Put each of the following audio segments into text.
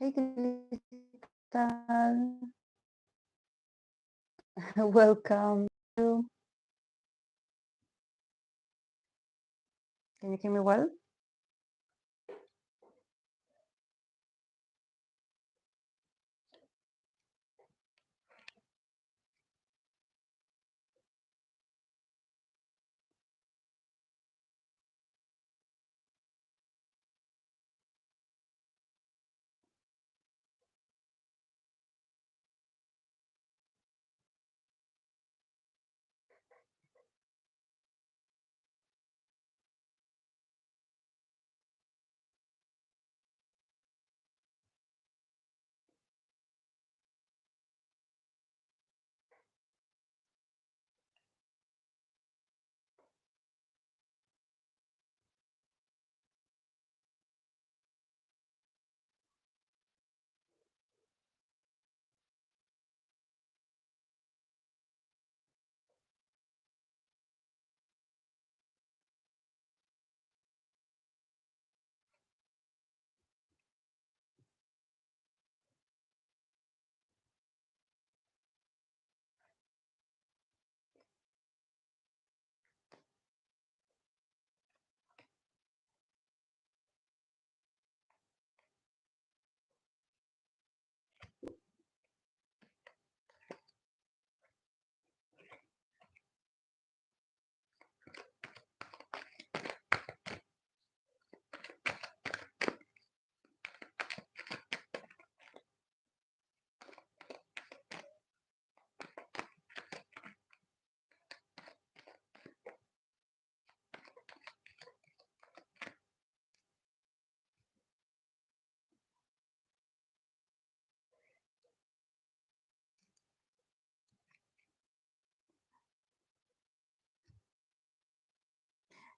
Hey, Crystal. Welcome. Can you hear me well?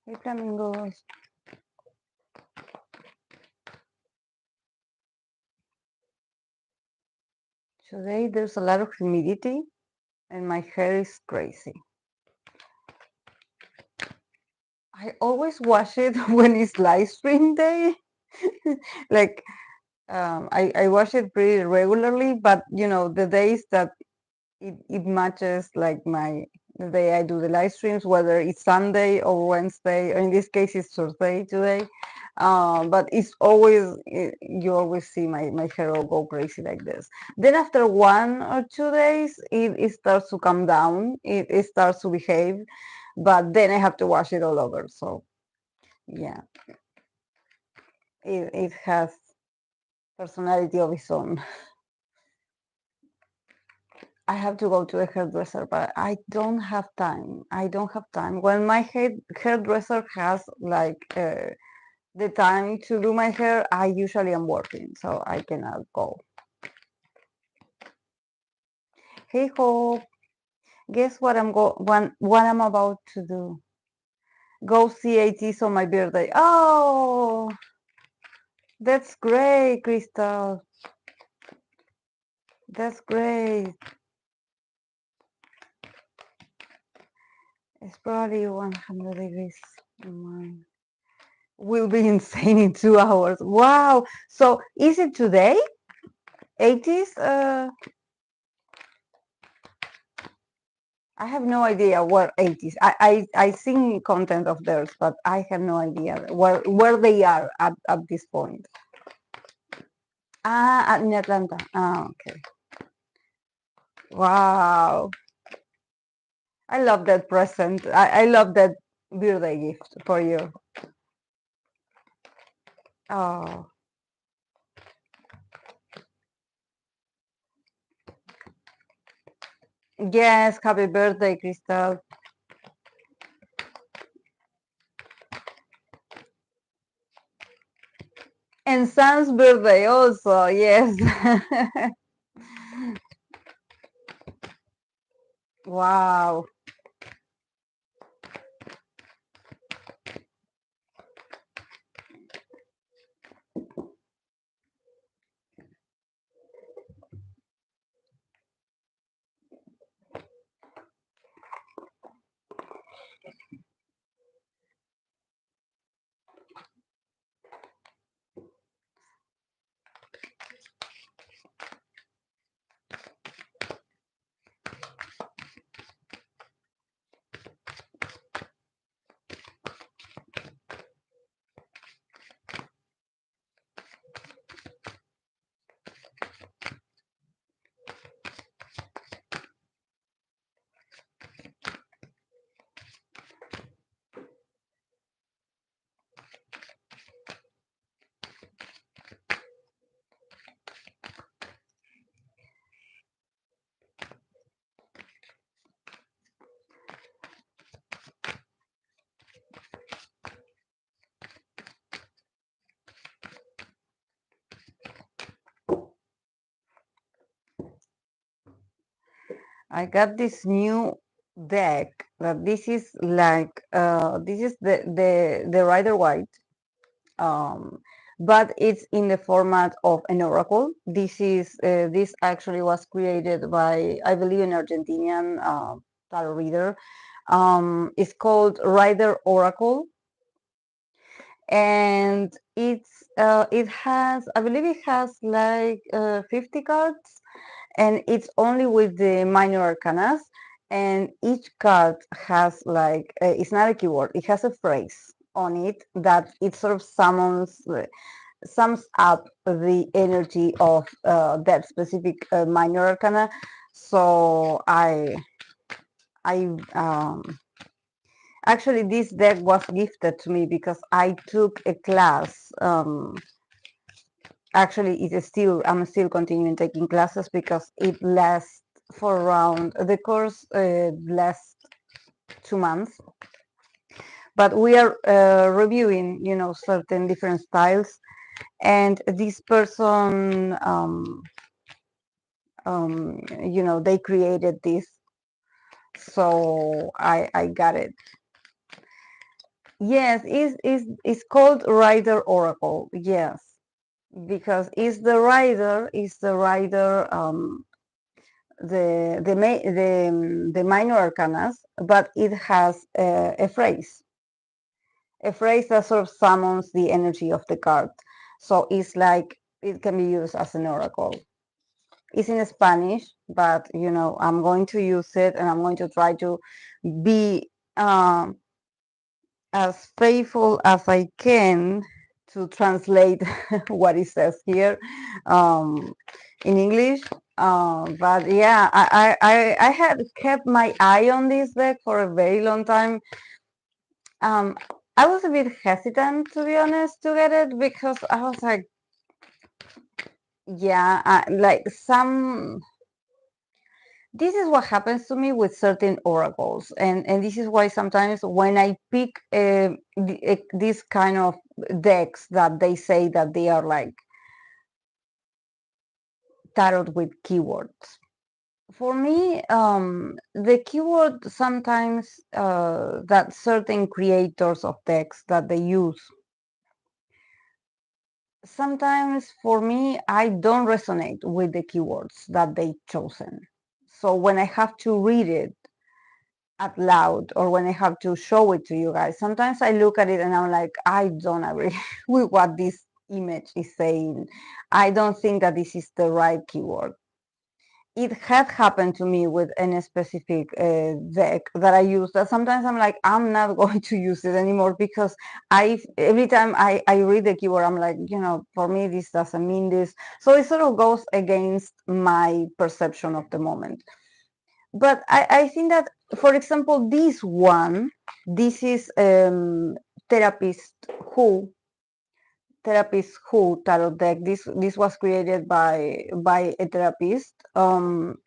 Hey, flamingos. Today there's a lot of humidity and my hair is crazy. I always wash it when it's live stream day. Like I wash it pretty regularly, but you know, the days that it matches like the day I do the live streams, whether it's Sunday or Wednesday, or in this case it's Thursday today. But it's always, you always see my hair all go crazy like this. Then after 1 or 2 days, it starts to come down, it starts to behave, but then I have to wash it all over. So yeah, it has personality of its own. I have to go to a hairdresser, but I don't have time. I don't have time. When my hairdresser has like the time to do my hair, I usually am working, so I cannot go. Hey Hope, guess what what I'm about to do? Go see ATs on my birthday. Oh, that's great, Crystal. That's great. It's probably 100 degrees. Will be insane in 2 hours. Wow. So is it today? 80s? I have no idea where 80s. I seen content of theirs, but I have no idea where they are at this point. In Atlanta. Okay. Wow. I love that present. I love that birthday gift for you. Oh. Yes, happy birthday, Crystal. And Sam's birthday also, yes. Wow. I got this new deck that this is like this is the Rider White, um, but it's in the format of an oracle. This actually was created by, I believe, an Argentinian tarot reader. It's called Rider Oracle, and it has, I believe, it has like 50 cards, and it's only with the minor arcanas, and each card has like it's not a keyword, it has a phrase on it that it sort of sums up the energy of that specific minor arcana. So I actually, this deck was gifted to me because I took a class. Actually, it is still, I'm still continuing taking classes because it lasts for around, the course lasts 2 months. But we are reviewing, certain different styles. And this person, they created this. So I got it. Yes, it's called Rider Oracle. Yes, because is the rider the minor arcanas, but it has a phrase that sort of summons the energy of the card. So it's like it can be used as an oracle. It's in Spanish, but I'm going to use it, and I'm going to try to be as faithful as I can to translate what it says here in English. But yeah, I had kept my eye on this deck for a very long time. Um, I was a bit hesitant, to be honest, to get it because I was like, yeah, like this is what happens to me with certain oracles, and this is why sometimes when I pick this kind of decks that they say that they are like tarot with keywords, for me the keyword sometimes that certain creators of decks that they use, sometimes for me I don't resonate with the keywords that they chosen. So when I have to read it out loud, or when I have to show it to you guys, sometimes I look at it and I'm like, I don't agree with what this image is saying. I don't think that this is the right keyword. It had happened to me with any specific deck that I use, that sometimes I'm like, I'm not going to use it anymore because every time I read the keyword, I'm like, for me, this doesn't mean this. So it sort of goes against my perception of the moment. But I think that, for example, this is therapist who tarot deck. This was created by a therapist. And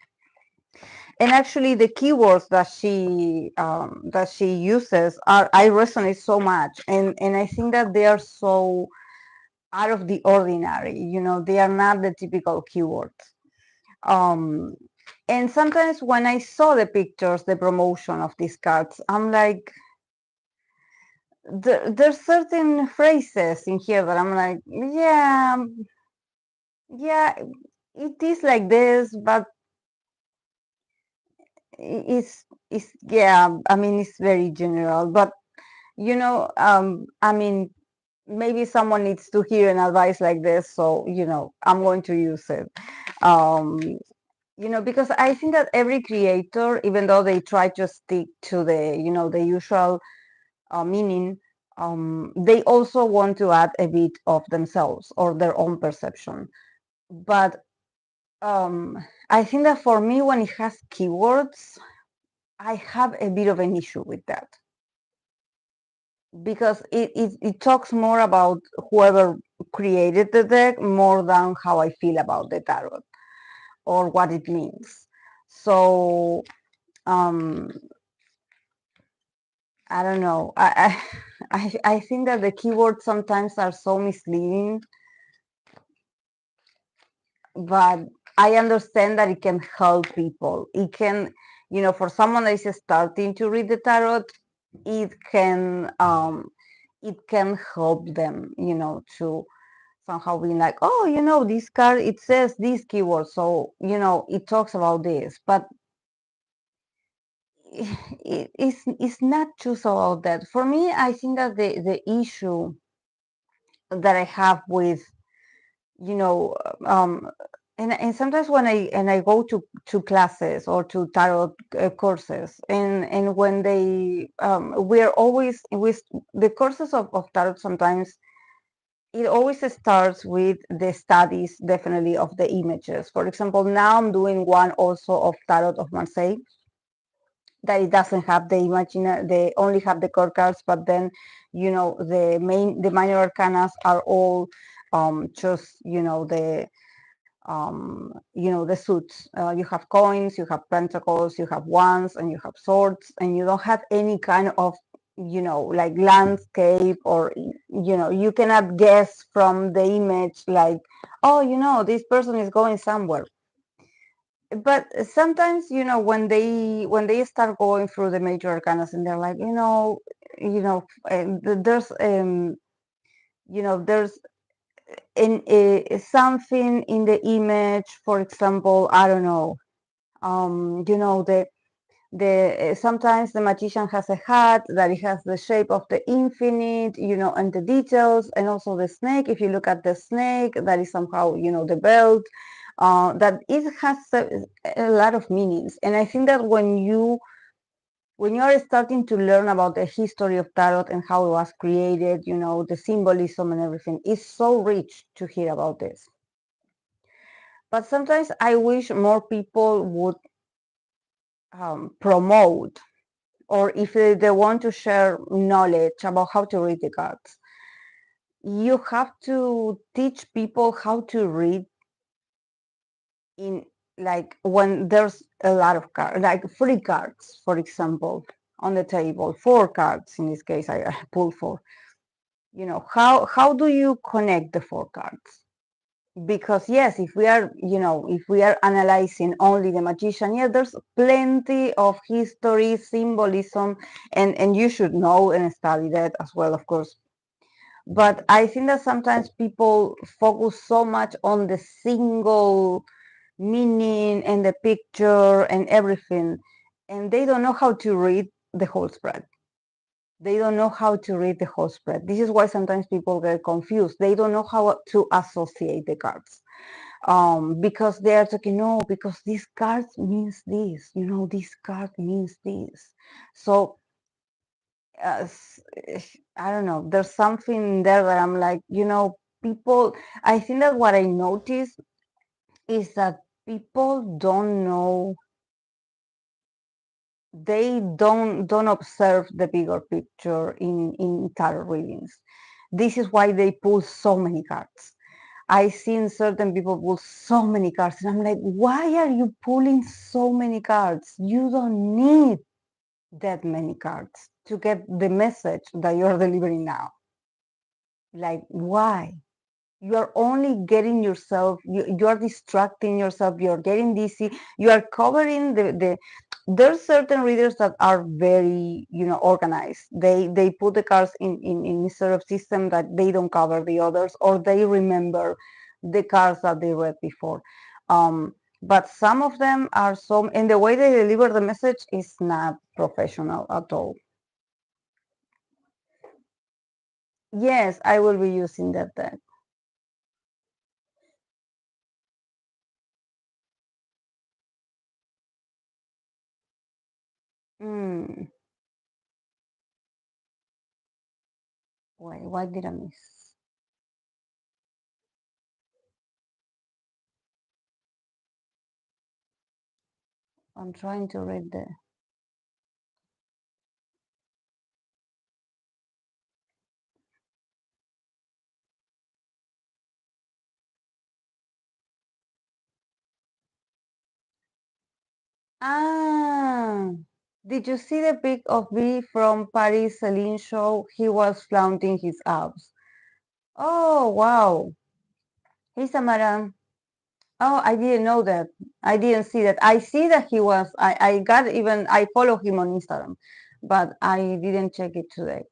actually, the keywords that she uses I resonate so much, and I think that they are so out of the ordinary. They are not the typical keywords. And sometimes when I saw the pictures, the promotion of these cards, I'm like, there's certain phrases in here that I'm like, yeah, it is like this, but it's yeah, I mean, it's very general, but I mean, maybe someone needs to hear an advice like this, so I'm going to use it. um because I think that every creator, even though they try to stick to the usual meaning, they also want to add a bit of themselves or their own perception. But I think that for me, when it has keywords, I have a bit of an issue with that, because it talks more about whoever created the deck more than how I feel about the tarot or what it means. So um, I don't know. I think that the keywords sometimes are so misleading, but I understand that it can help people. It can, for someone that is starting to read the tarot, it can it can help them, to somehow be like, oh, this card, it says this keyword, so it talks about this, but it's not just about that. For me, I think that the issue that I have with, you know um and sometimes when I go to classes or to tarot courses, and when they we're always with the courses of tarot, sometimes it always starts with the studies, definitely, of the images. For example, now I'm doing one also of tarot of Marseille, that it doesn't have the imaginary, they only have the core cards, but then the minor arcanas are all just the suits. You have coins, you have pentacles, you have wands, and you have swords, and you don't have any kind of like landscape, or you cannot guess from the image, like, oh, this person is going somewhere. But sometimes, when they start going through the major arcanas, and they're like, there's something in the image. For example, I don't know, the sometimes the magician has a hat that it has the shape of the infinite, and the details, and also the snake. If you look at the snake, that is somehow, the belt, that it has a lot of meanings. And I think that when you are starting to learn about the history of tarot and how it was created, the symbolism and everything, it's so rich to hear about this. But sometimes I wish more people would promote, or if they want to share knowledge about how to read the cards, you have to teach people how to read, in like when there's a lot of cards, like 3 cards, for example, on the table, 4 cards in this case. I pulled 4. How do you connect the 4 cards? Because yes, if we are analyzing only the magician, yeah, there's plenty of history, symbolism, and you should know and study that as well, of course. But I think that sometimes people focus so much on the single meaning and the picture and everything, and they don't know how to read the whole spread. They don't know how to read the whole spread. This is why sometimes people get confused. They don't know how to associate the cards, because they are talking, no, because this card means this, this card means this. So uh, I don't know, there's something there that I'm like, people, I think that what I noticed is that people don't know, they don't observe the bigger picture in tarot readings. This is why they pull so many cards. I've seen certain people pull so many cards, and I'm like, why are you pulling so many cards? You don't need that many cards to get the message that you're delivering now. Like, why? You are only getting yourself, you are distracting yourself, you're getting dizzy, you are covering there's certain readers that are very, organized. They put the cards in sort of system that they don't cover the others, or they remember the cards that they read before. But some of them are so, and the way they deliver the message is not professional at all. Yes, I will be using that deck. Mm, wait, what did I miss? I'm trying to read the. Ah, did you see the pic of B from Paris Celine show? He was flaunting his abs. Oh, wow. Hey, Samara. Oh, I didn't know that. I didn't see that. I see that he was. I got even. I follow him on Instagram, but I didn't check it today.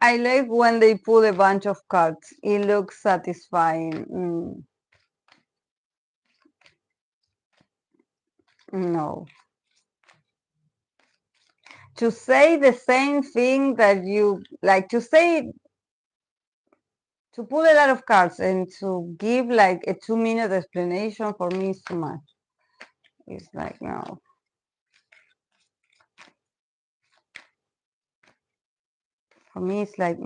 I like when they pull a bunch of cards. It looks satisfying. No. To say the same thing that you like to say, to pull a lot of cards and to give like a 2 minute explanation for me is too much. It's like, no. For me, it's like,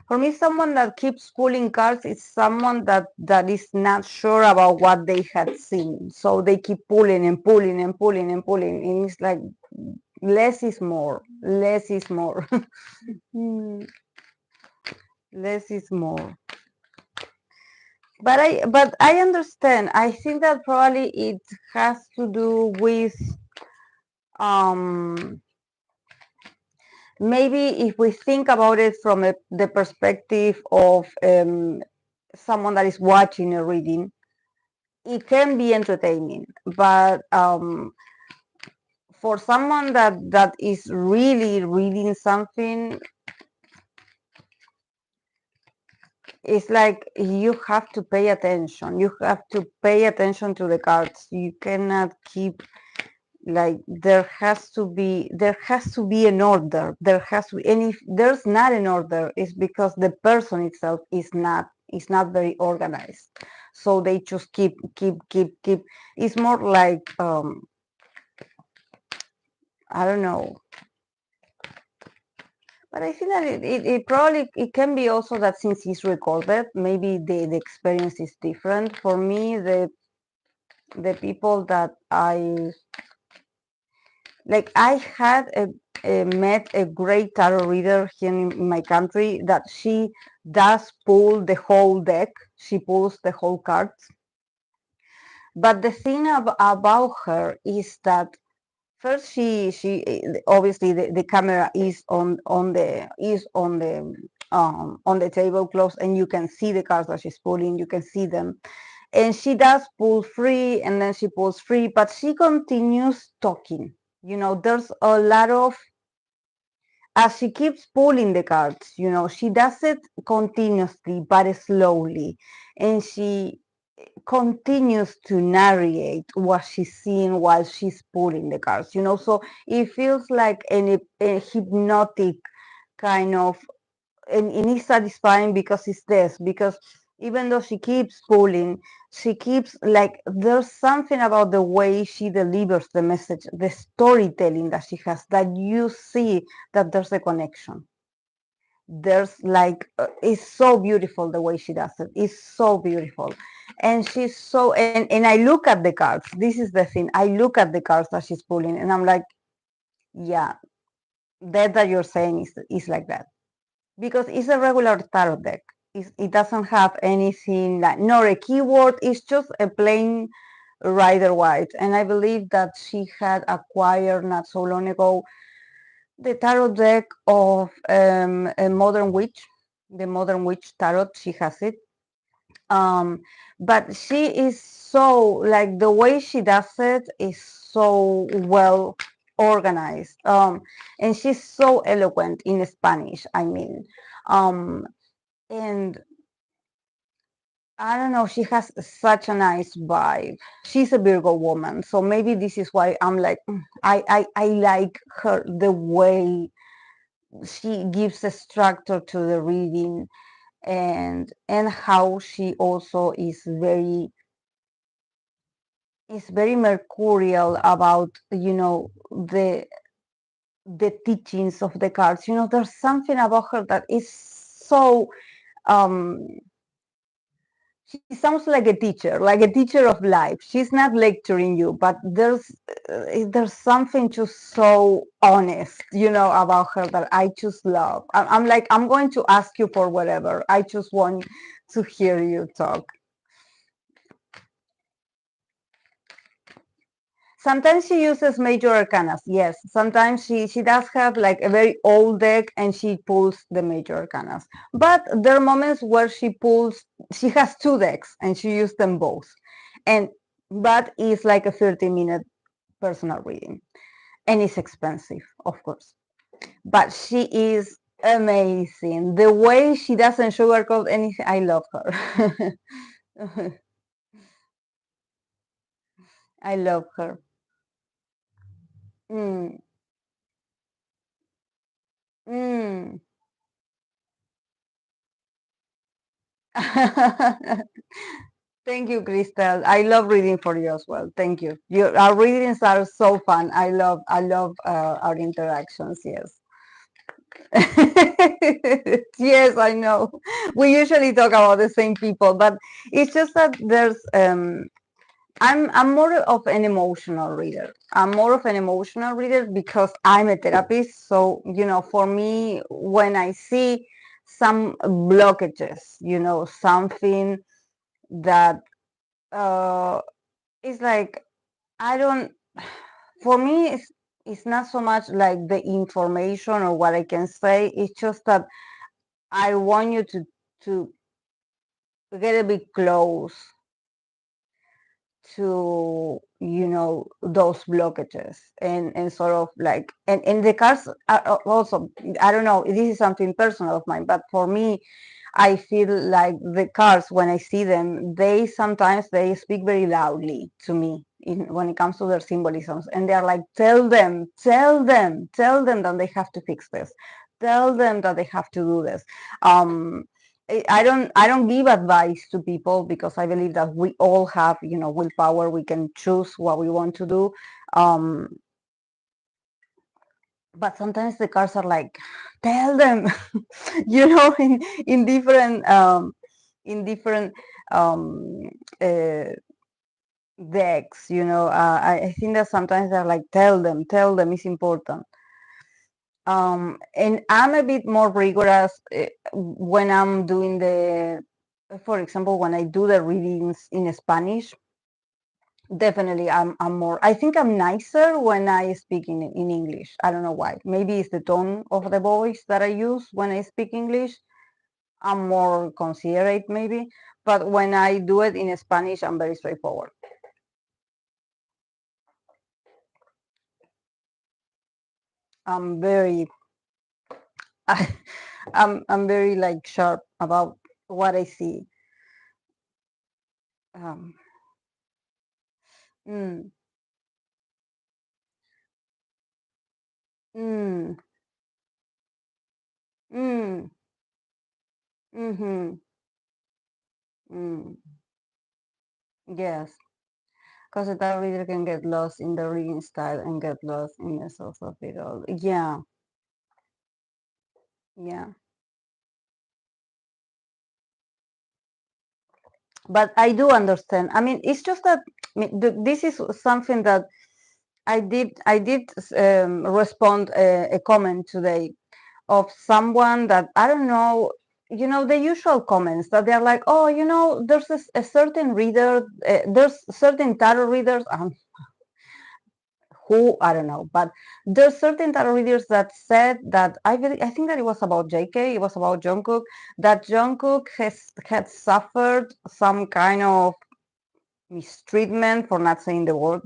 For me, someone that keeps pulling cards is someone that is not sure about what they had seen. So they keep pulling and pulling and pulling and pulling. And it's like less is more. Less is more. Hmm, less is more. But I understand. I think that probably it has to do with um maybe if we think about it from the perspective of someone that is watching a reading, it can be entertaining, but for someone that is really reading something, it's like you have to pay attention. You have to pay attention to the cards. You cannot keep like there has to be an order. There has to be, and if there's not an order, it's because the person itself is not very organized. So they just keep. It's more like I don't know. But I think that it probably it can be also that since it's recorded, maybe the experience is different. For me, the people that I had met a great tarot reader here in my country that she does pull the whole deck. She pulls the whole cards. But the thing about her is that first she obviously the camera is on the tablecloth and you can see the cards that she's pulling. You can see them, and she does pull free and then she pulls free, but she continues talking. There's a lot of as she keeps pulling the cards. She does it continuously but slowly, and she continues to narrate what she's seeing while she's pulling the cards. So it feels like a hypnotic kind of, and it's satisfying because it's this, because even though she keeps pulling, she keeps like there's something about the way she delivers the message, the storytelling that she has, that you see that there's a connection. There's like it's so beautiful the way she does it. It's so beautiful, and she's so and I look at the cards. This is the thing. I look at the cards that she's pulling and I'm like, yeah, that you're saying is like that, because it's a regular tarot deck. It doesn't have anything like nor a keyword. It's just a plain rider white. And I believe that she had acquired not so long ago the tarot deck of a Modern Witch, the Modern Witch tarot. She has it. But she is so like the way she does it is so well organized. And she's so eloquent in Spanish. I mean, um, and I don't know, she has such a nice vibe. She's a Virgo woman, so maybe this is why I'm like, I like her, the way she gives a structure to the reading, and how she also is very is very mercurial about, the teachings of the cards. There's something about her that is so, um she sounds like a teacher of life. She's not lecturing you, but there's something just so honest, about her that I just love. I'm like, I'm going to ask you for whatever. I just want to hear you talk. Sometimes she uses major arcanas, yes. Sometimes she does have like a very old deck and she pulls the major arcanas. But there are moments where she has two decks and she uses them both. And but it's like a 30-minute personal reading. And it's expensive, of course. But she is amazing. The way she doesn't sugarcoat anything, I love her. I love her. Mm, mm. Thank you, Crystal. I love reading for you as well. Thank you. Our readings are so fun. I love our interactions. Yes. Yes, I know. We usually talk about the same people, but it's just that there's I'm more of an emotional reader. I'm more of an emotional reader because I'm a therapist. So, for me, when I see some blockages, something that it's like, I don't, for me, it's not so much like the information or what I can say. It's just that I want you to get a bit close to, those blockages and sort of like, and the cards are also, I don't know, this is something personal of mine, but for me, I feel like the cards, when I see them, they sometimes they speak very loudly to me when it comes to their symbolisms, and they're like, tell them that they have to fix this, tell them that they have to do this. I don't give advice to people because I believe that we all have, willpower. We can choose what we want to do. Um, but sometimes the cards are like, tell them, in different um, uh, decks. I think that sometimes they're like, tell them, it's important. And I'm a bit more rigorous when I'm doing for example, when I do the readings in Spanish. Definitely, I'm more. I think I'm nicer when I speak in English. I don't know why. Maybe it's the tone of the voice that I use when I speak English. I'm more considerate, maybe. But when I do it in Spanish, I'm very straightforward. I'm very, I'm very like sharp about what I see. Um, mm, mm, mm, mm-hmm, mm. Yes, because the tarot reader can get lost in the reading style and get lost in the source of it all. Yeah, yeah. But I do understand. I mean, it's just that this is something that I did respond a comment today of someone that I don't know, the usual comments that they're like, oh, there's a certain reader, there's certain tarot readers. Who I don't know, but there's certain tarot readers that said that I think that it was about JK, it was about Jungkook, that Jungkook had suffered some kind of mistreatment, for not saying the word,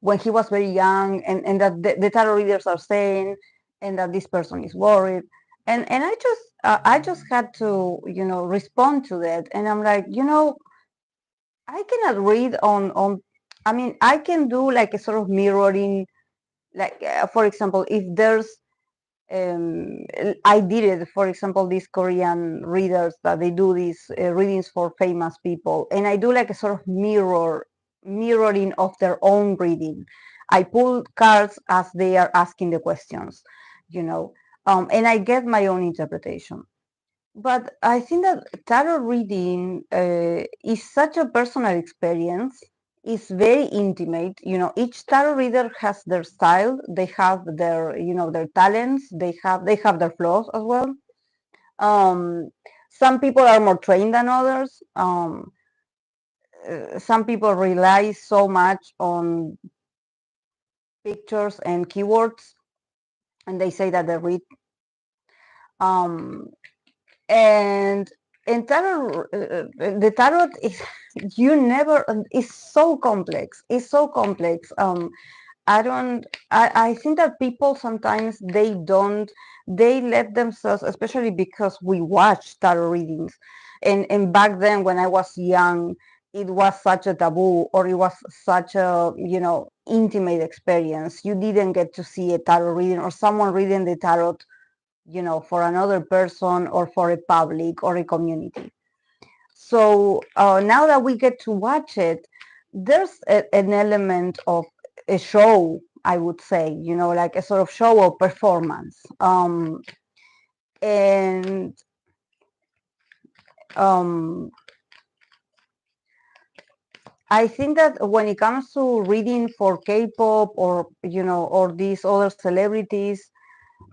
when he was very young, and that the tarot readers are saying, and that this person is worried, and I just had to respond to that, and I'm like, I cannot read on. I mean, I can do like a sort of mirroring, like for example, if there's um, I did it, for example, these Korean readers that they do these readings for famous people, and I do like a sort of mirror mirroring of their own reading. I pull cards as they are asking the questions, you know, and I get my own interpretation. But I think that tarot reading is such a personal experience. It's very intimate. You know, each tarot reader has their style. They have their, you know, their talents. They have their flaws as well. Um, some people are more trained than others. Some people rely so much on pictures and keywords, and they say that they read. Um, and in tarot, the tarot is you never. It's so complex. It's so complex. I don't. I think that people sometimes they don't. They let themselves, especially because we watch tarot readings, and back then when I was young, it was such a taboo, or it was such a, you know, intimate experience. You didn't get to see a tarot reading or someone reading the tarot, you know, for another person or for a public or a community. So now that we get to watch it, there's an element of a show, I would say, you know, like a sort of show or performance. And um, I think that when it comes to reading for K-pop or, you know, or these other celebrities,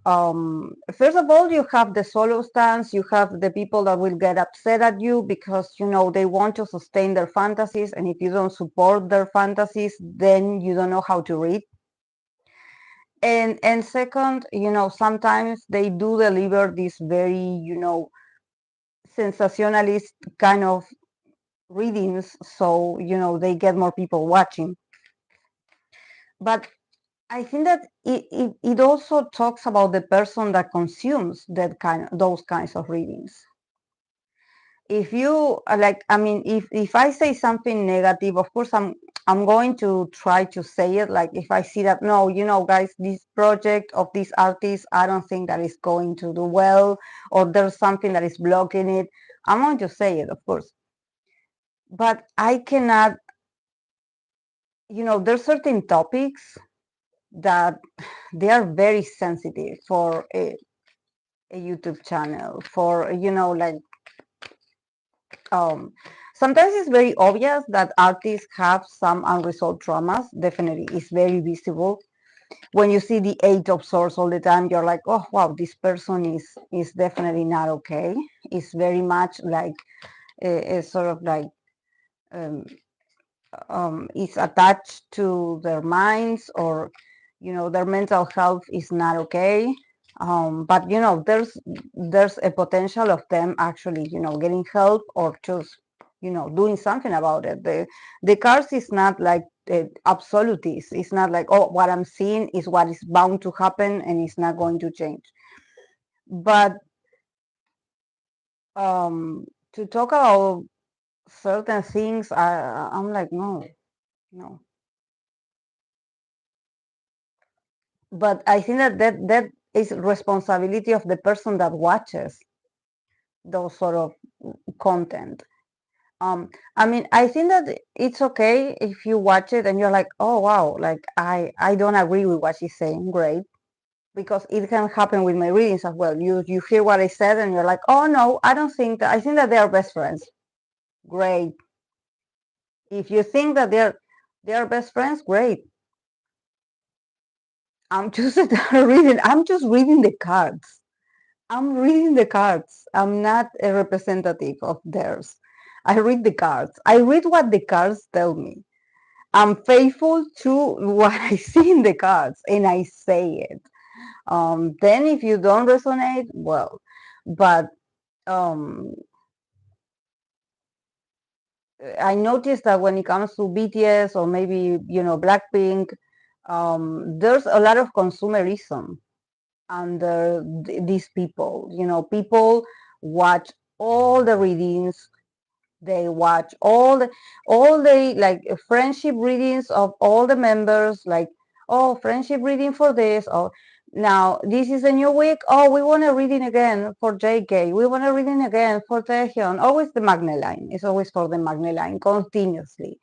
first of all, you have the solo stance, you have the people that will get upset at you because, you know, they want to sustain their fantasies, and if you don't support their fantasies, then you don't know how to read. And second, you know, sometimes they do deliver these very, you know, sensationalist kind of readings, so, you know, they get more people watching. But I think that it also talks about the person that consumes those kinds of readings. If you like, I mean, if I say something negative, of course I'm going to try to say it. Like if I see that, no, you know, guys, this project of this artist, I don't think that is going to do well, or there's something that is blocking it, I'm going to say it, of course. But I cannot, you know, there's certain topics that they are very sensitive for a YouTube channel, for, you know, like um, sometimes it's very obvious that artists have some unresolved traumas. Definitely, it's very visible. When you see the Eight of Swords all the time, you're like, oh wow, this person is definitely not okay. It's very much like a sort of like um, it's attached to their minds, or you know, their mental health is not okay. But you know, there's a potential of them actually, you know, getting help or just, you know, doing something about it. The cards is not like absolutist. It's not like, oh, what I'm seeing is what is bound to happen and it's not going to change. But to talk about certain things, I'm like, no, no. But I think that is responsibility of the person that watches those sort of content. I mean, I think that it's okay if you watch it and you're like, oh wow, like I don't agree with what she's saying. Great, because it can happen with my readings as well. You hear what I said and you're like, oh no, I don't think that. I think that they are best friends. Great. If you think that they're best friends, great. I'm just reading. I'm just reading the cards. I'm reading the cards. I'm not a representative of theirs. I read the cards. I read what the cards tell me. I'm faithful to what I see in the cards and I say it. Then if you don't resonate, well, but um, I noticed that when it comes to BTS or maybe, you know, Blackpink, there's a lot of consumerism under these people. You know, people watch all the readings, they watch all the like friendship readings of all the members, like, oh, friendship reading for this, or now this is a new week, oh, we want a reading again for JK, we want a reading again for Taehyun. Always the Magne line, it's always for the Magne line continuously.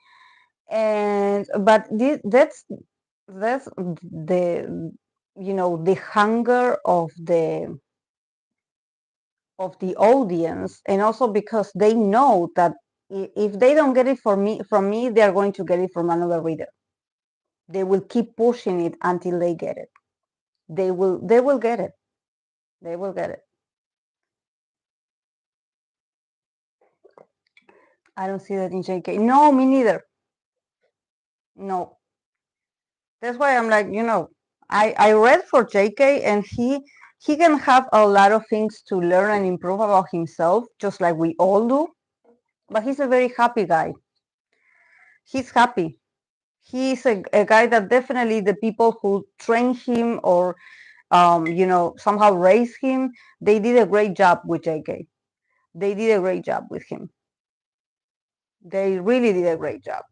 And but that's the, the hunger of the audience, and also because they know that if they don't get it from me, they are going to get it from another reader. They will keep pushing it until they get it. They will get it. They will get it. I don't see that in JK. No, me neither. No. That's why I'm like, I read for JK, and he can have a lot of things to learn and improve about himself, just like we all do. But he's a very happy guy. He's happy. He's a guy that definitely the people who train him or somehow raise him, they did a great job with JK. They did a great job with him. They really did a great job.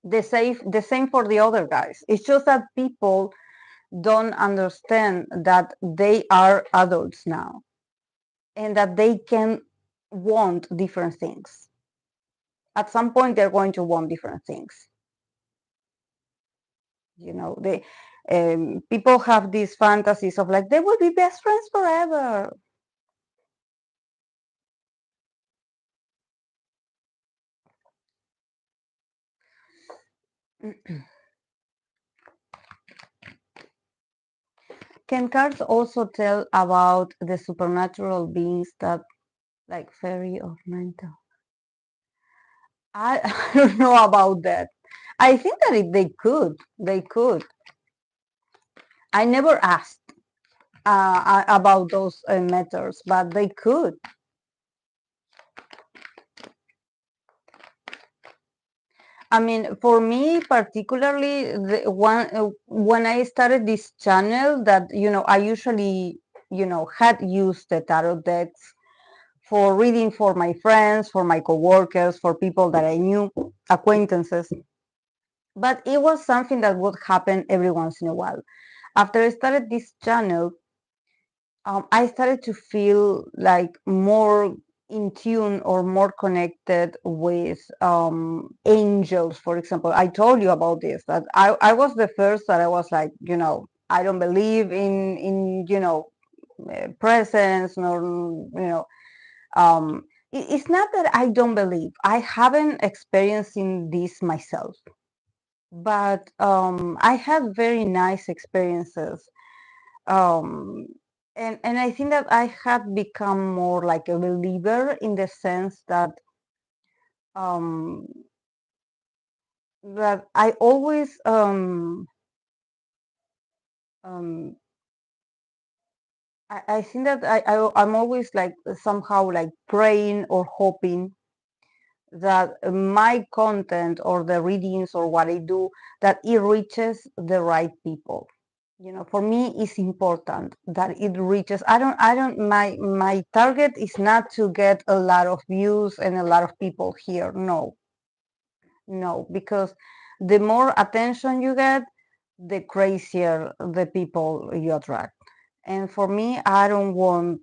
The same for the other guys. It's just that people don't understand that they are adults now and that they can want different things. At some point, they're going to want different things. They people have these fantasies of like they will be best friends forever. Can cards also tell about the supernatural beings that, like fairy or mental? I, I don't know about that. I think that if they could. I never asked about those matters, but they could. I mean, for me particularly, when I started this channel, that I usually had used the tarot decks for reading for my friends, for my coworkers, for people that I knew, acquaintances. But it was something that would happen every once in a while. After I started this channel, I started to feel like more in tune or more connected with angels, for example. I told you about this, that I was the first that I was like, I don't believe in presence, nor, it's not that I don't believe. I haven't experienced in this myself, but I had very nice experiences. Um, and I think that I had become more like a believer in the sense um, that I always um, I think that I'm always like somehow like praying or hoping that my content or the readings or what I do, that it reaches the right people. For me, it's important that it reaches. I don't, my target is not to get a lot of views and a lot of people here. No, no, because the more attention you get, the crazier the people you attract. And for me, I don't want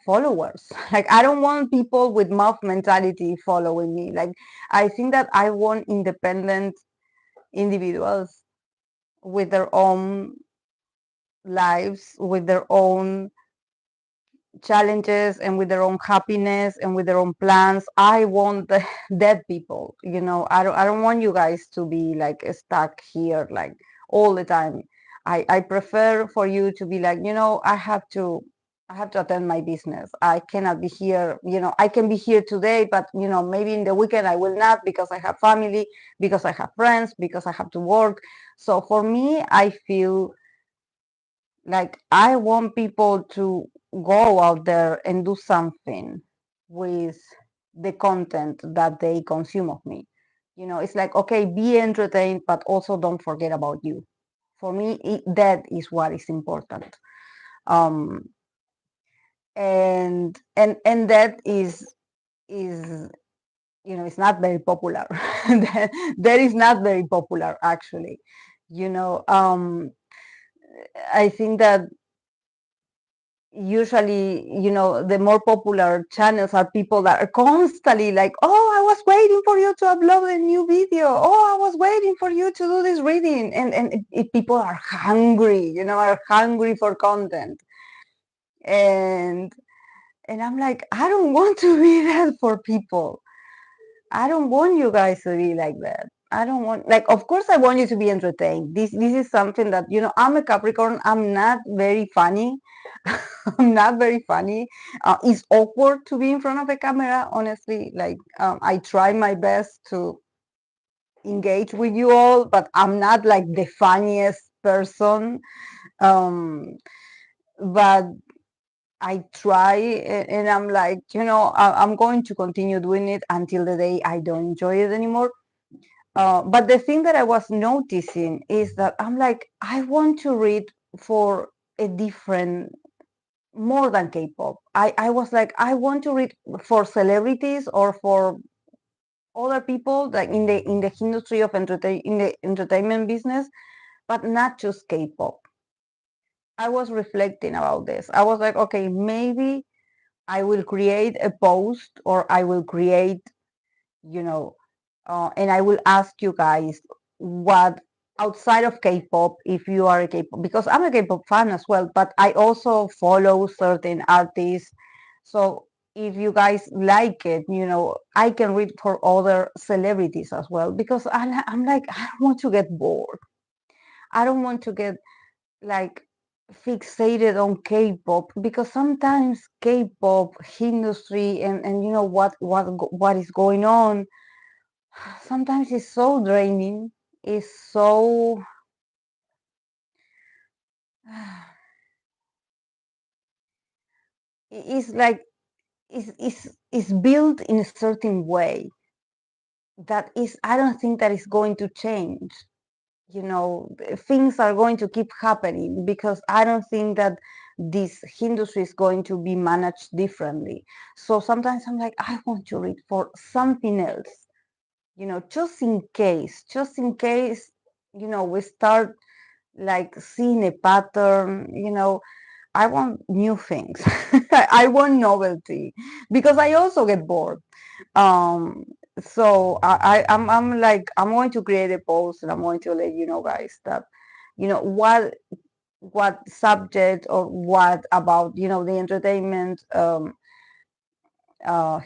followers. Like, I don't want people with mob mentality following me. Like, I think that I want independent individuals with their own lives, with their own challenges, and with their own happiness, and with their own plans. I want the dead people. I don't want you guys to be like stuck here like all the time. I prefer for you to be like, I have to attend my business. I cannot be here. I can be here today, but maybe in the weekend I will not, because I have family, because I have friends, because I have to work. So for me, I feel like I want people to go out there and do something with the content that they consume of me. It's like, okay, be entertained, but also don't forget about you. For me, that is what is important. Um, and that is it's not very popular. That is not very popular, actually. I think that usually, the more popular channels are people that are constantly like, oh, I was waiting for you to upload a new video. Oh, I was waiting for you to do this reading. And people are hungry, are hungry for content. And I'm like, I don't want to be that for people. I don't want you guys to be like that. I don't want, like, of course I want you to be entertained. This is something that, I'm a Capricorn. I'm not very funny. I'm not very funny. It's awkward to be in front of a camera, honestly. Like, I try my best to engage with you all, but I'm not like the funniest person. Um, but I try, and I'm like, I'm going to continue doing it until the day I don't enjoy it anymore. But the thing that I was noticing is that I'm like, I want to read for a different, more than K-pop. I was like, I want to read for celebrities or for other people, like in the industry of in the entertainment business, but not just K-pop. I was reflecting about this. I was like, okay, maybe I will create a post, or I will create, you know, and I will ask you guys what, outside of K-pop, if you are a K-pop, because I'm a K-pop fan as well, but I also follow certain artists. So if you guys like it, I can read for other celebrities as well, because I'm like, I don't want to get bored. I don't want to get like fixated on K-pop, because sometimes K-pop industry and what is going on, sometimes it's so draining. It's so it's like it's built in a certain way that is, I don't think that is going to change. Things are going to keep happening, because I don't think that this industry is going to be managed differently. So sometimes I'm like, I want to read for something else, just in case, we start like seeing a pattern. I want new things. I want novelty, because I also get bored. um so I'm like, I'm going to create a post, and I'm going to let you know, guys, that what subject, or what about, the entertainment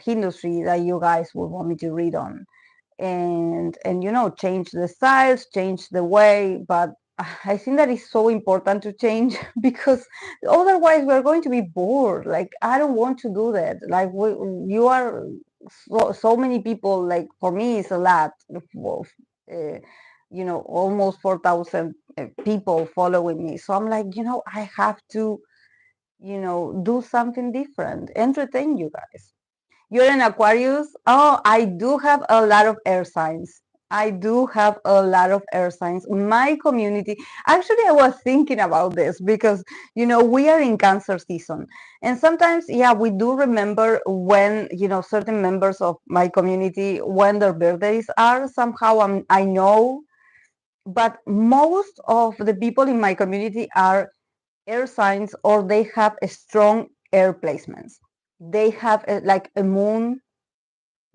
industry that you guys would want me to read on, and change the styles, change the way. But I think that is so important to change, because otherwise we're going to be bored. Like, I don't want to do that. Like, you are so many people. Like, for me, it's a lot of, uh, almost 4,000 people following me. So I'm like, I have to, do something different, entertain you guys. You're an Aquarius? Oh, I do have a lot of air signs. I do have a lot of air signs. My community, actually, I was thinking about this, because, we are in Cancer season. And sometimes, yeah, we do remember when, certain members of my community, when their birthdays are. Somehow I know, but most of the people in my community are air signs, or they have a strong air placements. They have like a moon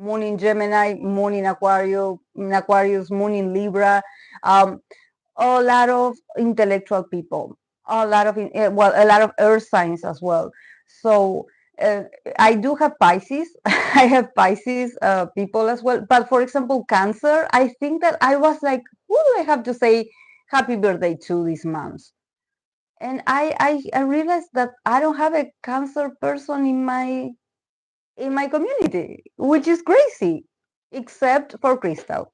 in Gemini, moon in Aquarius, moon in Libra, um, a lot of intellectual people, a lot of a lot of earth signs as well. So uh, I do have Pisces. I have Pisces people as well. But for example, Cancer, I think that I was like, who do I have to say happy birthday to this month? And I realized that I don't have a Cancer person in my community, which is crazy, except for Crystal.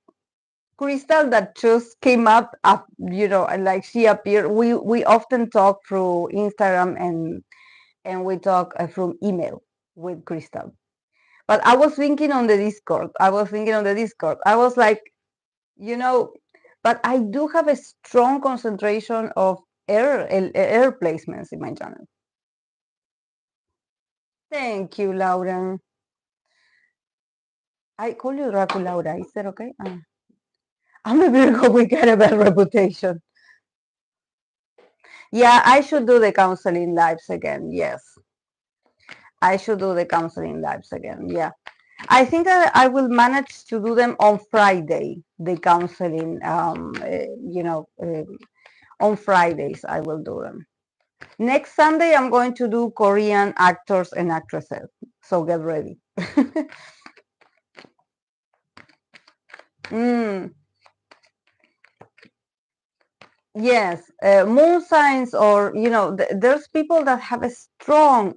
Crystal that just came up, and like she appeared. We often talk through Instagram, and we talk through email with Crystal. But I was thinking on the Discord. I was like, you know, but I do have a strong concentration of air placements in my channel. Thank you, Laura. I call you Dracu, Laura. Is that okay? I'm a Virgo. We got a bad reputation. Yeah, I should do the counseling lives again. Yes, I should do the counseling lives again. Yeah. I think I will manage to do them on Friday, the counseling, on Fridays I will do them. Next Sunday, I'm going to do Korean actors and actresses. So get ready. mm, yes, moon signs, or there's people that have a strong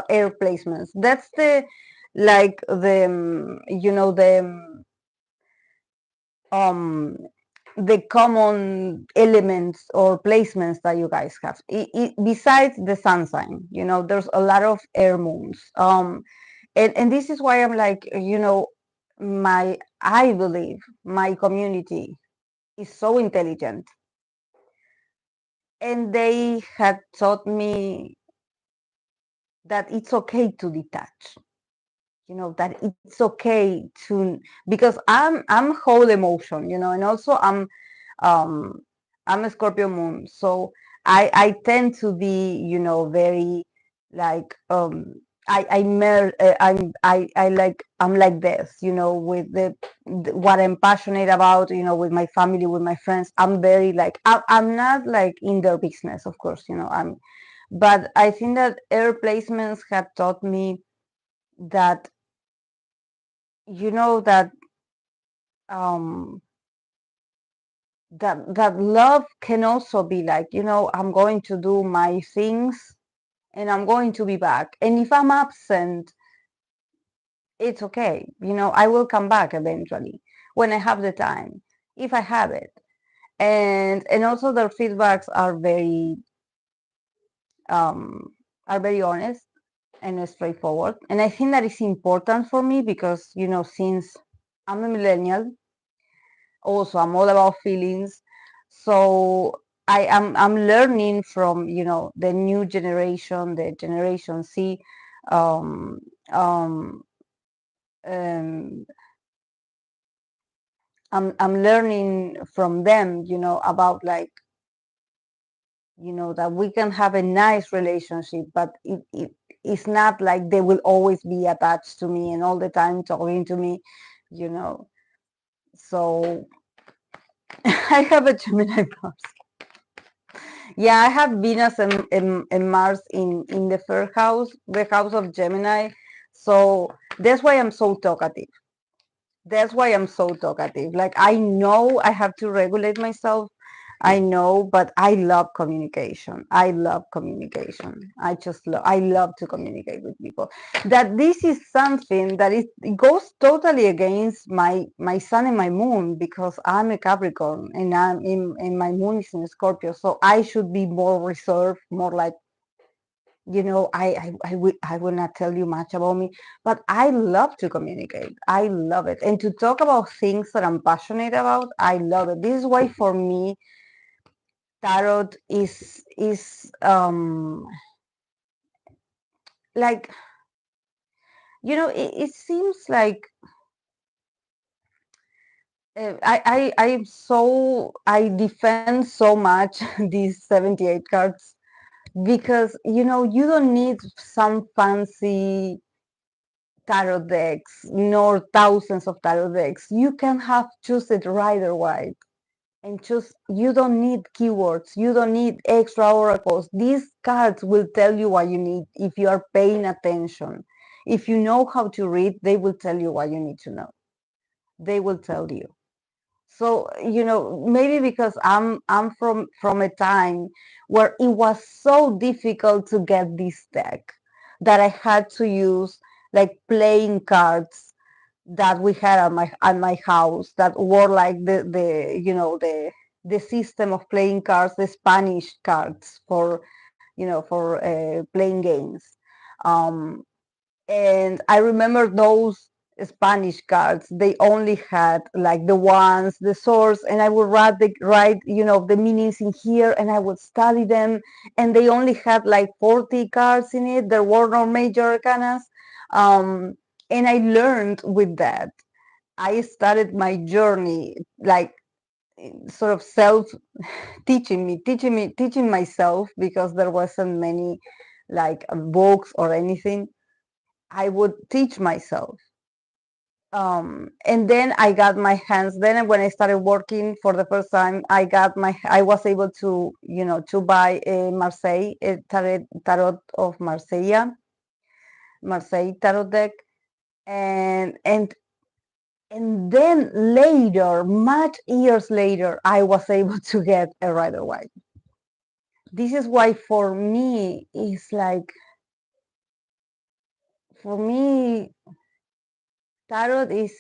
air placements. That's um the common elements or placements that you guys have. Besides the sun sign, there's a lot of air moons. And this is why I'm like, I believe my community is so intelligent, and they had taught me that it's okay to detach. That it's okay to, because I'm whole emotion, and also um I'm a Scorpio moon, so I tend to be, very like, I'm like this, with what I'm passionate about, with my family, with my friends. I'm very like, I'm not like in their business, of course, but I think that air placements have taught me that, that um that love can also be like, I'm going to do my things and I'm going to be back, and if I'm absent, it's okay. I will come back eventually when I have the time, if I have it. And also their feedbacks um are very honest and straightforward, and I think that is important for me because, since I'm a millennial, also I'm all about feelings. So I'm learning from, the new generation, the generation C. um um um I'm learning from them, about like, that we can have a nice relationship, but it's not like they will always be attached to me and all the time talking to me, you know so I have a Gemini. Yeah, I have Venus and Mars in the first house, the house of Gemini. So that's why I'm so talkative. That's why I'm so talkative. Like, I know I have to regulate myself. I know, but I love communication. I love communication. I love to communicate with people. That this is something that it goes totally against my sun and my moon, because I'm a Capricorn and my moon is in Scorpio. So I should be more reserved, more like, I will not tell you much about me, but I love to communicate. I love it. And to talk about things that I'm passionate about, I love it. This is why for me, tarot is like, it seems like, I defend so much these 78 cards, because you don't need some fancy tarot decks nor thousands of tarot decks. You can have choose it right or white, and choose. You don't need keywords, you don't need extra oracles. These cards will tell you what you need if you are paying attention. If you know how to read, they will tell you what you need to know. They will tell you. So, maybe because I'm from a time where it was so difficult to get this deck, that I had to use like playing cards that we had at my house, that were like the system of playing cards, the Spanish cards for playing games. Um, and I remember those Spanish cards. They only had like the ones, the source, and I would write the meanings in here, and I would study them. And they only had like 40 cards in it. There were no major arcanas, and I learned with that. I started my journey like sort of self teaching myself, because there wasn't many like books or anything. I would teach myself. And then I got my hands. Then when I started working for the first time, I was able to, to buy a tarot of Marseille tarot deck, and and then later, much years later, I was able to get a Rider Waite. This is why for me, it's like, for me, tarot is,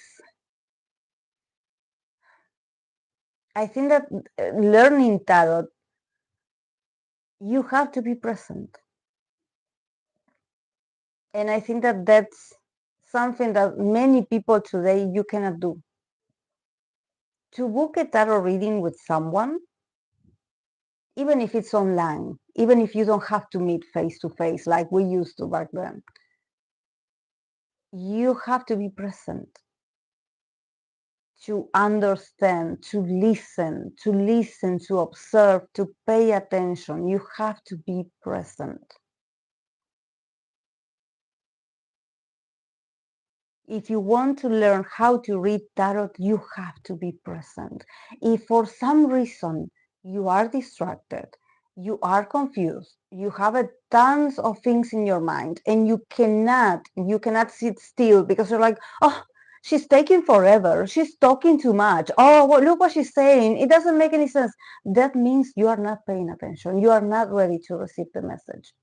I think that learning tarot, you have to be present. And I think that that's something that many people today you cannot do. To book a tarot reading with someone, even if it's online, even if you don't have to meet face to face like we used to back then, you have to be present, to understand, to listen, to observe, to pay attention. You have to be present. If you want to learn how to read tarot, you have to be present. If for some reason you are distracted, you are confused, you have tons of things in your mind, and you cannot sit still, because you're like, oh, she's taking forever, she's talking too much, oh, well, look what she's saying, it doesn't make any sense. That means you are not paying attention, you are not ready to receive the message.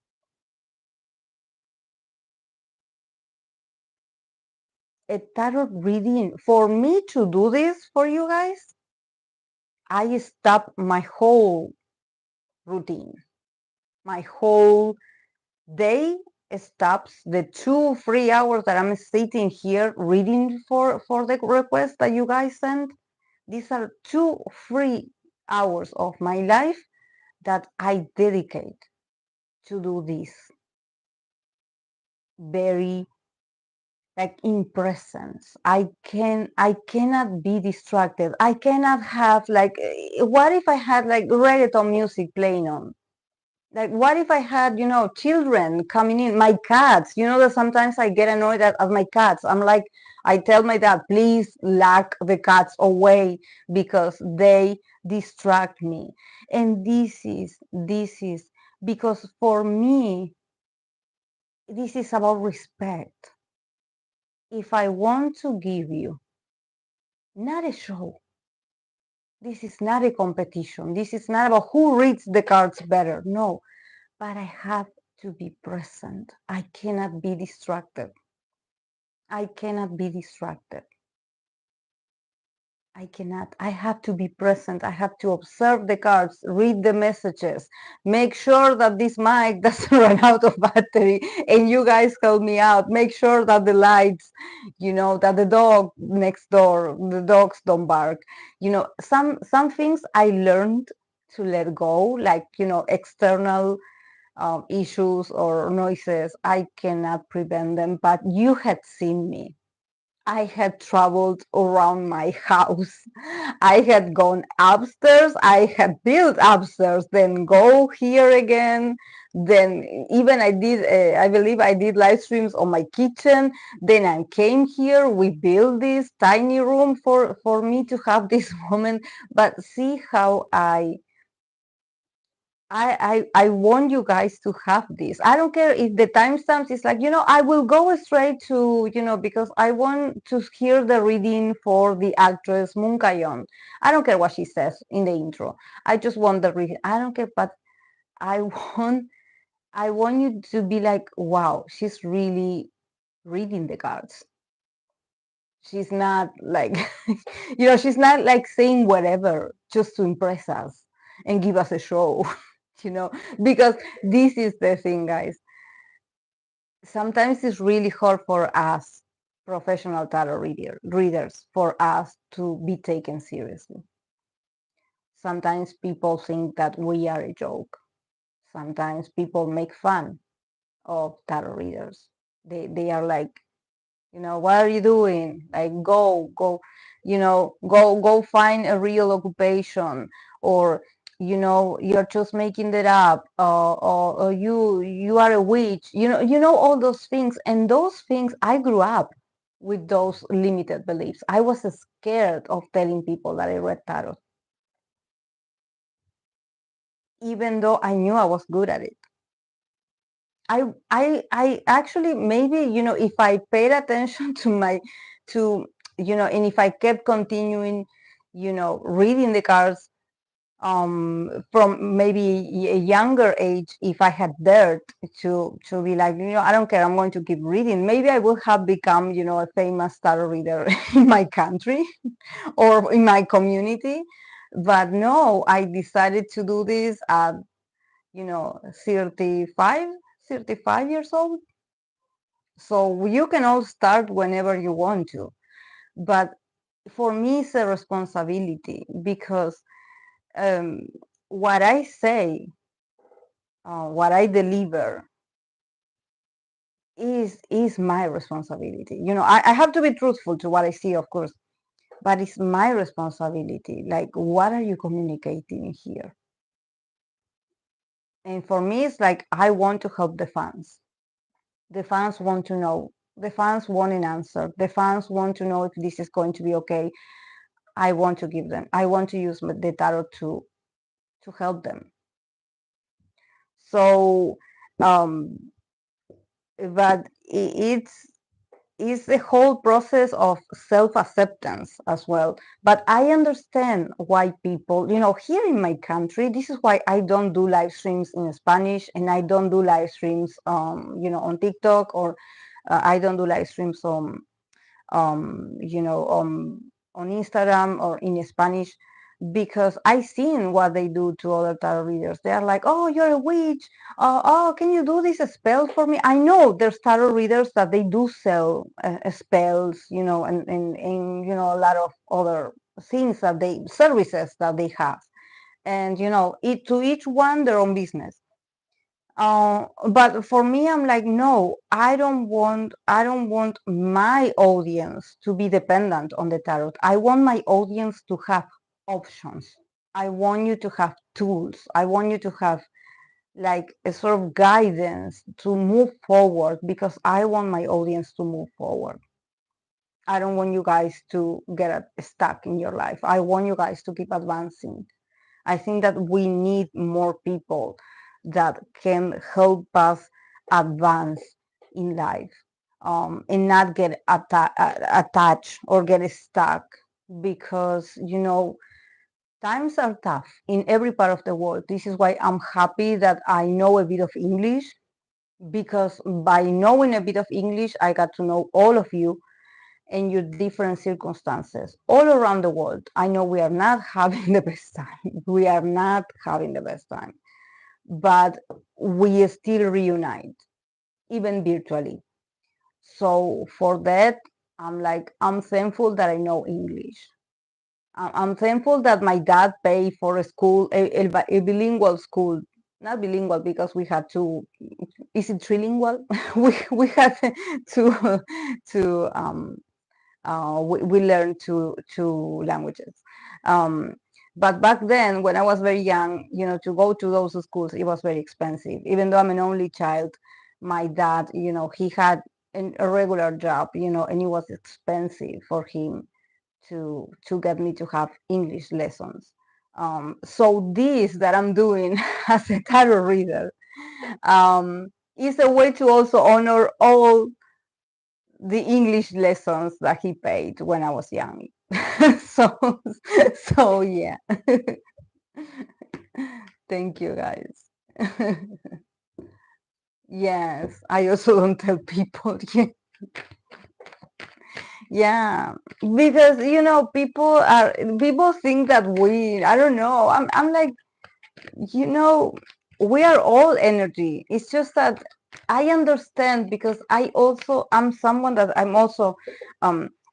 A tarot reading, for me to do this for you guys, I stop my whole routine. My whole day stops. The 2 3 hours that I'm sitting here reading for the request that you guys sent, these are 2 3 hours of my life that I dedicate to do this very, like, in presence. I cannot be distracted. I cannot have, like, what if I had like reggaeton music playing on? Like, what if I had, children coming in, my cats, that sometimes I get annoyed at my cats. I'm like, I tell my dad, please lock the cats away because they distract me. And this is because for me, this is about respect. If I want to give you, not a show, this is not a competition, this is not about who reads the cards better, no, but I have to be present. I cannot be distracted. I cannot be distracted. I cannot. I have to be present. I have to observe the cards, read the messages, make sure that this mic doesn't run out of battery and you guys help me out. Make sure that the lights, that the dog next door, the dogs don't bark. Some things I learned to let go, like, external issues or noises. I cannot prevent them, but you had seen me. I had traveled around my house. I had gone upstairs. I had built upstairs, then go here again. Then even I believe I did live streams on my kitchen. Then I came here. We built this tiny room for me to have this moment. But see how I want you guys to have this. I don't care if the timestamps is like, I will go straight to, because I want to hear the reading for the actress Mun Kayoung. I don't care what she says in the intro. I just want the reading. I don't care, but I want I want you to be like, wow, she's really reading the cards. She's not like, she's not like saying whatever just to impress us and give us a show. Because this is the thing, guys. Sometimes it's really hard for us, professional tarot readers, for us to be taken seriously. Sometimes people think that we are a joke. Sometimes people make fun of tarot readers. They are like, what are you doing? Like, go. go find a real occupation, or you're just making that up, or you are a witch, all those things. And those things, I grew up with those limited beliefs. I was scared of telling people that I read tarot, even though I knew I was good at it. I actually, maybe, if I paid attention to and if I kept continuing, reading the cards, from maybe a younger age, if I had dared to be like, I don't care, I'm going to keep reading, maybe I would have become, a famous tarot reader in my country or in my community. But no, I decided to do this at, 35, 35 years old. So you can all start whenever you want to. But for me, it's a responsibility, because um, what I say, what I deliver, is my responsibility. I have to be truthful to what I see, of course, but it's my responsibility. Like, what are you communicating here? And for me, it's like, I want to help the fans. The fans want to know. The fans want an answer. The fans want to know if this is going to be okay. I want to give them. I want to use the tarot to help them. So, but it's the whole process of self-acceptance as well. But I understand why people, here in my country, this is why I don't do live streams in Spanish, and I don't do live streams, on TikTok, or I don't do live streams on Instagram or in Spanish, because I seen what they do to other tarot readers. They are like, "Oh, you're a witch. Oh, can you do this spell for me?" I know there's tarot readers that they do sell spells, and a lot of other things, services that they have, and to each one their own business. But for me, I'm like, no, I don't want my audience to be dependent on the tarot. I want my audience to have options. I want you to have tools. I want you to have like a sort of guidance to move forward, because I want my audience to move forward. I don't want you guys to get stuck in your life. I want you guys to keep advancing. I think that we need more people that can help us advance in life, and not get attached or get stuck, because times are tough in every part of the world. This is why I'm happy that I know a bit of English, because by knowing a bit of English, I got to know all of you and your different circumstances all around the world. I know we are not having the best time. We are not having the best time, but we still reunite, even virtually. So for that, I'm thankful that I know English. I'm thankful that my dad paid for a school, a bilingual school. Not bilingual, because we had to. Is it trilingual? we had to we learned two languages. Um, but back then, when I was very young, to go to those schools, it was very expensive. Even though I'm an only child, my dad, he had a regular job, and it was expensive for him to get me to have English lessons. So this that I'm doing as a tarot reader, is a way to also honor all the English lessons that he paid when I was young. so so yeah. Thank you guys. Yes, I also don't tell people. Yeah, because people think that I don't know. I'm like, you know, we are all energy. It's just that I understand, because I'm someone that I'm also,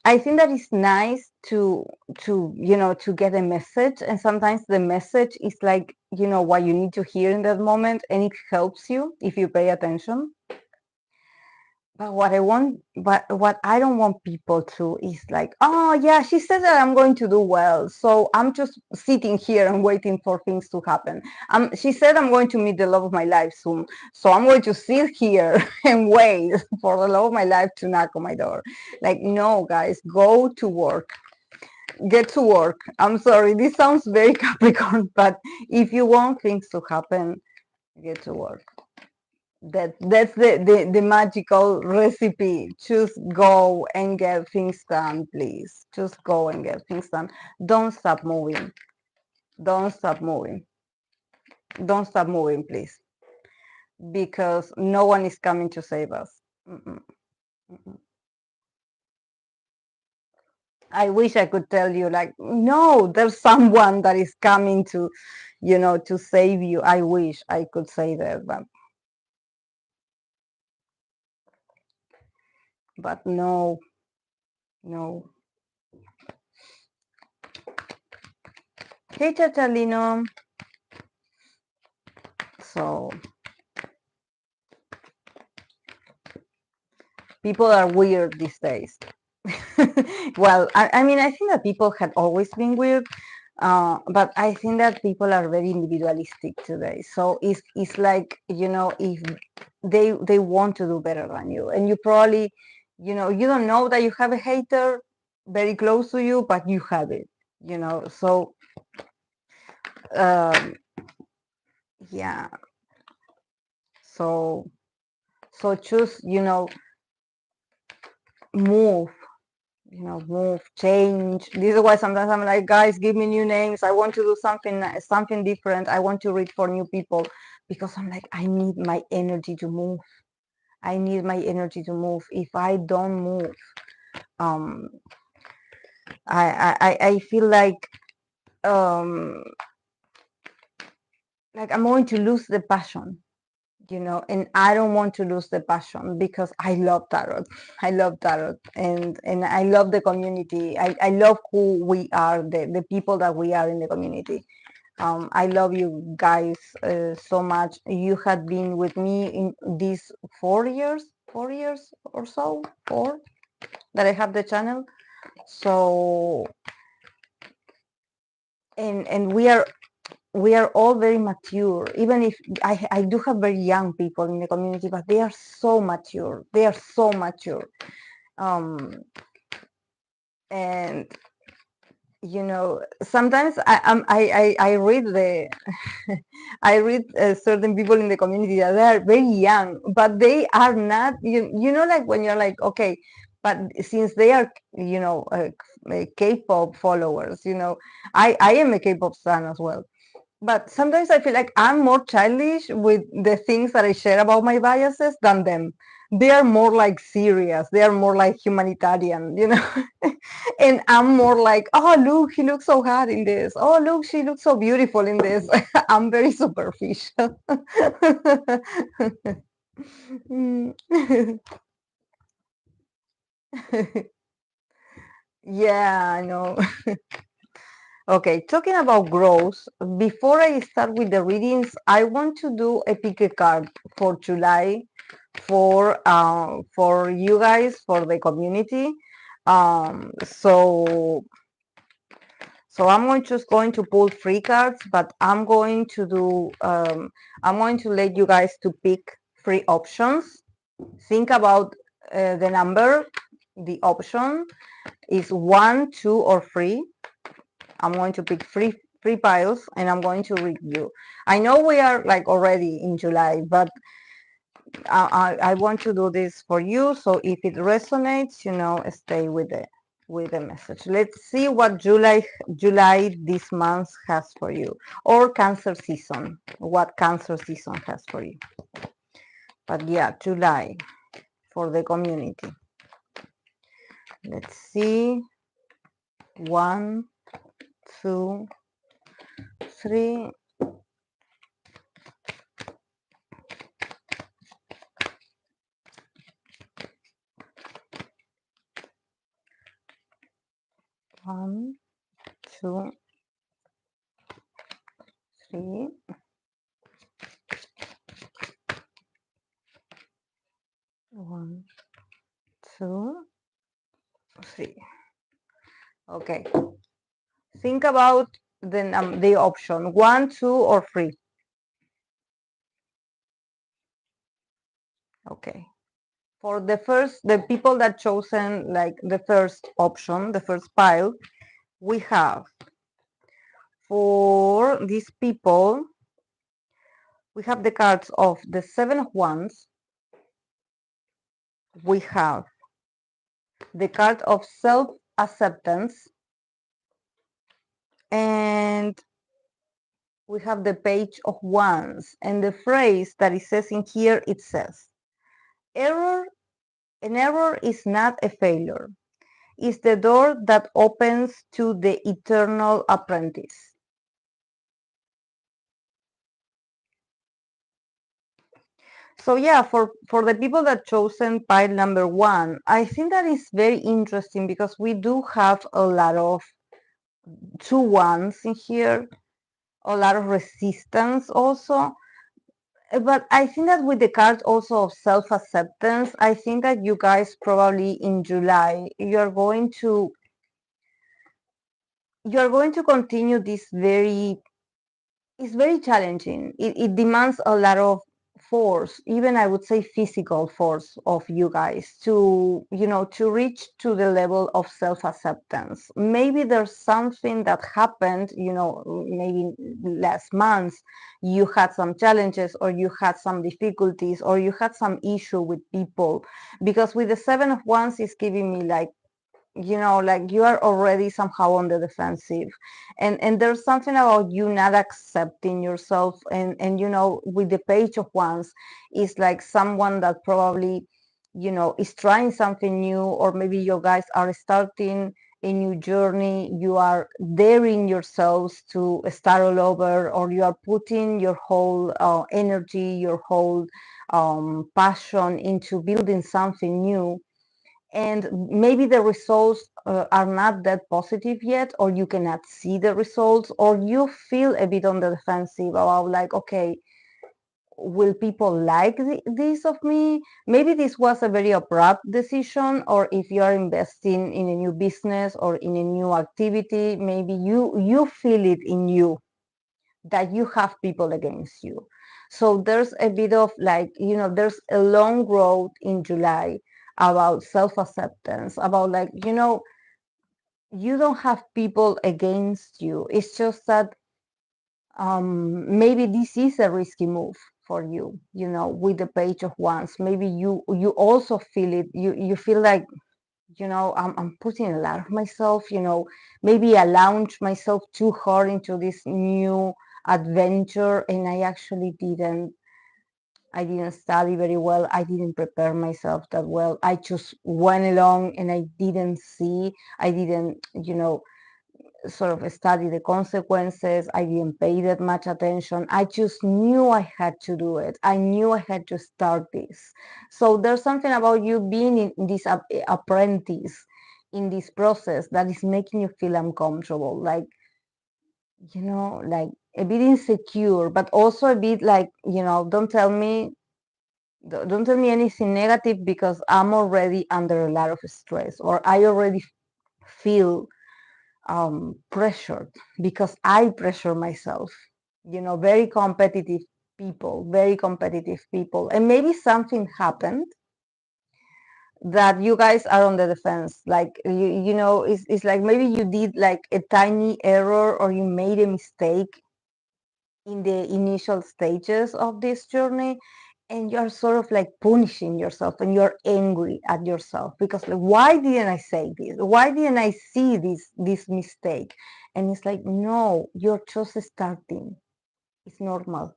I think that it's nice to get a message, and sometimes the message is like, what you need to hear in that moment, and it helps you if you pay attention. But what I don't want people to is like, oh yeah, she said that I'm going to do well, so I'm just sitting here and waiting for things to happen. She said I'm going to meet the love of my life soon, so I'm going to sit here and wait for the love of my life to knock on my door. Like, no, guys, go to work, get to work. I'm sorry, this sounds very Capricorn, but if you want things to happen, get to work. That's the magical recipe. Just go and get things done, please. Just go and get things done. Don't stop moving. Don't stop moving. Don't stop moving, please, because no one is coming to save us. Mm-mm, mm-mm. I wish I could tell you, like, no, there's someone that is coming to, to save you. I wish I could say that, but no, no. Hey, Chachalino. So people are weird these days. Well, I mean, I think that people had always been weird, but I think that people are very individualistic today. So it's like, if they want to do better than you, and you probably, you don't know that you have a hater very close to you, but you have it, So um, yeah, so choose, move move, change. This is why sometimes I'm like, guys, give me new names. I want to do something different. I want to read for new people, because I'm like, I need my energy to move. I need my energy to move. If I don't move, um, I feel um, like I'm going to lose the passion, and I don't want to lose the passion, because I love tarot. I love tarot, and I love the community. I love who we are, the people that we are in the community. I love you guys so much. You had been with me in these 4 years, 4 years or so, four, that I have the channel. So, and we are all very mature, even if I do have very young people in the community, but they are so mature. They are so mature. And sometimes I read I read certain people in the community that they are very young, but they are not, like when you're like, okay, but since they are, K-pop followers, I am a K-pop stan as well. But sometimes I feel like I'm more childish with the things that I share about my biases than them. They are more like serious. They are more like humanitarian, And I'm more like, oh, look, he looks so hot in this. Oh, look, she looks so beautiful in this. I'm very superficial. Yeah, I know. Okay, talking about growth, before I start with the readings, I want to do a pick a card for July for you guys, for the community. So I'm just going to pull three cards, but I'm going to do I'm going to let you guys to pick three options. Think about the number. The option is 1, 2, or 3. I'm going to pick three piles, and I'm going to read you. I know we are like already in July, but I want to do this for you. So if it resonates, stay with the message. Let's see what July this month has for you, or Cancer season. What Cancer season has for you. But yeah, July for the community. Let's see. 1, 2, 3. One, 2, 3. 1, see. Okay. Think about the option 1, 2, or 3. Okay. For the people that chosen like the first option, the first pile, we have for these people, we have the cards of the 7 of Wands. We have the card of self-acceptance, and we have the Page of Wands. And the phrase that it says in here, it says, an error is not a failure. It's the door that opens to the eternal apprentice. So yeah, for the people that chosen pile number 1, I think that is very interesting because we do have a lot of 2 ones in here, a lot of resistance also. But I think that with the card also of self-acceptance, I think that you guys probably in July you're going to continue this it's very challenging. It demands a lot of force, even I would say physical force of you guys to, to reach to the level of self-acceptance. Maybe there's something that happened, maybe last month you had some challenges or you had some difficulties or you had some issue with people, because with the 7 of Wands is giving me like, like you are already somehow on the defensive, and there's something about you not accepting yourself, and with the Page of Wands is like someone that probably is trying something new, or maybe you guys are starting a new journey, you are daring yourselves to start all over, or you are putting your whole energy, your whole passion into building something new, and maybe the results are not that positive yet, or you cannot see the results, or you feel a bit on the defensive about like, okay, will people like this of me? Maybe this was a very abrupt decision, or if you are investing in a new business or in a new activity, maybe you feel it in you that you have people against you. So there's a bit of like, there's a long road in July about self-acceptance, about like, you don't have people against you. It's just that maybe this is a risky move for you, with the Page of Wands. Maybe you also feel it. You feel like, I'm putting a lot of myself, maybe I launched myself too hard into this new adventure, and I didn't study very well. I didn't prepare myself that well. I just went along and I didn't, sort of study the consequences. I didn't pay that much attention. I just knew I had to do it. I knew I had to start this. So there's something about you being in this apprentice in this process that is making you feel uncomfortable, like, like a bit insecure, but also a bit like, don't tell me anything negative, because I'm already under a lot of stress, or I already feel pressured, because I pressure myself, very competitive people. And maybe something happened that you guys are on the defense. Like, it's like maybe you did like a tiny error, or you made a mistake in the initial stages of this journey, and you're sort of like punishing yourself, and you're angry at yourself because like, why didn't I say this, why didn't I see this mistake? And it's like, no, you're just starting. It's normal.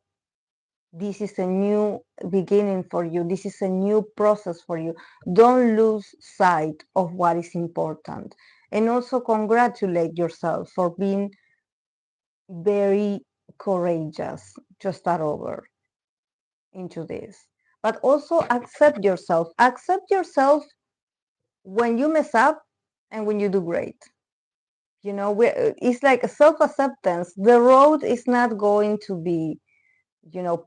This is a new beginning for you. This is a new process for you. Don't lose sight of what is important, and also congratulate yourself for being very courageous to start over into this. But also accept yourself. Accept yourself when you mess up and when you do great. It's like a self-acceptance. The road is not going to be,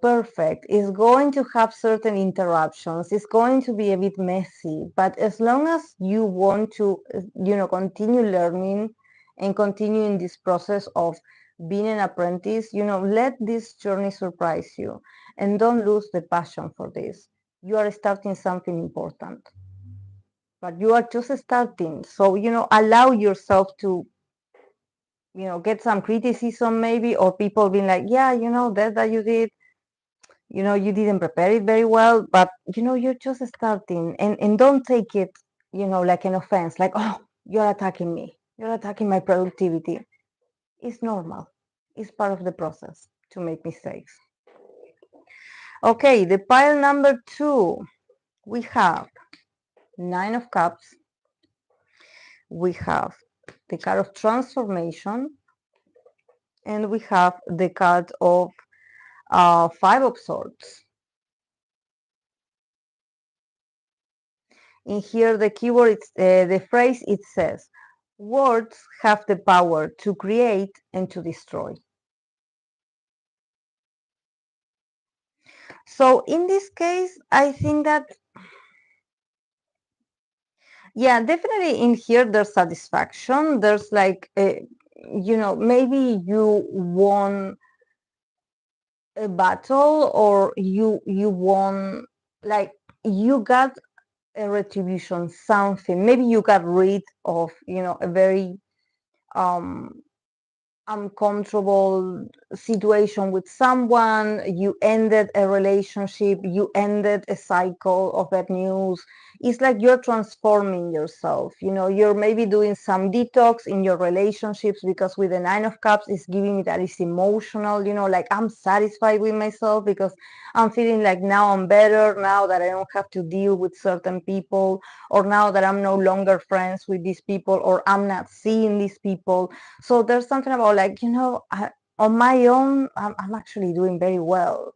perfect. It's going to have certain interruptions. It's going to be a bit messy, but as long as you want to, continue learning and continue in this process of being an apprentice, let this journey surprise you and don't lose the passion for this. You are starting something important, but you are just starting. So, allow yourself to, get some criticism maybe, or people being like, yeah, that you did, you didn't prepare it very well, but you're just starting, and don't take it, like an offense, like, oh, you're attacking me, you're attacking my productivity. It's normal. It's part of the process to make mistakes. Okay, the pile number 2, we have 9 of Cups, we have the card of transformation, and we have the card of 5 of Swords. In here, the keyword, the phrase, it says, words have the power to create and to destroy. So in this case, I think that, yeah, definitely in here, there's satisfaction. There's like, maybe you won a battle, or you won, like, you got a retribution, something. Maybe you got rid of, a very um uncomfortable situation with someone, you ended a relationship, you ended a cycle of bad news. It's like you're transforming yourself. You're maybe doing some detox in your relationships, because with the 9 of Cups, it's giving me that it's emotional, like I'm satisfied with myself because I'm feeling like now I'm better, now that I don't have to deal with certain people, or now that I'm no longer friends with these people, or I'm not seeing these people. So there's something about, like, on my own, I'm actually doing very well.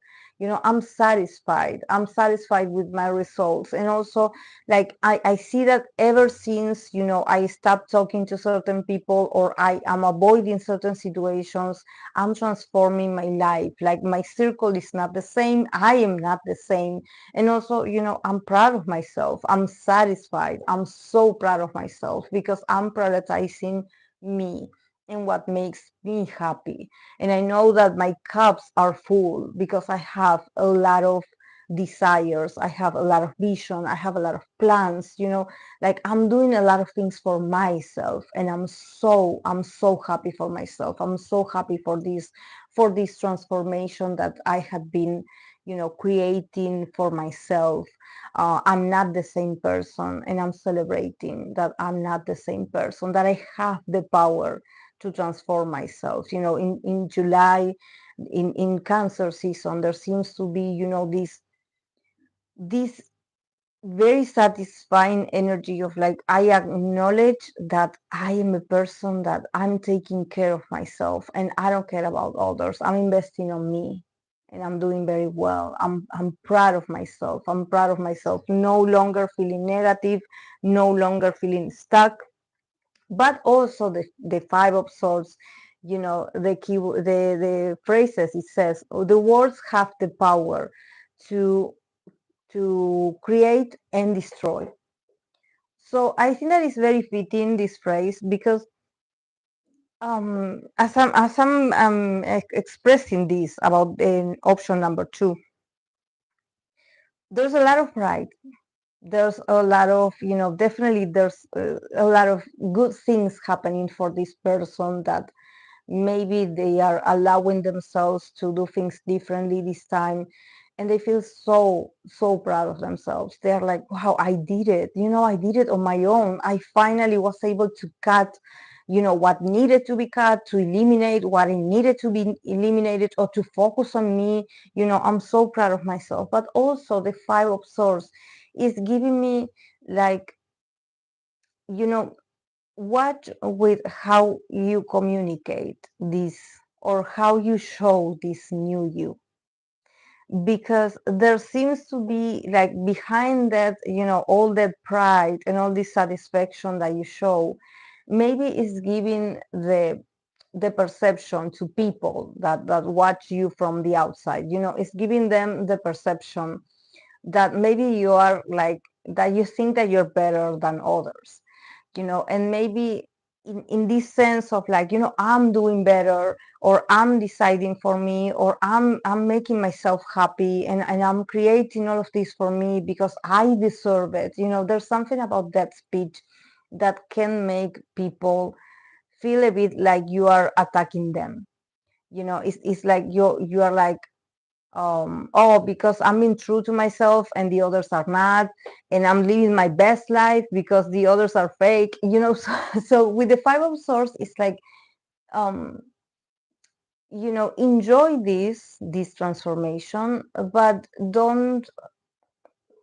I'm satisfied. I'm satisfied with my results. And also, like, I see that ever since, I stopped talking to certain people, or I am avoiding certain situations, I'm transforming my life. Like, my circle is not the same. I am not the same. And also, I'm proud of myself. I'm satisfied. I'm so proud of myself, because I'm prioritizing me and what makes me happy. And I know that my cups are full, because I have a lot of desires, I have a lot of vision, I have a lot of plans, like I'm doing a lot of things for myself, and I'm so happy for myself. I'm so happy for this transformation that I have been, creating for myself. I'm not the same person, and I'm celebrating that I'm not the same person, that I have the power to transform myself. In July, in Cancer season, there seems to be, this very satisfying energy of, like, I acknowledge that I am a person, that I'm taking care of myself, and I don't care about others. I'm investing on me, and I'm doing very well. I'm proud of myself. I'm proud of myself. No longer feeling negative, no longer feeling stuck. But also the 5 of Swords, the key, the phrases, it says, the words have the power to create and destroy. So I think that is very fitting, this phrase, because as I'm expressing this about option number 2, there's a lot of pride. There's a lot of, definitely there's a lot of good things happening for this person, that maybe they are allowing themselves to do things differently this time, and they feel so proud of themselves. They're like, wow, I did it. I did it on my own. I finally was able to cut, what needed to be cut, to eliminate what needed to be eliminated, or to focus on me. I'm so proud of myself. But also the 5 of Swords is giving me, like, you know watch with how you communicate this, or how you show this new you, because there seems to be, like, behind that, all that pride and all this satisfaction that you show, maybe is giving the perception to people that watch you from the outside. It's giving them the perception that maybe you are like, that you think that you're better than others, and maybe in this sense of like, I'm doing better, or I'm deciding for me, or I'm making myself happy, and I'm creating all of this for me because I deserve it. There's something about that speech that can make people feel a bit like you are attacking them. It's like you are like, oh, because I'm being true to myself and the others are not, and I'm living my best life because the others are fake. So with the Five of Swords, it's like, um enjoy this transformation, but don't,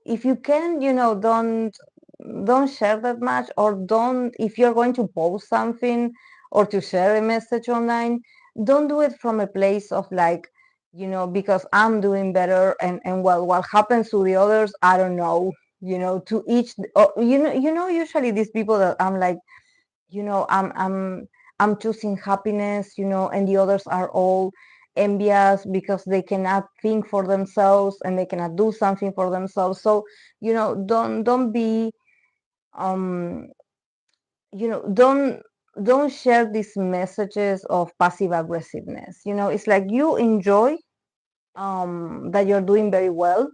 if you can, don't share that much, or don't, if you're going to post something or to share a message online, don't do it from a place of like, because I'm doing better, and well, what happens to the others, I don't know. To each, or, usually these people that I'm like, I'm choosing happiness, and the others are all envious because they cannot think for themselves and they cannot do something for themselves. So, don't be, um don't share these messages of passive aggressiveness. It's like, you enjoy, that you're doing very well,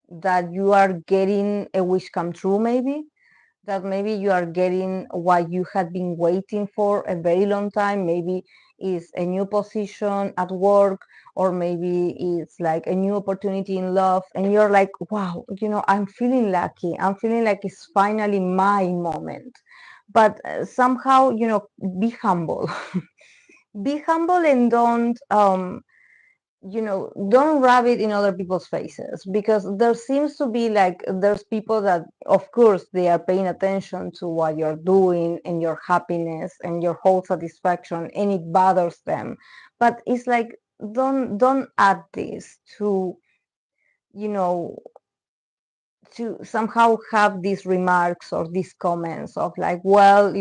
that you are getting a wish come true, maybe that maybe you are getting what you had been waiting for a very long time. Maybe is a new position at work, or maybe it's like a new opportunity in love, and you're like, wow, I'm feeling lucky. I'm feeling like it's finally my moment. But somehow, be humble. Be humble, and don't rub it in other people's faces, because there seems to be like, there's people that, of course, they are paying attention to what you're doing and your happiness and your whole satisfaction, and it bothers them. But it's like, don't add this to, you know to somehow have these remarks or these comments of like, well,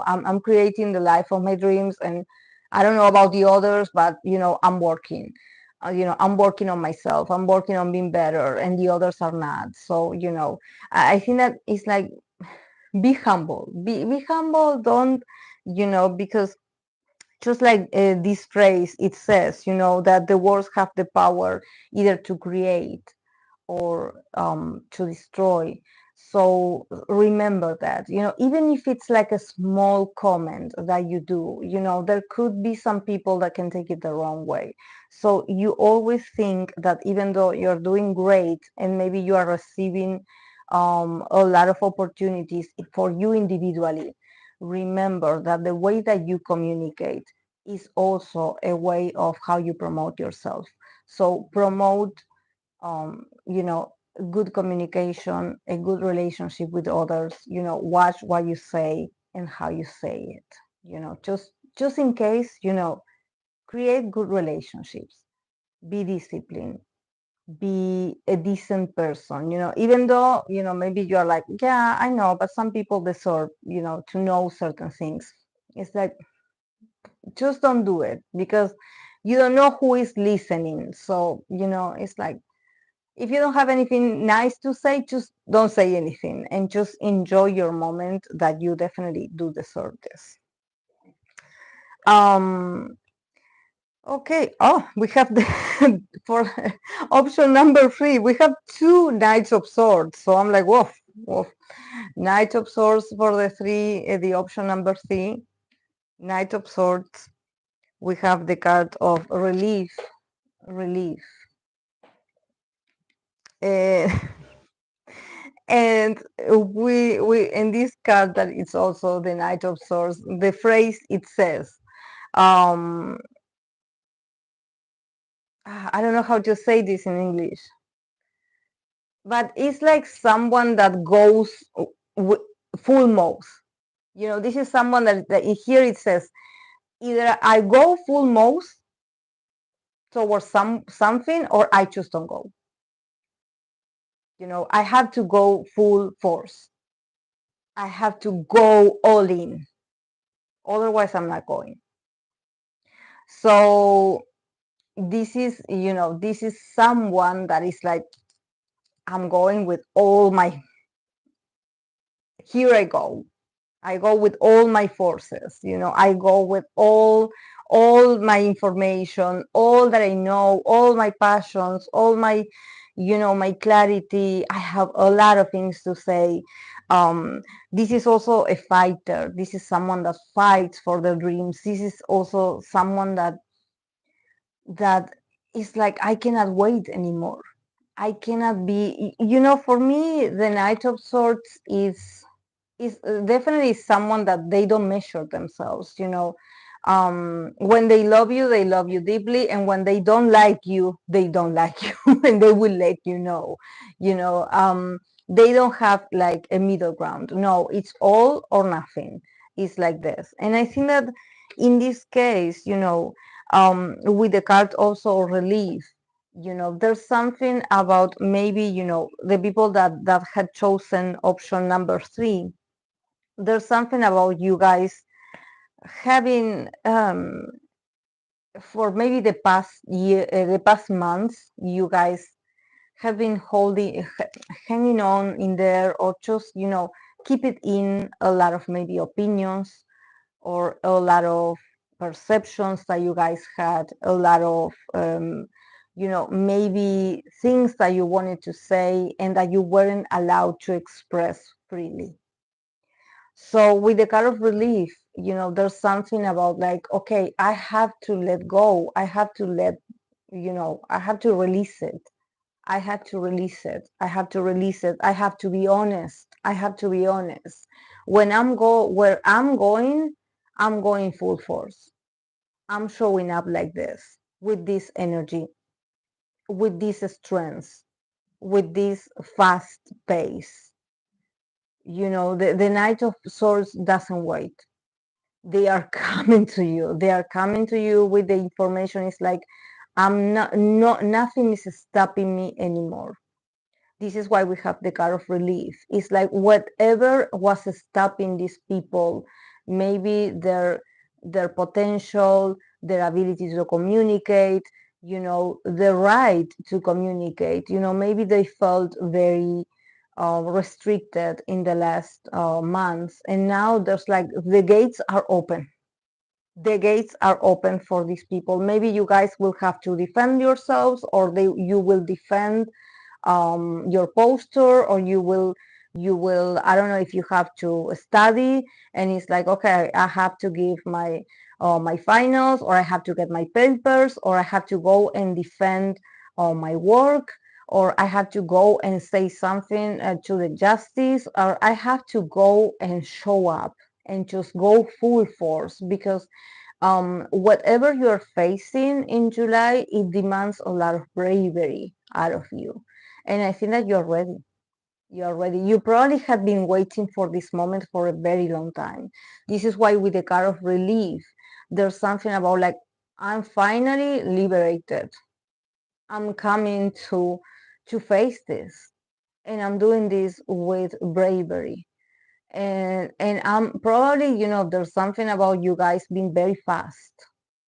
I'm creating the life of my dreams, and I don't know about the others, but I'm working. I'm working on myself. I'm working on being better, and the others are not. So, I think that it's like, be humble. Be humble. Don't, because just like this phrase, it says, that the words have the power either to create or to destroy. So remember that, even if it's like a small comment that you do, there could be some people that can take it the wrong way. So you always think that even though you're doing great and maybe you are receiving a lot of opportunities for you individually, remember that the way that you communicate is also a way of how you promote yourself. So promote, good communication, a good relationship with others. Watch what you say and how you say it. Just in case, create good relationships. Be disciplined. Be a decent person. Even though, maybe you're like, yeah, I know, but some people deserve, to know certain things. It's like, just don't do it, because you don't know who is listening. So, it's like, if you don't have anything nice to say, just don't say anything, and just enjoy your moment, that you definitely do deserve this. Okay. Oh, we have the for option number 3, we have 2 Knights of Swords. So I'm like, whoa, whoa. Knight of Swords for the option number 3. Knight of Swords. We have the card of relief. Relief. Uh, and we in this card, that it's also the Knight of Swords, the phrase, it says, um I don't know how to say this in English, but it's like someone that goes full mouse. This is someone that here it says, either I go full mouse towards something, or I just don't go. I have to go full force. I have to go all in. Otherwise, I'm not going. So this is, this is someone that is like, I'm going with all my, here I go with all my forces, I go with all my information, all that I know, all my passions, all my, my clarity. I have a lot of things to say. This is also a fighter. This is someone that fights for their dreams. This is also someone that is like, I cannot wait anymore. I cannot be, for me, the Knight of Swords is definitely someone that they don't measure themselves, when they love you deeply, and when they don't like you, they don't like you, and they will let you know, you know they don't have like a middle ground. No, it's all or nothing. It's like this. And I think that in this case, with the card also relief, there's something about maybe, the people that had chosen option number 3. There's something about you guys having, for maybe the past year, the past months, you guys have been hanging on in there, or just, keep it in a lot of maybe opinions, or a lot of perceptions that you guys had, a lot of, maybe things that you wanted to say and that you weren't allowed to express freely. So with the kind of relief, there's something about like, okay, I have to let go. I have to I have to release it. I have to release it. I have to release it. I have to be honest. I have to be honest. When where I'm going full force. I'm showing up like this, with this energy, with this strength, with this fast pace. The Knight of Swords doesn't wait. They are coming to you. They are coming to you with the information. It's like, I'm not, no, nothing is stopping me anymore. This is why we have the card of relief. It's like whatever was stopping these people, maybe their potential, their ability to communicate, the right to communicate. Maybe they felt very restricted in the last months, and now there's like, the gates are open. The gates are open for these people. Maybe you guys will have to defend yourselves, or you will defend your poster, or you will, I don't know, if you have to study, and it's like, okay, I have to give my finals, or I have to get my papers, or I have to go and defend my work, or I have to go and say something to the justice, or I have to go and show up and just go full force, because whatever you're facing in July, it demands a lot of bravery out of you. And I think that you're ready. You're ready. You probably have been waiting for this moment for a very long time. This is why with the card of relief, there's something about like, I'm finally liberated. I'm coming to face this. And I'm doing this with bravery. And I'm probably, there's something about you guys being very fast,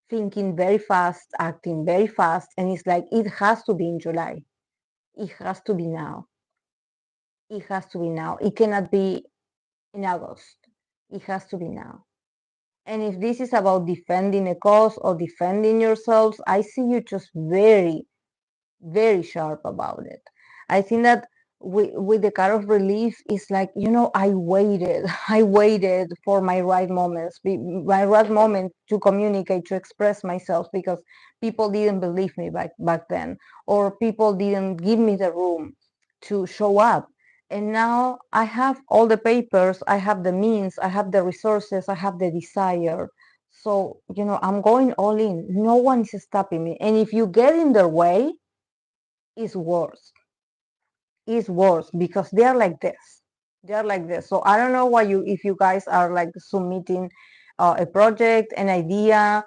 thinking very fast, acting very fast. And it's like, it has to be in July. It has to be now. It has to be now. It cannot be in August. It has to be now. And if this is about defending a cause or defending yourselves, I see you just very, very sharp about it. I think that with the kind of relief, it's like, I waited. I waited for my right moments, my right moment to communicate, to express myself, because people didn't believe me back then, or people didn't give me the room to show up. And now I have all the papers, I have the means, I have the resources, I have the desire. So, I'm going all in. No one is stopping me. And if you get in their way, it's worse. It's worse, because they are like this. They are like this. So I don't know why if you guys are like submitting a project, an idea,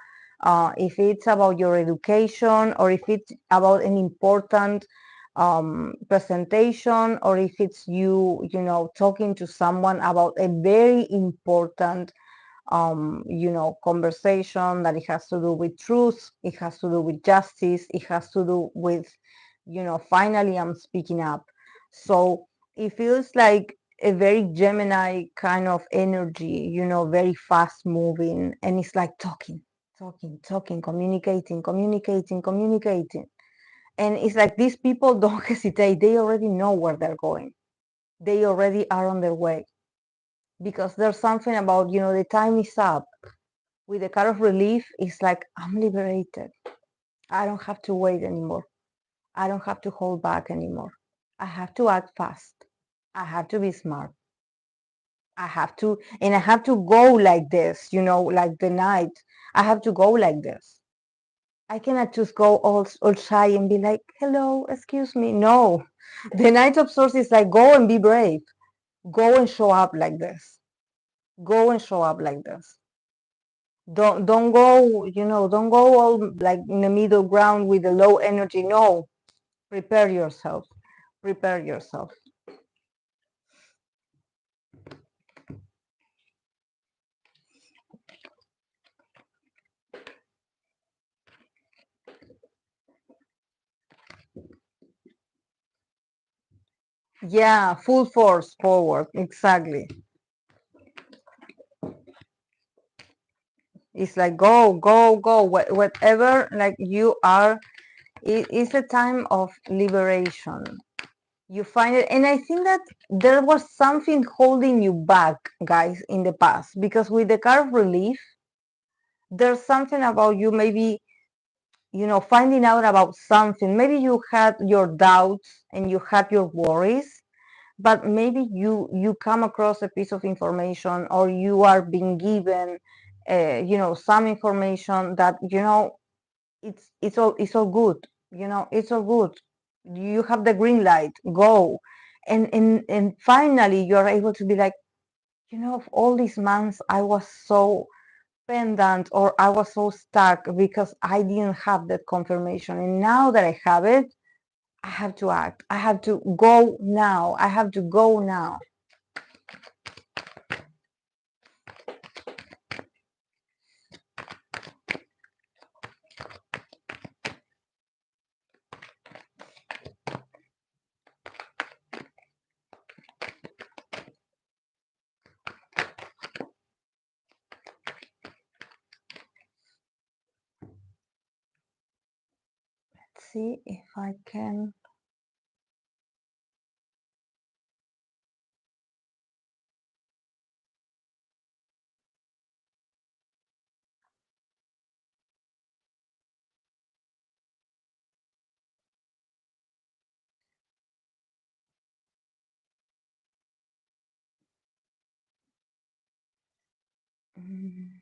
if it's about your education, or if it's about an important presentation, or if it's you talking to someone about a very important conversation, that it has to do with truth, it has to do with justice, it has to do with, finally I'm speaking up. So it feels like a very Gemini kind of energy, very fast moving, and it's like talking, communicating. And it's like these people don't hesitate. They already know where they're going. They already are on their way, because there's something about, the time is up. With the card of relief, it's like, I'm liberated. I don't have to wait anymore. I don't have to hold back anymore. I have to act fast. I have to be smart. And I have to go like this, like the knight. I have to go like this. I cannot just go all shy and be like, hello, excuse me. No. The Knight of Swords is like, go and be brave. Go and show up like this. Go and show up like this. Don't go, don't go all like in the middle ground with the low energy. No. Prepare yourself. Prepare yourself. Yeah, full force forward. Exactly. It's like go. Whatever like you are, it's a time of liberation. You find it, and I think that there was something holding you back, guys, in the past, because with the card of relief, there's something about you maybe, finding out about something. Maybe you had your doubts and you had your worries, but maybe you come across a piece of information, or you are being given some information that, it's all good. It's all good. You have the green light. Go. And finally you're able to be like, all these months I was so pendant, or I was so stuck because I didn't have that confirmation, and now that I have it, I have to act. I have to go now. I have to go now. Let's see if I can. Mm,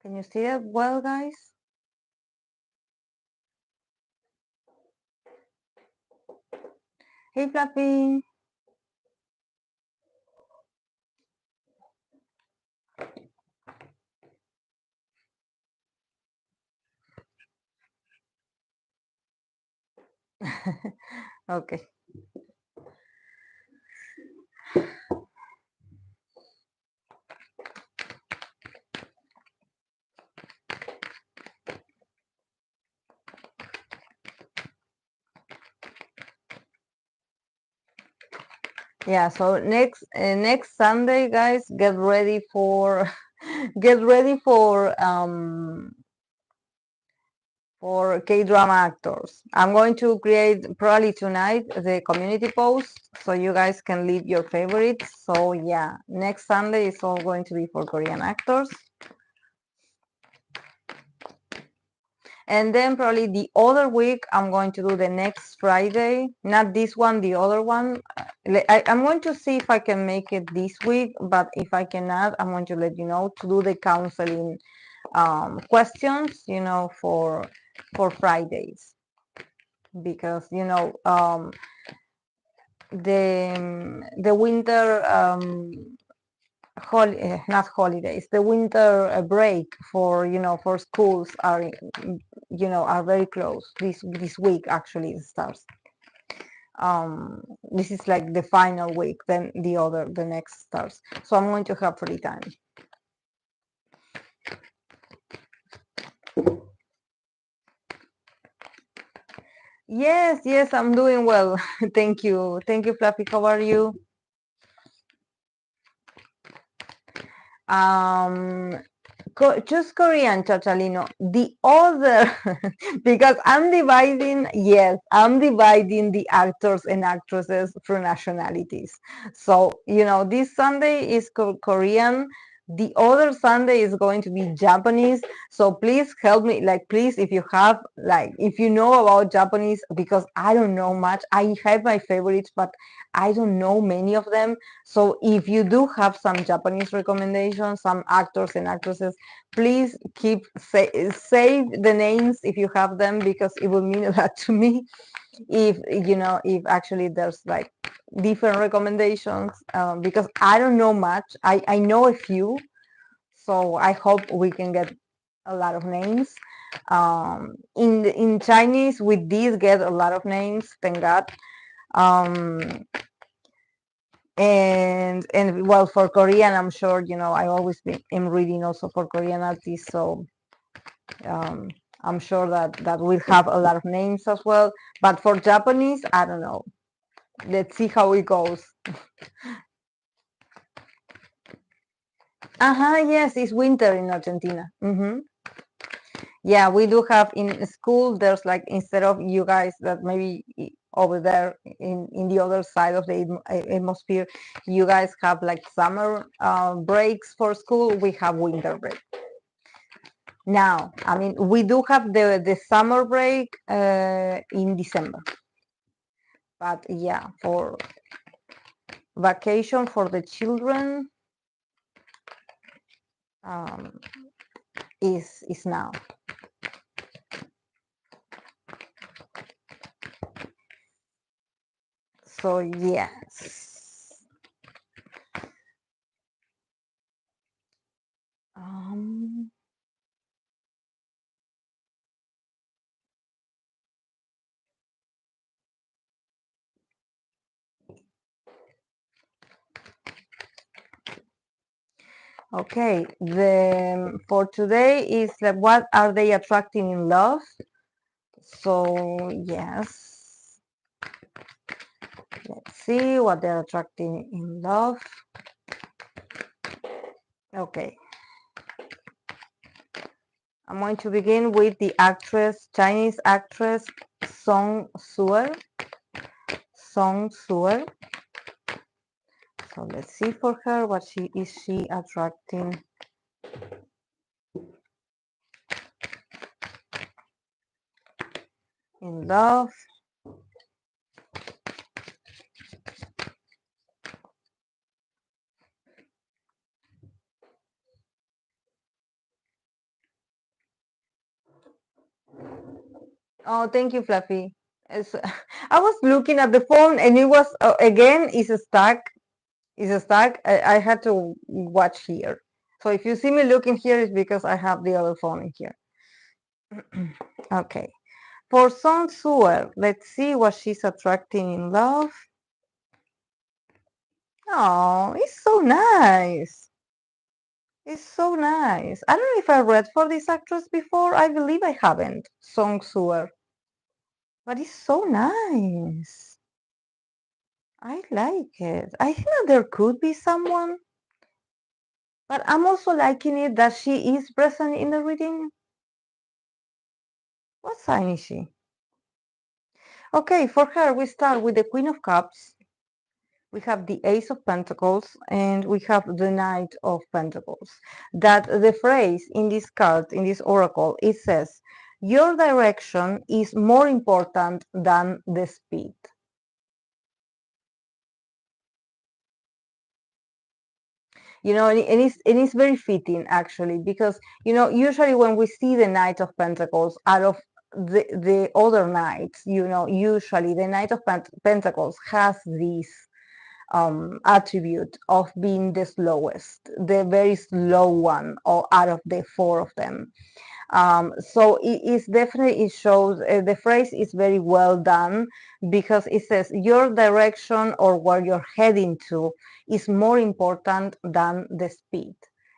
Can you see it well, guys? Hey, Fluffy. Okay. Yeah, so next Sunday, guys, get ready for get ready for K-drama actors. I'm going to create probably tonight the community post so you guys can leave your favorites. So yeah, next Sunday is all going to be for Korean actors. And then probably the other week, I'm going to do the next Friday, not this one, the other one. I'm going to see if I can make it this week, but if I cannot, I'm going to let you know to do the counseling questions, for Fridays, because the winter not holidays, the winter break for for schools are very close. This week actually it starts. This is like the final week, then the next starts, so I'm going to have free time. Yes, I'm doing well. Thank you, Fluffy. How are you? um just Korean, Chachalino. The other, because I'm dividing the actors and actresses through nationalities. So, this Sunday is Korean. The other Sunday is going to be Japanese. So please help me. Like, please, if you know about Japanese, because I don't know much. I have my favorites, but I don't know many of them. So if you do have some Japanese recommendations, some actors and actresses, please save the names if you have them, because it will mean a lot to me if actually there's like different recommendations, because I don't know much. I know a few, so I hope we can get a lot of names. In Chinese, we did get a lot of names, thank God. um, and well, for Korean, I'm sure I always am reading also for Korean artists, so I'm sure that we'll have a lot of names as well. But for Japanese, I don't know. Let's see how it goes. Yes, it's winter in Argentina. Yeah, we do have in school, there's like, instead of you guys that maybe over there in the other side of the atmosphere, you guys have like summer breaks for school, we have winter break. Now, I mean, we do have the summer break in December. But yeah, for vacation for the children is now. So yes. Okay, for today is like, what are they attracting in love? So yes, let's see what they're attracting in love. Okay, I'm going to begin with the Chinese actress Zuer. Zuer. So let's see for her, what is she attracting in love. Oh, thank you, Fluffy. It's, I was looking at the phone and it was again is stuck. Is stuck. I had to watch here. So if you see me looking here, it's because I have the other phone in here. Okay. For Song Zuer, let's see what she's attracting in love. Oh, it's so nice. It's so nice. I don't know if I read for this actress before. I believe I haven't. Song Suer. But it's so nice. I like it. I think that there could be someone, but I'm also liking it that she is present in the reading. What sign is she? Okay, for her, we start with the Queen of Cups. We have the Ace of Pentacles and we have the Knight of Pentacles. That the phrase in this card, in this oracle, it says, your direction is more important than the speed. You know, and it's very fitting actually, because, you know, usually when we see the Knight of Pentacles out of the other knights, you know, usually the Knight of Pentacles has this attribute of being the slowest, the very slow one, or out of the four of them. So it is definitely, it shows the phrase is very well done, because it says your direction or where you're heading to is more important than the speed,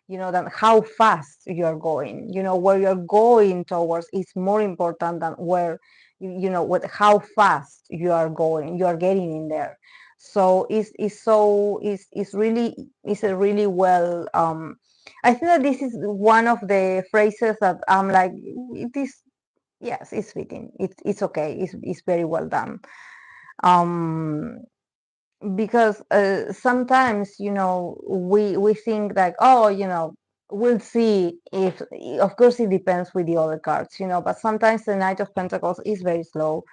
you know, than how fast you're going, you know, where you're going towards is more important than where, you know, what, how fast you are going, you are getting in there. So it's really, it's a really well, I think that this is one of the phrases that I'm like, it is, yes, it's fitting. It's okay. It's very well done. Um, because sometimes, you know, we think like, oh, you know, we'll see if, of course, it depends with the other cards, you know, but sometimes the Knight of Pentacles is very slow.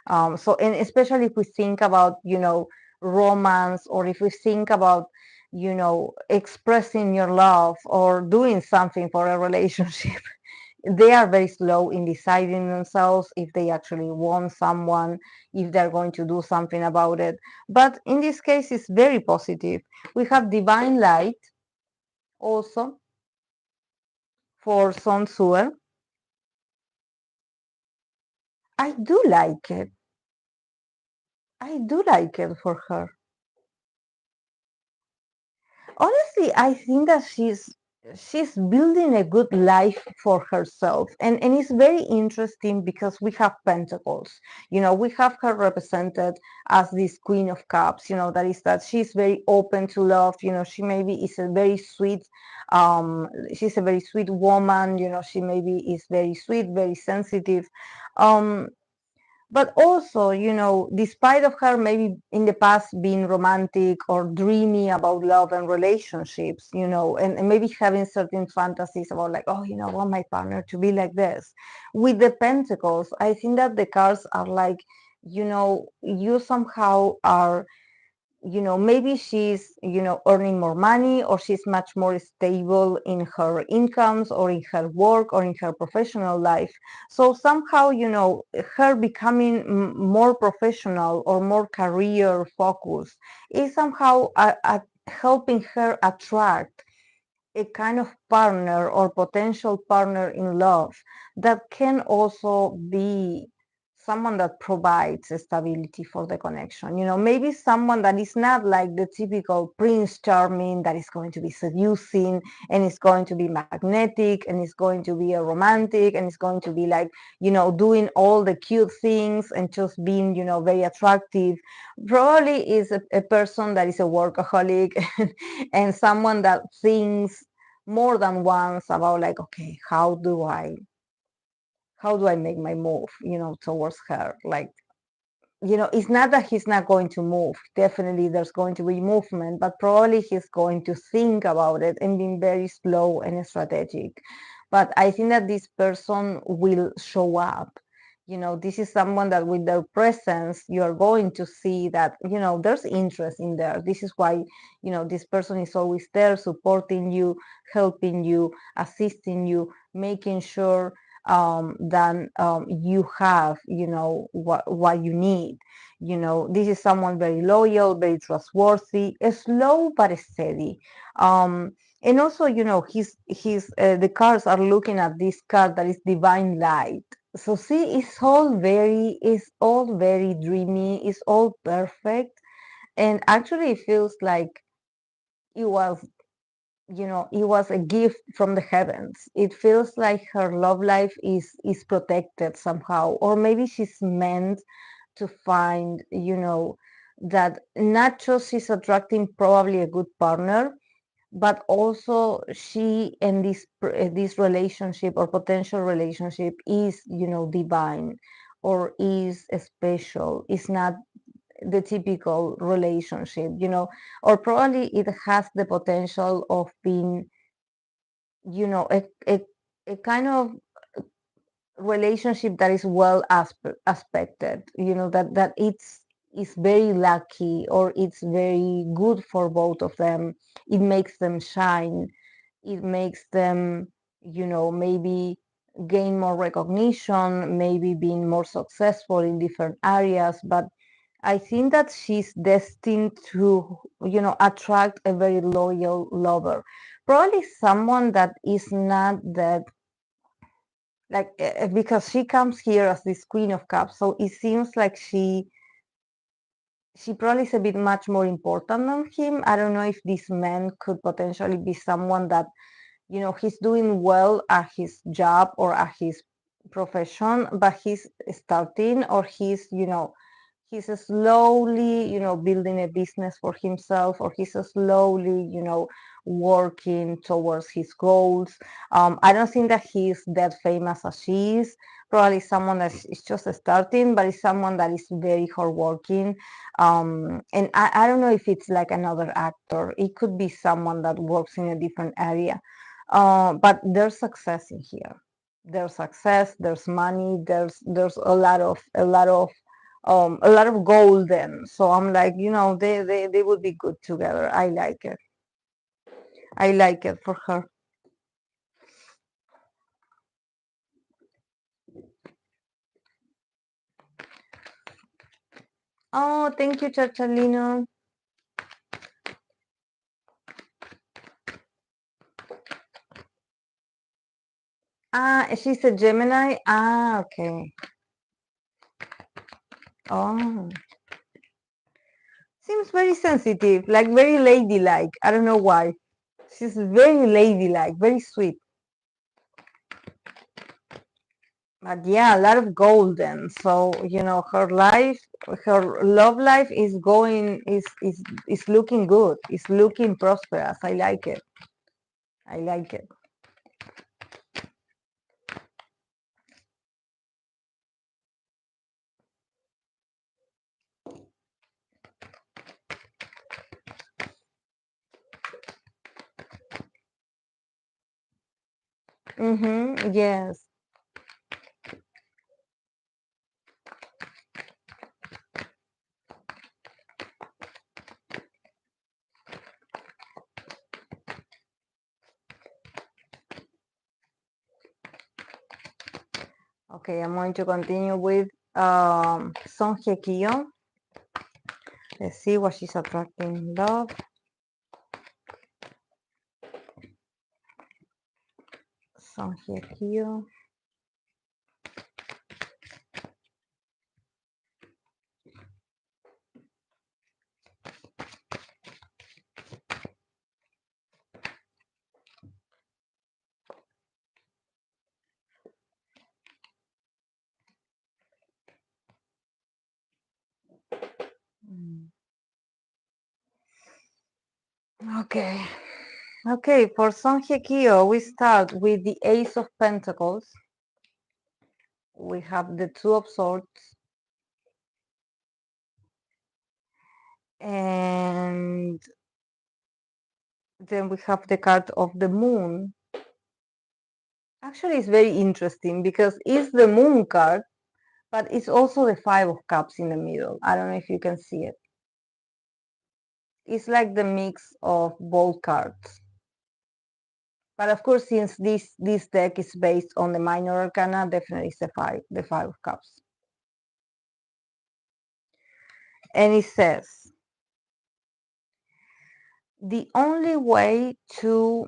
So, and especially if we think about, you know, romance, or if we think about, you know, expressing your love or doing something for a relationship, they are very slow in deciding themselves if they actually want someone, if they're going to do something about it. But in this case, it's very positive. We have divine light also for Sun Tzuer. I do like it. I do like it for her. Honestly, I think that she's building a good life for herself, and it's very interesting because we have pentacles, you know, we have her represented as this Queen of Cups, you know, that is that she's very open to love, you know, she maybe is a very sweet, she's a very sweet woman, you know, she maybe is very sweet, very sensitive, um but also, you know, despite of her maybe in the past being romantic or dreamy about love and relationships, you know, and maybe having certain fantasies about like, oh, you know, I want my partner to be like this. With the pentacles, I think that the cards are like, you know, you somehow are, you know, maybe she's, you know, earning more money, or she's much more stable in her incomes or in her work or in her professional life. So somehow, you know, her becoming more professional or more career focused is somehow helping her attract a kind of partner or potential partner in love that can also be someone that provides stability for the connection. You know, maybe someone that is not like the typical Prince Charming that is going to be seducing and is going to be magnetic and is going to be a romantic and is going to be like, you know, doing all the cute things and just being, you know, very attractive. Probably is a person that is a workaholic and someone that thinks more than once about like, okay, how do I make my move, you know, towards her? Like, you know, it's not that he's not going to move. Definitely there's going to be movement, but probably he's going to think about it and being very slow and strategic. But I think that this person will show up. You know, this is someone that with their presence, you're going to see that, you know, there's interest in there. This is why, you know, this person is always there supporting you, helping you, assisting you, making sure than you have, what you need. This is someone very loyal, very trustworthy, slow but steady. And also, the cards are looking at this card that is divine light. So see, it's all very dreamy, it's all perfect. And actually it feels like it was it was a gift from the heavens. It feels like her love life is protected somehow, or maybe she's meant to find, that not just she's attracting probably a good partner, but also she and this relationship or potential relationship is, divine, or is special. It's not the typical relationship, or probably it has the potential of being, a kind of relationship that is well aspected, that it's very lucky, or it's very good for both of them. It makes them shine. It makes them, maybe gain more recognition, maybe being more successful in different areas. But I think that she's destined to, attract a very loyal lover. Probably someone that is not that, like, because she comes here as this Queen of Cups, so it seems like she probably is a bit much more important than him. I don't know if this man could potentially be someone that, he's doing well at his job or at his profession, but he's starting, or he's slowly, building a business for himself, or he's slowly, working towards his goals. I don't think that he's that famous as she is. Probably someone that is just starting, but is someone that is very hardworking. And I don't know if it's like another actor. It could be someone that works in a different area. But there's success in here. There's success. There's money. There's a lot of golden. So I'm like, they would be good together. I like it. I like it for her. Oh, thank you, Chachalino. She's a Gemini. Okay. Oh, seems very sensitive, like very ladylike. I don't know why. She's very ladylike, very sweet. But yeah, a lot of golden. So, her love life is looking good. It's looking prosperous. I like it. I like it. Mm-hmm. Yes. Okay, I'm going to continue with Hye Kyo. Let's see what she's attracting in love. Hye Kyo. Okay. Okay, for Hye Kyo, we start with the Ace of Pentacles. We have the Two of Swords. And then we have the card of the Moon. Actually, it's very interesting because it's the Moon card, but it's also the Five of Cups in the middle. I don't know if you can see it. It's like the mix of both cards. But of course, since this deck is based on the minor arcana, definitely it's the five of cups. And it says, the only way to,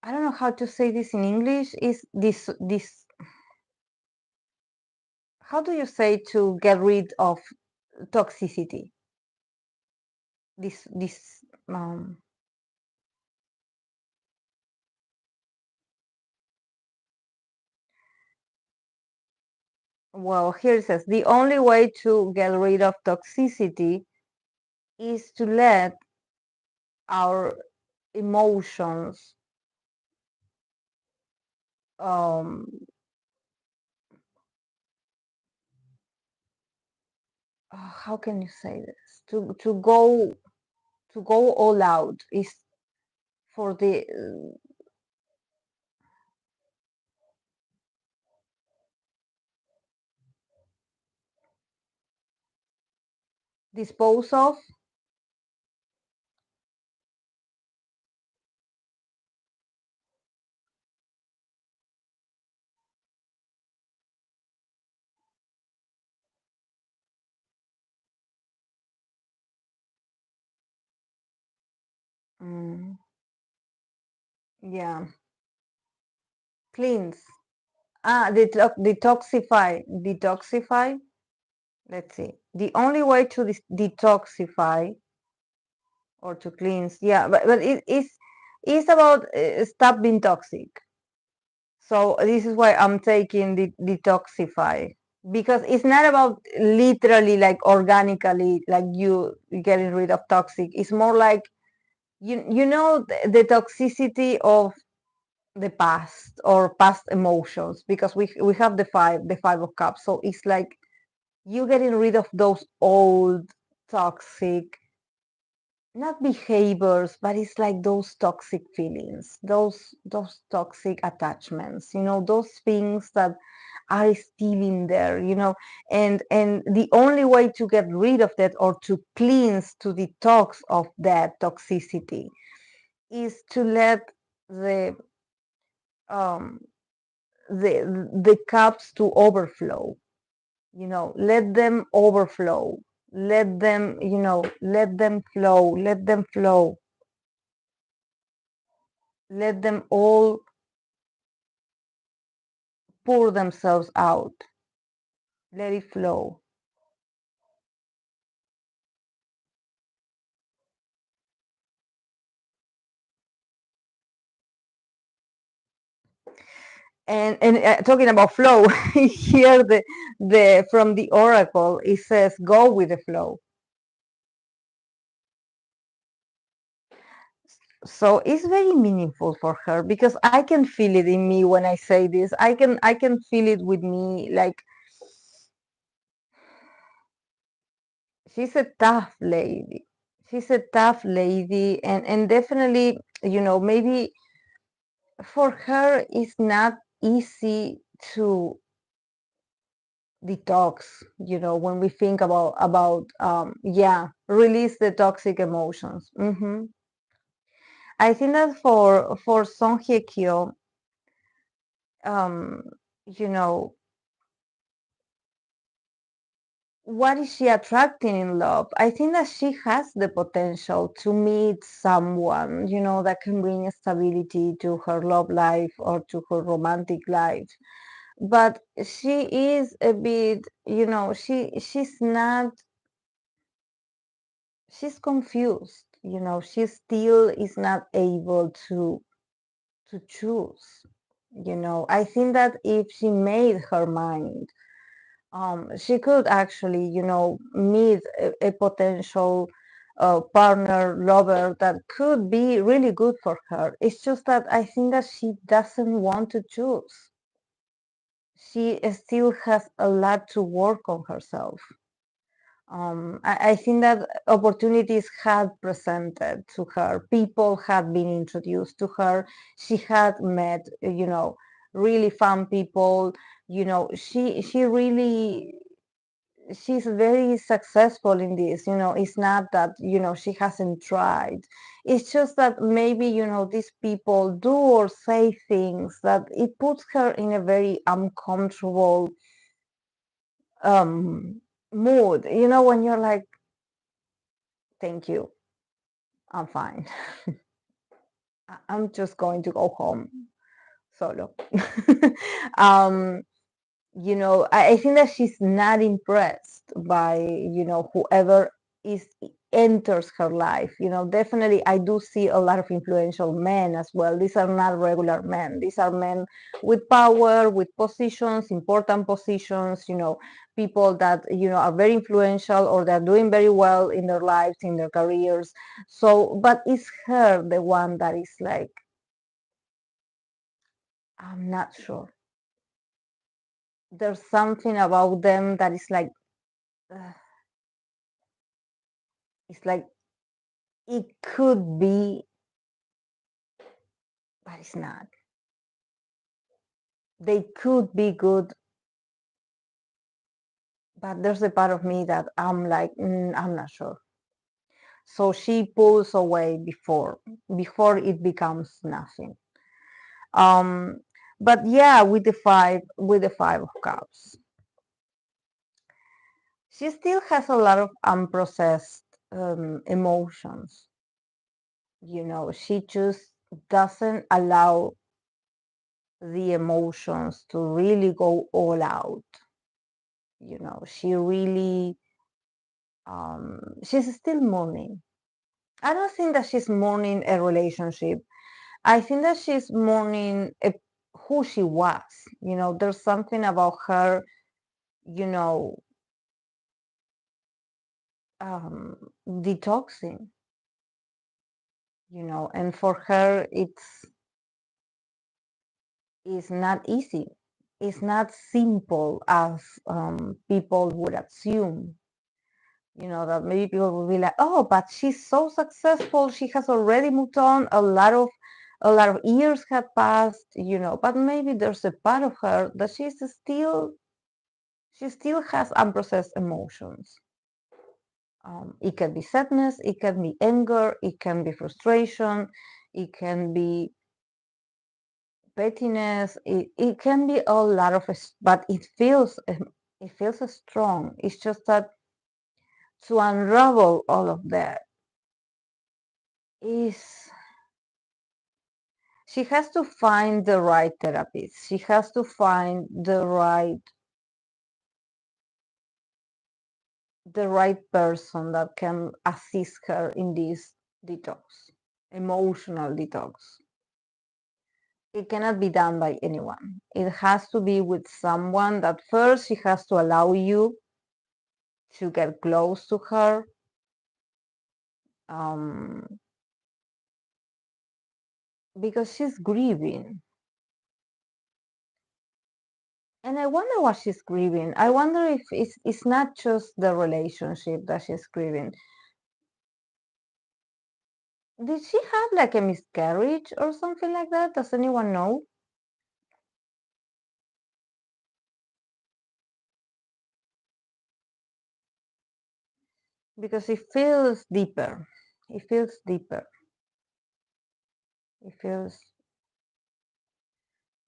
I don't know how to say this in English, is this, how do you say to get rid of toxicity? This well, here it says, the only way to get rid of toxicity is to let our emotions um how can you say this, to go all out, is for the dispose of. mm, yeah, cleanse. Detoxify. Let's see, the only way to detoxify or to cleanse, yeah, but it is, it's about stop being toxic. So this is why I'm taking the detoxify, because it's not about literally like organically like you getting rid of toxic. It's more like you know the toxicity of the past or past emotions, because we have the five of cups. So it's like you getting rid of those old toxic, not behaviors, but it's like those toxic feelings, those toxic attachments, those things that are still in there, and the only way to get rid of that or to cleanse, to detox of that toxicity, is to let the um the cups to overflow, let them overflow, let them, let them flow, let them all pour themselves out, let it flow. And talking about flow, here the from the oracle it says go with the flow. So it's very meaningful for her, because I can feel it in me when I say this. I can feel it with me, like she's a tough lady. She's a tough lady, and definitely, maybe for her it's not easy to detox, when we think about yeah, release the toxic emotions. I think that for Song Hye Kyo, um you know what is she attracting in love? I think that she has the potential to meet someone, that can bring stability to her love life or to her romantic life. But she is a bit, she's not, she's confused, she still is not able to choose. I think that if she made her mind, she could actually, meet a potential partner, lover that could be really good for her. It's just that I think that she doesn't want to choose. She still has a lot to work on herself. I think that opportunities had presented to her, people had been introduced to her, she had met, really fun people, she really she's very successful in this. It's not that, she hasn't tried. It's just that maybe, these people do or say things that it puts her in a very uncomfortable um mood, when you're like, thank you, I'm fine. I'm just going to go home solo. um I think that she's not impressed by, whoever is enters her life. Definitely I do see a lot of influential men as well. These are not regular men. These are men with power, with positions, important positions, people that, are very influential, or they're doing very well in their lives, in their careers. So, but it's her, the one that is like, I'm not sure. There's something about them that is like, uh, it's like it could be, but it's not. They could be good, but there's a part of me that I'm like, I'm not sure. So she pulls away before it becomes nothing. Um, but yeah, with the five of cups, she still has a lot of unprocessed emotions. She just doesn't allow the emotions to really go all out. She really, she's still mourning. I don't think that she's mourning a relationship. I think that she's mourning who she was. There's something about her, you know, detoxing, and for her, it's not easy. It's not simple as people would assume. That maybe people will be like, oh, but she's so successful, she has already moved on, a lot of years have passed, but maybe there's a part of her that she still has unprocessed emotions. It can be sadness, it can be anger, it can be frustration, it can be pettiness, it can be a lot of, but it feels strong. It's just that to unravel all of that is, she has to find the right therapist. She has to find the right person that can assist her in this detox, emotional detox. It cannot be done by anyone. It has to be with someone that first she has to allow you to get close to her. Um, because she's grieving. And I wonder what she's grieving. I wonder if it's not just the relationship that she's grieving. Did she have like a miscarriage or something like that? Does anyone know? Because it feels deeper. It feels deeper. It feels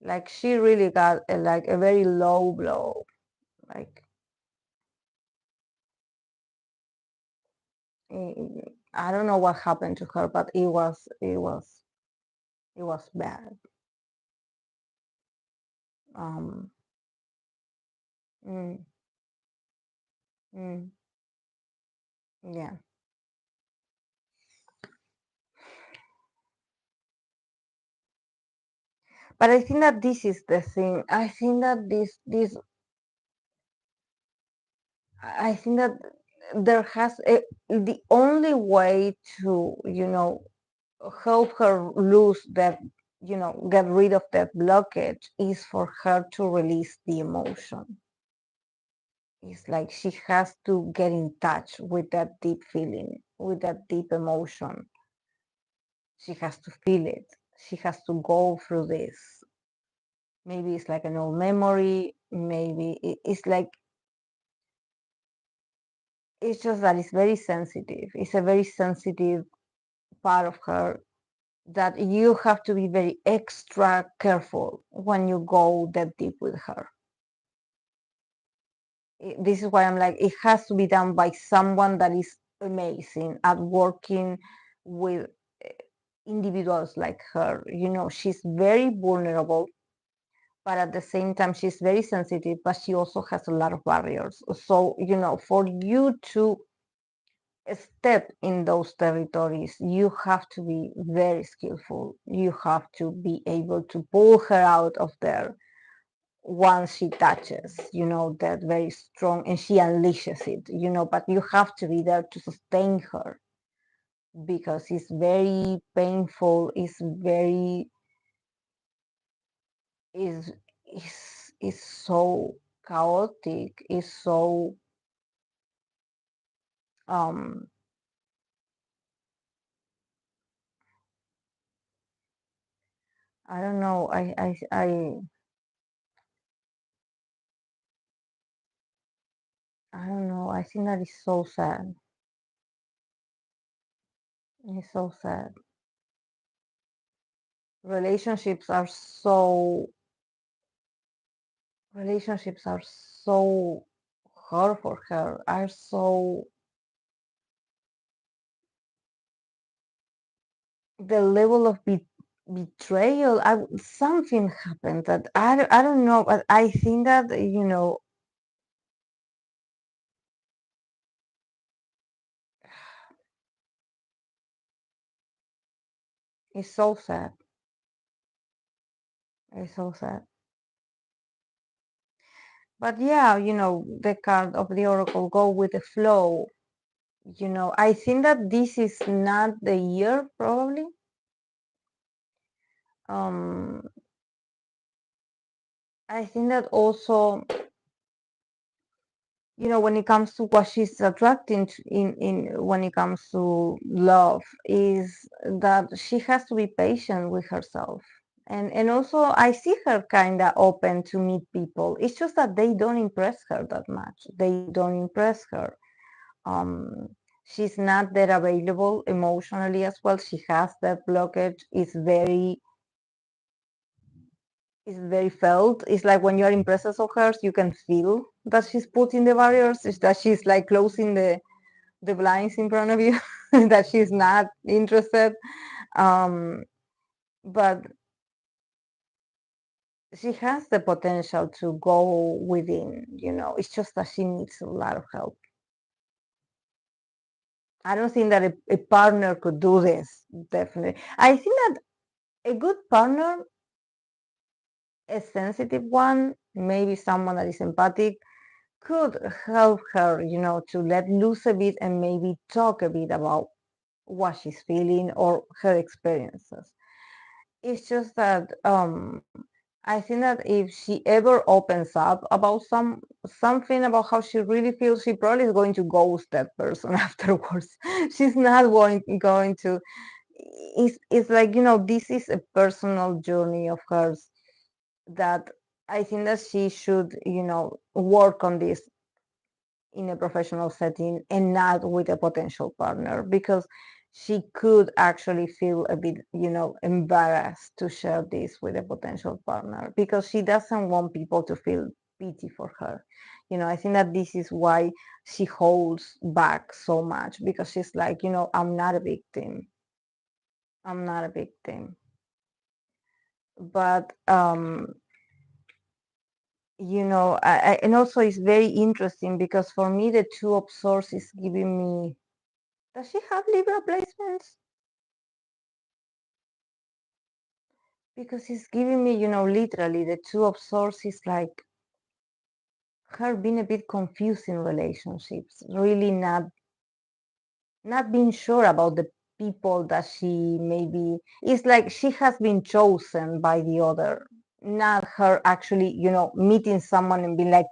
like she really got like a very low blow. Like, I don't know what happened to her, but it was bad. Um, mm, mm, yeah. But I think that this is the thing. I think that there the only way to, help her lose that, get rid of that blockage is for her to release the emotion. It's like she has to get in touch with that deep feeling, with that deep emotion. She has to feel it. She has to go through this. Maybe it's like an old memory. Maybe it's like it's just that it's very sensitive. It's a very sensitive part of her that you have to be very extra careful when you go that deep with her. This is why I'm like, it has to be done by someone that is amazing at working with individuals like her. She's very vulnerable, but at the same time, she's very sensitive, but she also has a lot of barriers. So, for you to step in those territories, you have to be very skillful. You have to be able to pull her out of there once she touches, that very strong, and she unleashes it, but you have to be there to sustain her because it's very painful, is is so chaotic, is so um I don't know. I don't know. I think that is so sad. It's so sad. Relationships are so relationships are so hard for her. Are so the level of betrayal. Something happened that I don't know, but I think that it's so sad. It's so sad. But yeah, the card of the oracle, go with the flow. I think that this is not the year, probably. um I think that also, when it comes to what she's attracting in when it comes to love, is that she has to be patient with herself. And also I see her kind of open to meet people. It's just that they don't impress her that much. They don't impress her. um she's not that available emotionally as well. She has that blockage. It's very felt. It's like when you're in presence of her, you can feel that she's putting the barriers. It's that she's like closing the blinds in front of you, that she's not interested. um but she has the potential to go within. It's just that she needs a lot of help. I don't think that a partner could do this. Definitely, I think that a good partner, a sensitive one, maybe someone that is empathic, could help her, to let loose a bit and maybe talk a bit about what she's feeling or her experiences. It's just that I think that if she ever opens up about something about how she really feels, she probably is going to ghost that person afterwards. She's not going to. It's like, this is a personal journey of hers that I think that she should, work on this in a professional setting and not with a potential partner, because she could actually feel a bit, embarrassed to share this with a potential partner, because she doesn't want people to feel pity for her. I think that this is why she holds back so much, because she's like, I'm not a victim. I'm not a victim. But and also it's very interesting because for me the two of swords is giving me. Does she have Libra placements? Because it's giving me, literally the two of swords is like her being a bit confused in relationships, really not being sure about the people that she maybe. It's like she has been chosen by the other, not her actually, meeting someone and being like,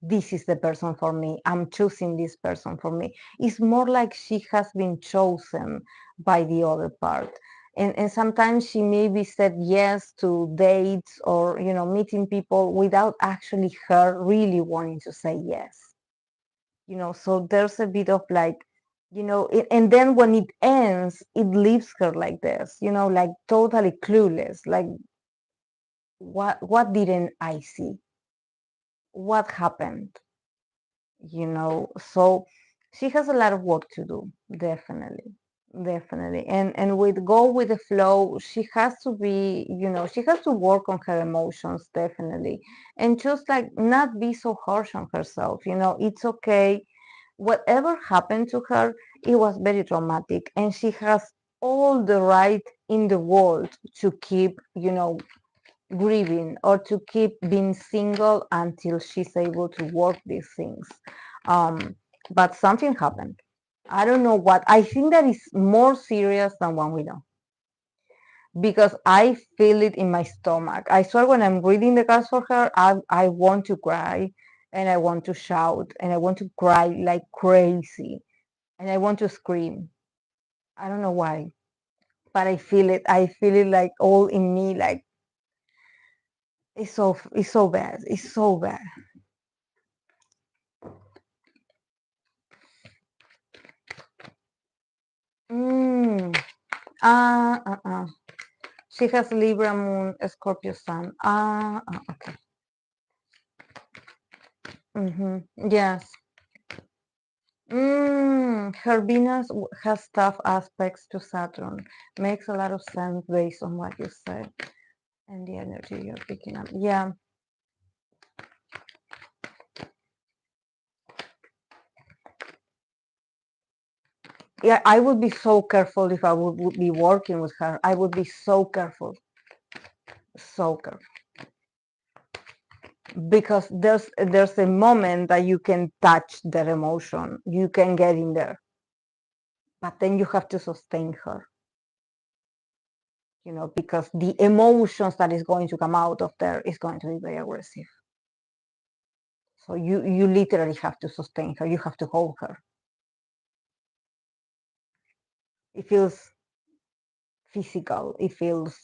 this is the person for me, I'm choosing this person for me. It's more like she has been chosen by the other part. And sometimes she maybe said yes to dates or, meeting people without actually her really wanting to say yes. So there's a bit of like, and then when it ends, it leaves her like this, like totally clueless, like what didn't I see? What happened? So she has a lot of work to do, definitely. Definitely. And with go with the flow, she has to be, she has to work on her emotions, definitely. And just like not be so harsh on herself. It's okay. Whatever happened to her, it was very traumatic. And she has all the right in the world to keep, grieving or to keep being single until she's able to work these things. But something happened. I don't know what. I think that is more serious than what we know because I feel it in my stomach. I swear when I'm reading the cards for her, I want to cry and I want to shout and I want to cry like crazy and I want to scream. I don't know why, but I feel it. I feel it like all in me. Like it's so bad. It's so bad. Mm. Ah, She has Libra moon, Scorpio sun. Okay. Yes. Her Venus has tough aspects to Saturn. Makes a lot of sense based on what you said and the energy you're picking up. Yeah. Yeah, I would be so careful if I would be working with her. I would be so careful. So careful. Because there's a moment that you can touch their emotion. You can get in there. But then you have to sustain her. Because the emotions that is going to come out of there is going to be very aggressive. So you literally have to sustain her. You have to hold her. It feels physical. It feels,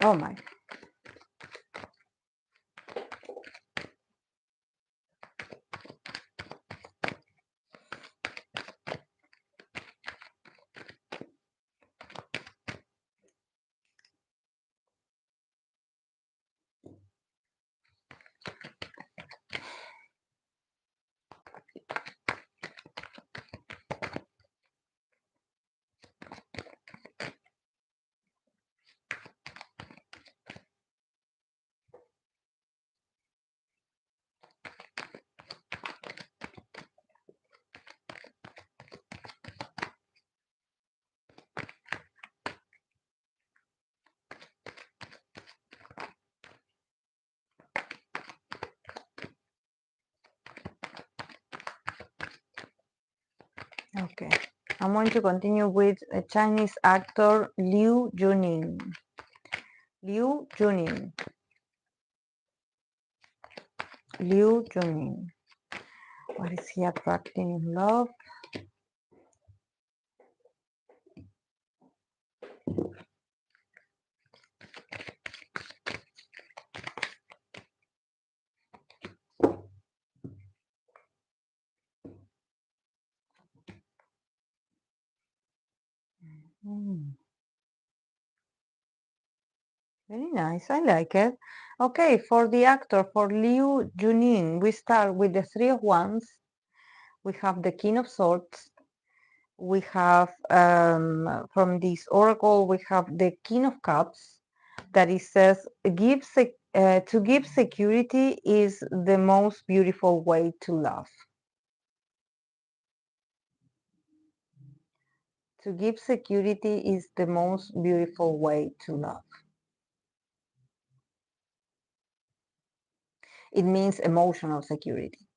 oh my. Okay. I'm going to continue with a Chinese actor, Liu Yuning. Liu Yuning. Liu Yuning. What is he attracting in love? Hmm. Very nice. I like it. Okay, for the actor, for Liu Yuning, we start with the Three of Wands. We have the King of Swords. We have, from this oracle, we have the King of Cups, that it says, to give security is the most beautiful way to love. To give security is the most beautiful way to love. It means emotional security.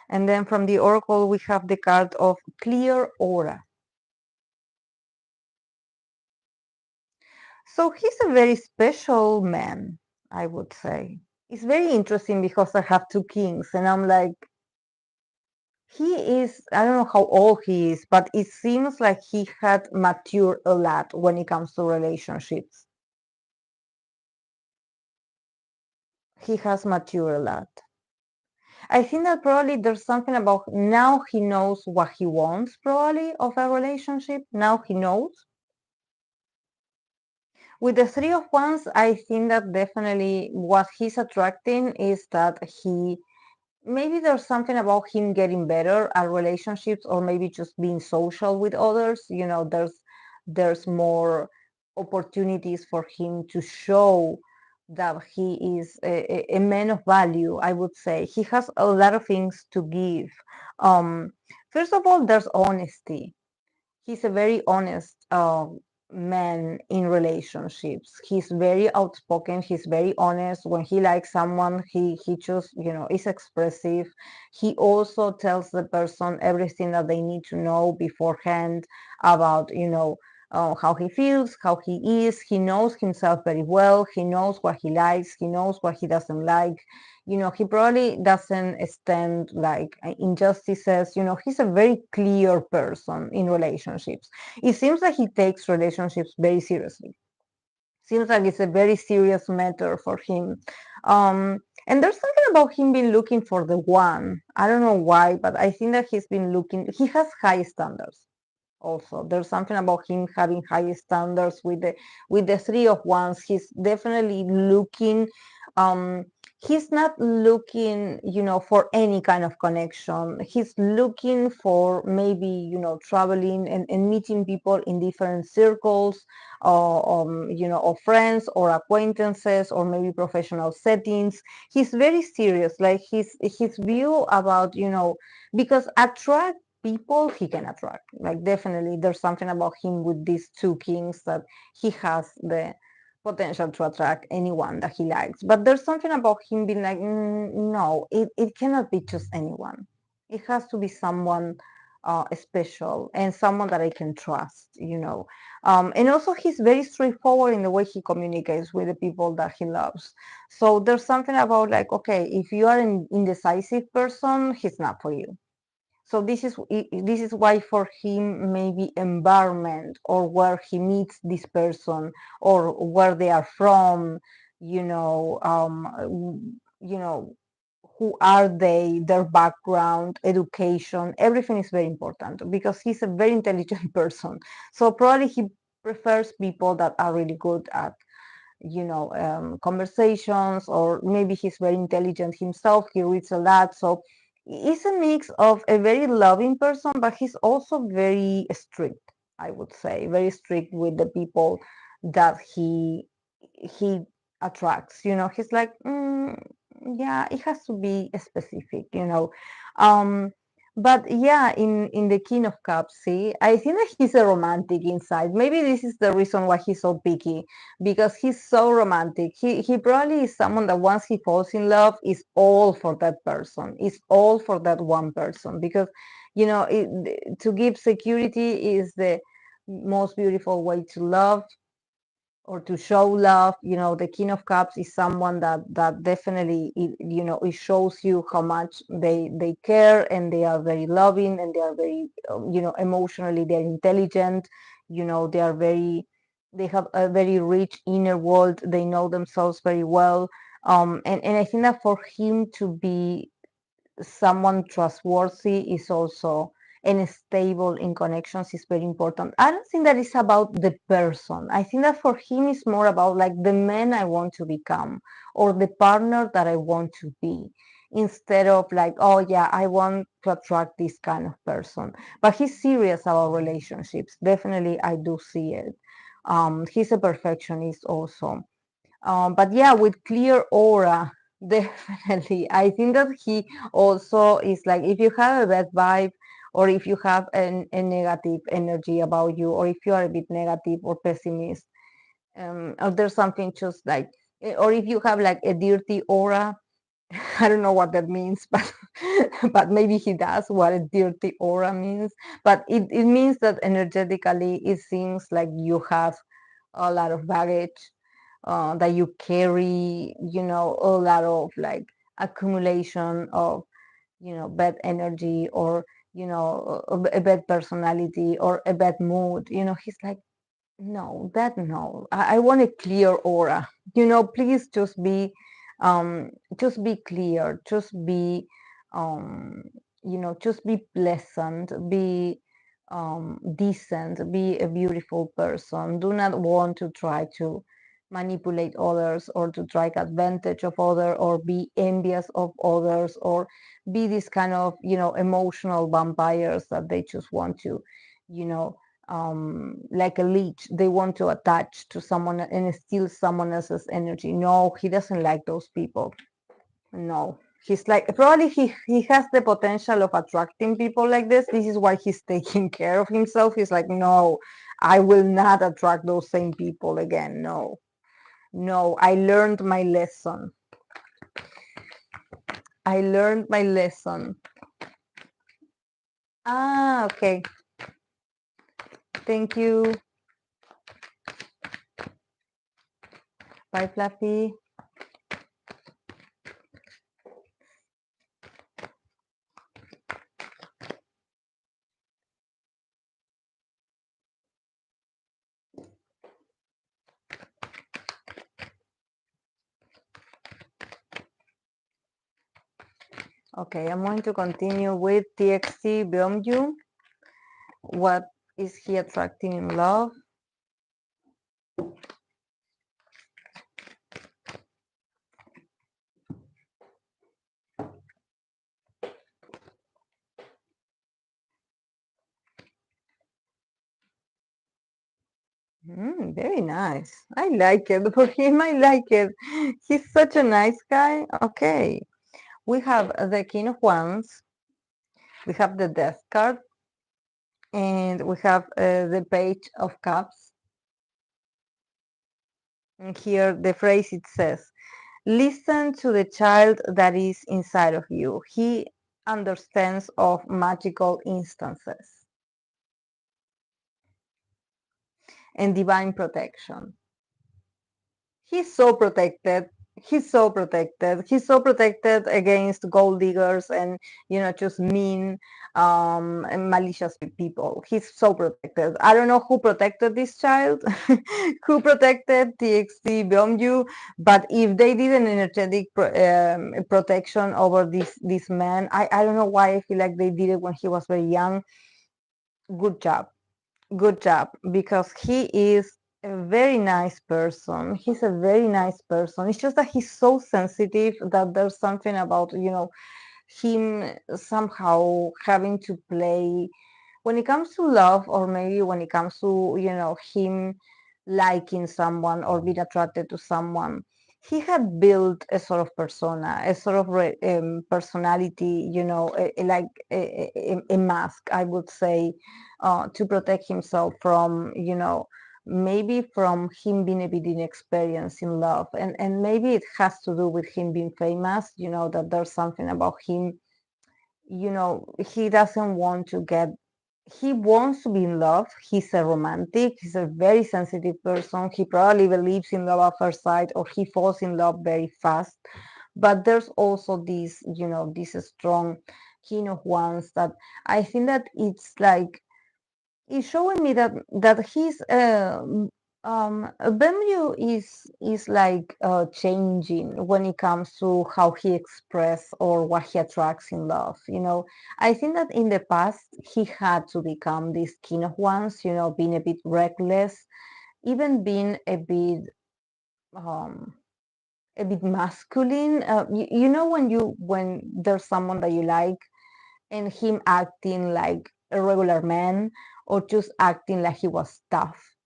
And then from the oracle, we have the card of clear aura. So he's a very special man, I would say. It's very interesting because I have two kings, and I'm like, he is, I don't know how old he is, but it seems like he had matured a lot when it comes to relationships. he has matured a lot. I think that probably there's something about now he knows what he wants, probably, of a relationship. Now he knows. With the Three of Wands, I think that definitely what he's attracting is that he maybe there's something about him getting better at relationships, or maybe just being social with others. There's more opportunities for him to show that he is a man of value. I would say he has a lot of things to give. um, First of all, there's honesty. He's a very honest man in relationships. He's very outspoken. He's very honest. When he likes someone, he just is expressive. He also tells the person everything that they need to know beforehand about how he feels, how he is. He knows himself very well. He knows what he likes. He knows what he doesn't like. He probably doesn't stand like injustices. He's a very clear person in relationships. It seems like he takes relationships very seriously. Seems like it's a very serious matter for him. And there's something about him being looking for the one. I don't know why, but I think that he has high standards. Also, there's something about him having high standards with the Three of Wands. He's definitely looking. um he's not looking for any kind of connection. He's looking for maybe traveling and meeting people in different circles, or friends or acquaintances, or maybe professional settings. He's very serious, like his view about because attract people he can attract. Like, definitely there's something about him with these two kings that he has the potential to attract anyone that he likes. But there's something about him being like, no, it cannot be just anyone. It has to be someone special, and someone that I can trust. And also he's very straightforward in the way he communicates with the people that he loves. So there's something about, like, okay, if you are an indecisive person, he's not for you. So this is why for him, maybe environment, or where he meets this person, or where they are from, you know, you know, who are they, their background, education, everything is very important, because he's a very intelligent person. So probably he prefers people that are really good at conversations, or maybe he's very intelligent himself. He reads a lot. So he's a mix of a very loving person, but he's also very strict, I would say, very strict with the people that he attracts. He's like, yeah, it has to be specific. um but yeah, in the King of Cups, see, I think that he's a romantic inside. Maybe this is the reason why he's so picky, because he's so romantic. He probably is someone that once he falls in love, is all for that person, is all for that one person, because to give security is the most beautiful way to love, or to show love. The King of Cups is someone that definitely it shows you how much they care, and they are very loving, and they are very emotionally, they're intelligent. They have a very rich inner world. They know themselves very well. And I think that for him to be someone trustworthy is also, and stable in connections is very important. I don't think that it's about the person. I think that for him it's more about, like, the man I want to become, or the partner that I want to be, instead of like, oh yeah, I want to attract this kind of person. But he's serious about relationships. Definitely, I do see it. He's a perfectionist also. But yeah, with clear aura, definitely. I think that he also is like, if you have a bad vibe, or if you have a negative energy about you, or if you are a bit negative or pessimist, or there's something just like, or if you have like a dirty aura. I don't know what that means, but but maybe he does what a dirty aura means. But it means that energetically it seems like you have a lot of baggage, that you carry, a lot of, like, accumulation of, bad energy, or a bad personality, or a bad mood. He's like, no, I want a clear aura. Please just be Just be clear, just be, um, just be pleasant, be decent, be a beautiful person. Do not want to try to manipulate others or to take advantage of others or be envious of others or be this kind of, emotional vampires that they just want to, you know, like a leech. They want to attach to someone and steal someone else's energy. No, he doesn't like those people. No. He's like, probably he has the potential of attracting people like this. This is why he's taking care of himself. He's like, no, I will not attract those same people again. No, no, I learned my lesson. I learned my lesson. Ah, okay. Thank you. Bye, Fluffy. Okay, I'm going to continue with TXT Beomgyu. What is he attracting in love? Very nice. I like it. For him, I like it. He's such a nice guy. Okay. We have the King of Wands. We have the Death card. And we have the Page of Cups. And here the phrase it says, listen to the child that is inside of you. He understands of magical instances and divine protection. He's so protected. He's so protected. He's so protected against gold diggers and just mean and malicious people. He's so protected. I don't know who protected this child, who protected TXT Beomgyu, but if they did an energetic protection over this man, I don't know why I feel like they did it when he was very young. Good job. Good job, because he is a very nice person. He's a very nice person. It's just that he's so sensitive that there's something about, him somehow having to play when it comes to love, or maybe when it comes to, him liking someone or being attracted to someone. He had built a sort of persona, a sort of personality, like a mask, I would say, to protect himself from, maybe from him being a bit inexperienced in love. And maybe it has to do with him being famous, that there's something about him, he doesn't want to get, he wants to be in love. He's a romantic, he's a very sensitive person. He probably believes in love at first sight, or he falls in love very fast. But there's also this, this strong King of Wands that I think that it's like, it's showing me that he's Bemryu is like changing when it comes to how he express or what he attracts in love. I think that in the past he had to become this King of Wands, being a bit reckless, even being um, a bit masculine. When there's someone that you like and him acting like a regular man, or just acting like he was tough,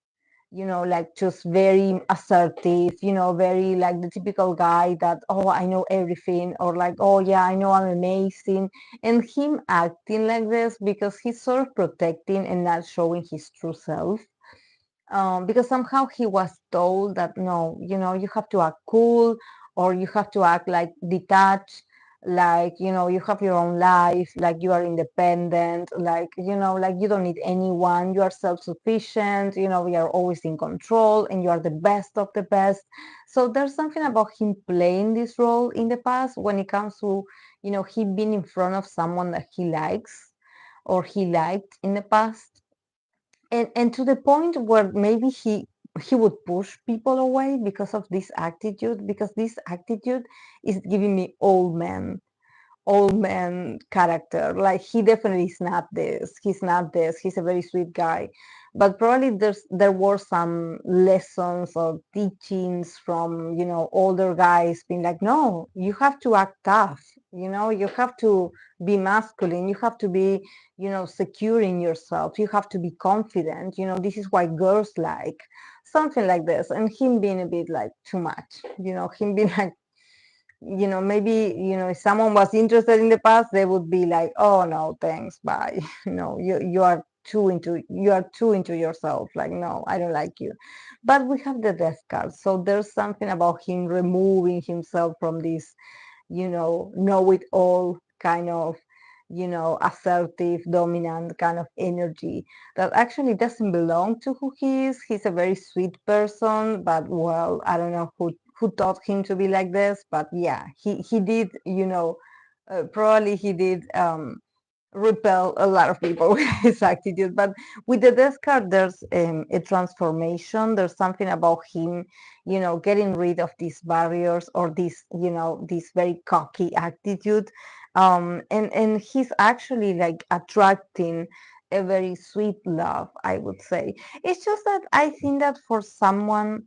like just very assertive, very like the typical guy that, oh, I know everything, or like, oh yeah, I know I'm amazing. And him acting like this because he's sort of protecting and not showing his true self, because somehow he was told that no, you have to act cool, or you have to act like detached, like you have your own life, like you are independent, like you don't need anyone, you are self-sufficient, you are always in control, and you are the best of the best. So there's something about him playing this role in the past when it comes to him being in front of someone that he likes or he liked in the past, and to the point where maybe he he would push people away because of this attitude, because this attitude is giving me old man character. Like he definitely is not this. He's not this. He's a very sweet guy. But probably there were some lessons or teachings from, older guys being like, no, you have to act tough. You have to be masculine. You have to be, secure in yourself. You have to be confident. This is why girls like something like this. And him being a bit like too much, him being like, maybe, if someone was interested in the past, they would be like, oh no, thanks, bye. No, you are too into yourself. Like, no, I don't like you. But we have the death card. So there's something about him removing himself from this, know it all kind of, assertive, dominant kind of energy that actually doesn't belong to who he is. He's a very sweet person, but well, I don't know who taught him to be like this, but yeah, he did, probably he did repel a lot of people with his attitude. But with the death card, there's a transformation. There's something about him, getting rid of these barriers or this very cocky attitude. And he's actually like attracting a very sweet love, I would say. It's just that I think that for someone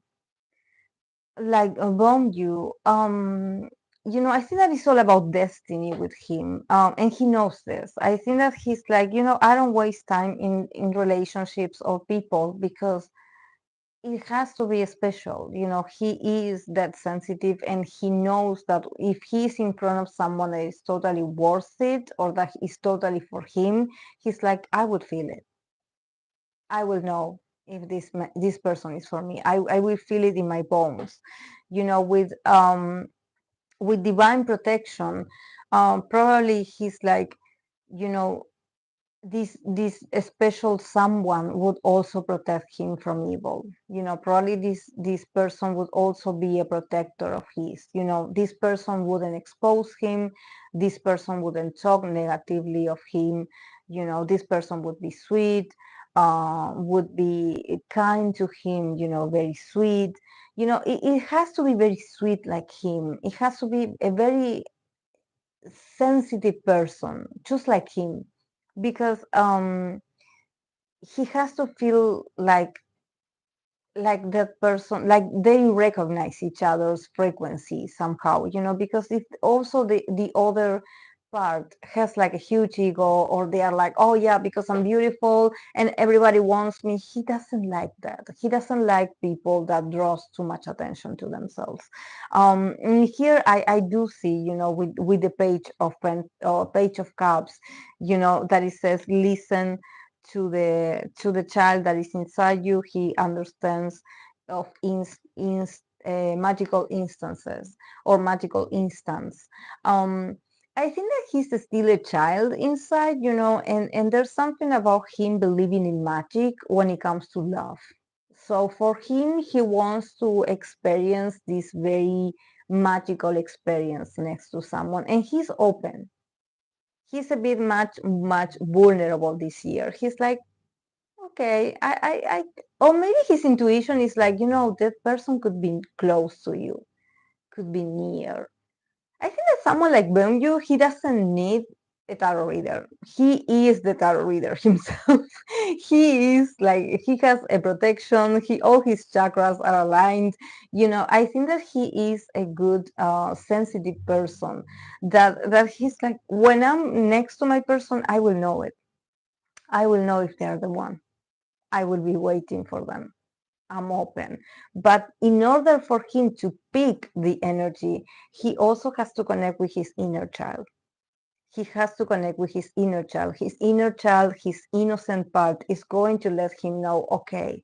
like Beomgyu, I think that it's all about destiny with him, and he knows this. I think that he's like, I don't waste time in relationships or people because it has to be special. He is that sensitive, and he knows that if he's in front of someone that is totally worth it or that is totally for him, he's like, I would feel it. I will know if this person is for me. I will feel it in my bones. With divine protection, probably he's like, you know, this special someone would also protect him from evil. Probably this person would also be a protector of his. This person wouldn't expose him. This person wouldn't talk negatively of him. This person would be sweet, would be kind to him. Very sweet. It has to be very sweet like him. It has to be a very sensitive person, just like him, because he has to feel like that person, like they recognize each other's frequency somehow, because if also the other part has like a huge ego, or they are like, oh yeah, because I'm beautiful and everybody wants me, he doesn't like that. He doesn't like people that draws too much attention to themselves. And here I do see, with the page of cups, that it says, listen to the child that is inside you. He understands of magical instances or magical instance. I think that he's still a child inside, and there's something about him believing in magic when it comes to love. So for him, he wants to experience this very magical experience next to someone, and he's open. He's a bit much vulnerable this year. He's like, okay, or maybe his intuition is like, that person could be close to you, could be near. I think that someone like Beomgyu, he doesn't need a tarot reader. He is the tarot reader himself. He is like, he has a protection. All his chakras are aligned. I think that he is a good, sensitive person. That he's like, when I'm next to my person, I will know it. I will know if they're the one. I will be waiting for them. I'm open. But in order for him to pick the energy, he also has to connect with his inner child. He has to connect with his inner child. His inner child, his innocent part, is going to let him know, okay,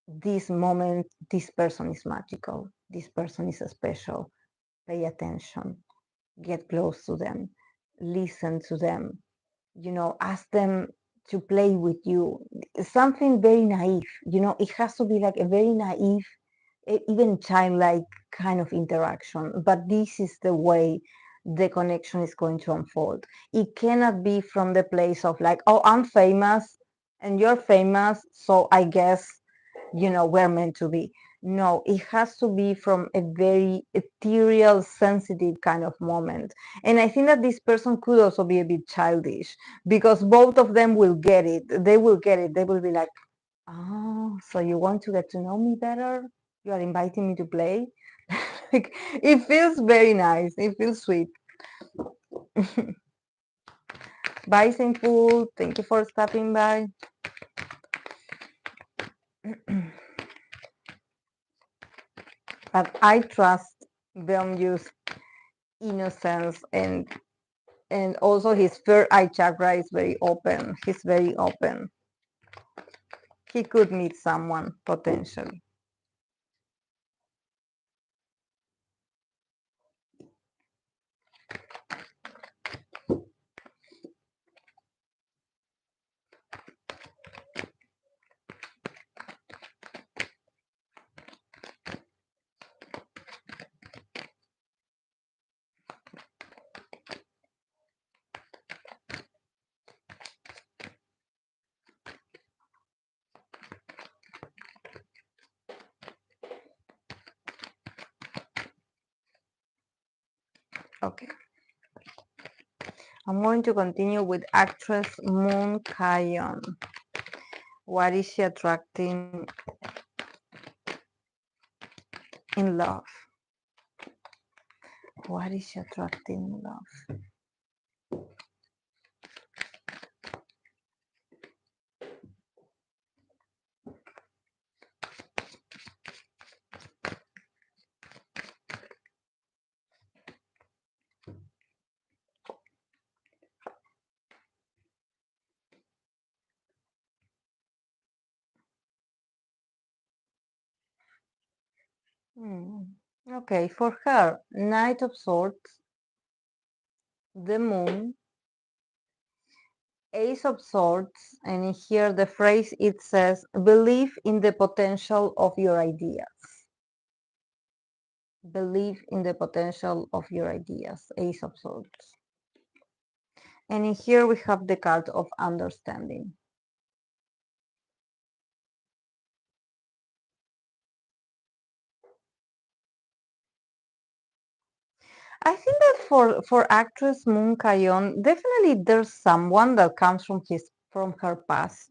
this moment, this person is magical. This person is special. Pay attention. Get close to them. Listen to them. Ask them to play with you. Something very naive. It has to be like a very naive, even childlike kind of interaction. But this is the way the connection is going to unfold. It cannot be from the place of like, oh, I'm famous and you're famous, so I guess we're meant to be. No, it has to be from a very ethereal, sensitive kind of moment. And I think that this person could also be a bit childish, because both of them will get it. They will get it. They will be like, oh, so you want to get to know me better? You are inviting me to play? Like, it feels very nice. It feels sweet. Bye, Saint Pool. Thank you for stopping by. But I trust Beomgyu's innocence, and also his third eye chakra is very open. He's very open. He could meet someone potentially. Okay. I'm going to continue with actress Mun Kayoung. What is she attracting in love? What is she attracting in love? Okay, for her, Knight of Swords, the Moon, Ace of Swords, and in here the phrase it says, believe in the potential of your ideas. Believe in the potential of your ideas, Ace of Swords. And in here we have the card of understanding. I think that for actress Mun Kayoung, definitely there's someone that comes from her past.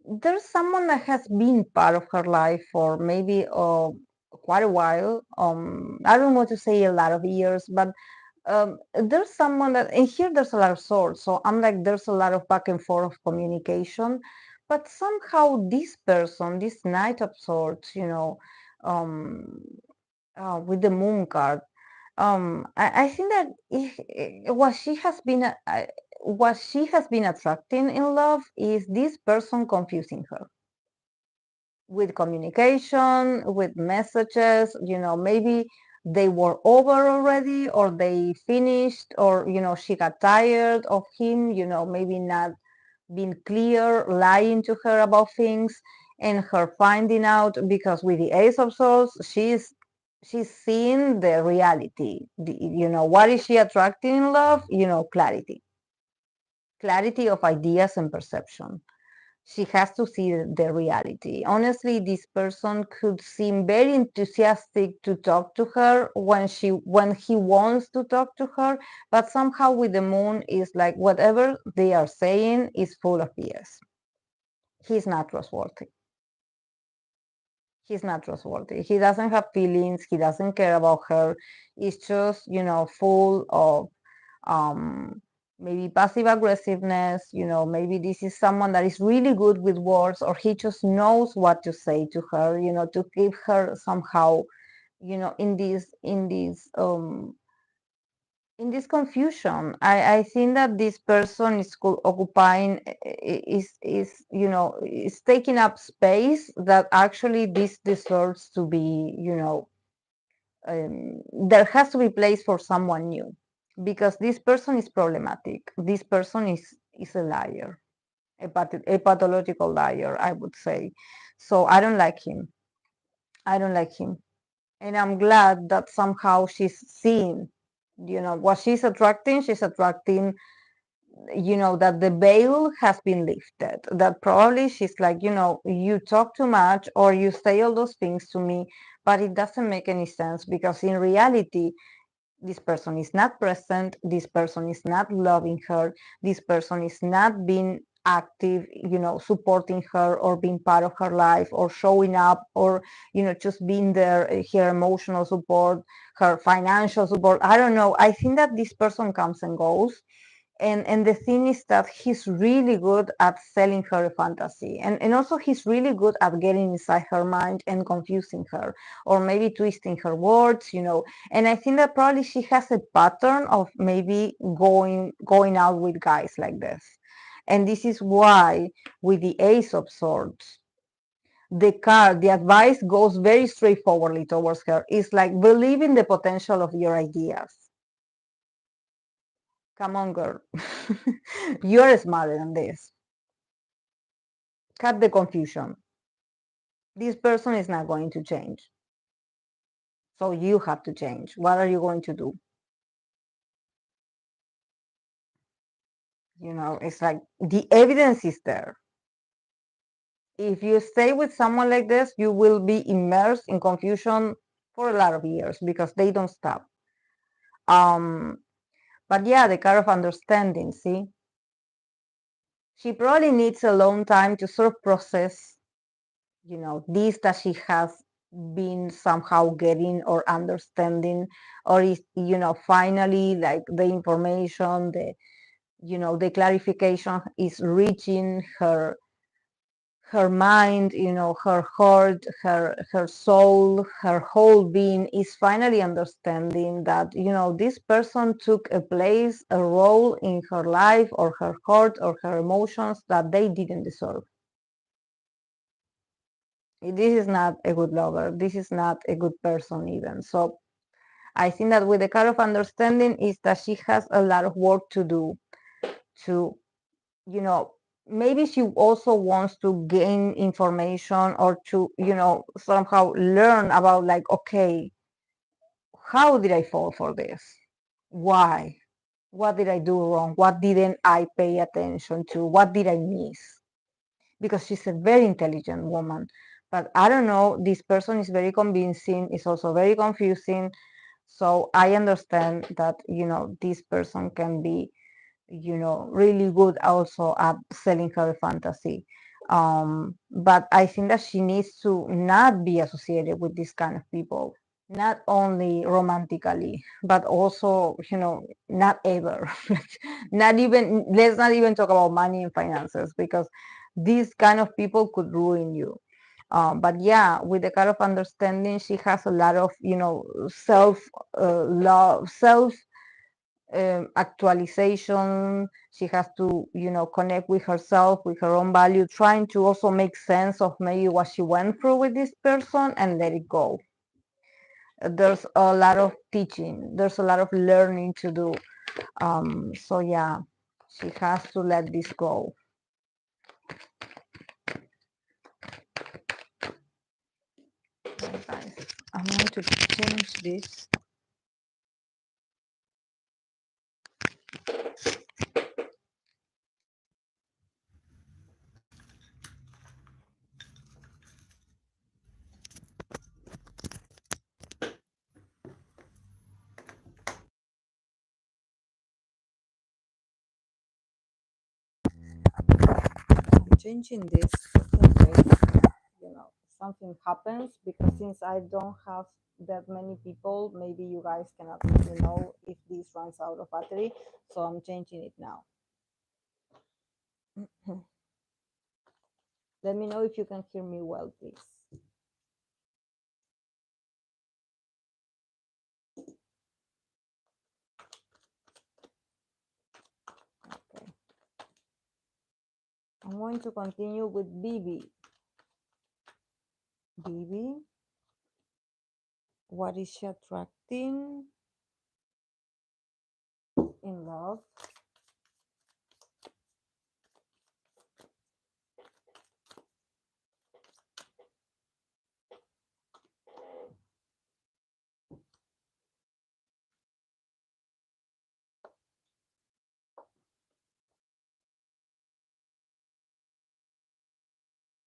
There's someone that has been part of her life for maybe quite a while. I don't want to say a lot of years, but there's someone that, and here there's a lot of swords. So I'm like, there's a lot of back and forth of communication, but somehow this person, this Knight of Swords, um, with the Moon card, I think that what she has been attracting in love is this person confusing her with communication, with messages. Maybe they were over already, or they finished, or she got tired of him. Maybe not being clear, lying to her about things, and her finding out, because with the Ace of Swords, she's seeing the reality. What is she attracting in love? Clarity of ideas and perception. She has to see the reality. Honestly, this person could seem very enthusiastic to talk to her when he wants to talk to her, but somehow with the Moon is like whatever they are saying is full of BS. He's not trustworthy. He's not trustworthy. He doesn't have feelings. He doesn't care about her. It's just, full of um, maybe passive aggressiveness. Maybe this is someone that is really good with words, or he just knows what to say to her, to keep her somehow, in this confusion. I think that this person is occupying, is taking up space that actually this deserves to be, there has to be place for someone new, because this person is problematic. This person is a liar, a pathological liar, I would say. So I don't like him. I don't like him. And I'm glad that somehow she's seeing, what she's attracting that the veil has been lifted, that probably she's like, you talk too much or you say all those things to me, but it doesn't make any sense, because in reality this person is not present, this person is not loving her, this person is not being active, supporting her or being part of her life or showing up, or just being there, her emotional support, her financial support. I don't know, I think that this person comes and goes. And the thing is that he's really good at selling her a fantasy, and also he's really good at getting inside her mind and confusing her, or maybe twisting her words. And I think that probably she has a pattern of maybe going out with guys like this. And this is why with the Ace of Swords, the advice goes very straightforwardly towards her. It's like, believe in the potential of your ideas. Come on, girl. You're smarter than this. Cut the confusion. This person is not going to change. So you have to change. What are you going to do? It's like the evidence is there. If you stay with someone like this, you will be immersed in confusion for a lot of years, because they don't stop. But yeah, the kind of understanding, see? She probably needs a long time to sort of process this, that she has been somehow getting or understanding, or is finally, like, the information, the clarification is reaching her mind, her heart, her soul, her whole being is finally understanding that this person took a place, a role in her life or her heart or her emotions that they didn't deserve. This is not a good lover. This is not a good person even. So I think that with the kind of understanding is that she has a lot of work to do to, maybe she also wants to gain information, or to, somehow learn about, like, okay, how did I fall for this? Why? What did I do wrong? What didn't I pay attention to? What did I miss? Because she's a very intelligent woman. But I don't know, this person is very convincing, is also very confusing. So I understand that, this person can be, really good also at selling her fantasy. But I think that she needs to not be associated with this kind of people, not only romantically, but also, not ever. Not even, let's not even talk about money and finances, because these kind of people could ruin you. But yeah, with the kind of understanding, she has a lot of, self love, self actualization. She has to, connect with herself, with her own value, trying to also make sense of maybe what she went through with this person and let it go. There's a lot of teaching, there's a lot of learning to do. So yeah, she has to let this go. Guys, I'm going to change this. I'm changing this just in case, something happens, because since I don't have that many people, maybe you guys cannot let me know if this runs out of battery. So I'm changing it now. Let me know if you can hear me well, please. Okay. I'm going to continue with Bibi. Bibi, what is she attracting in love?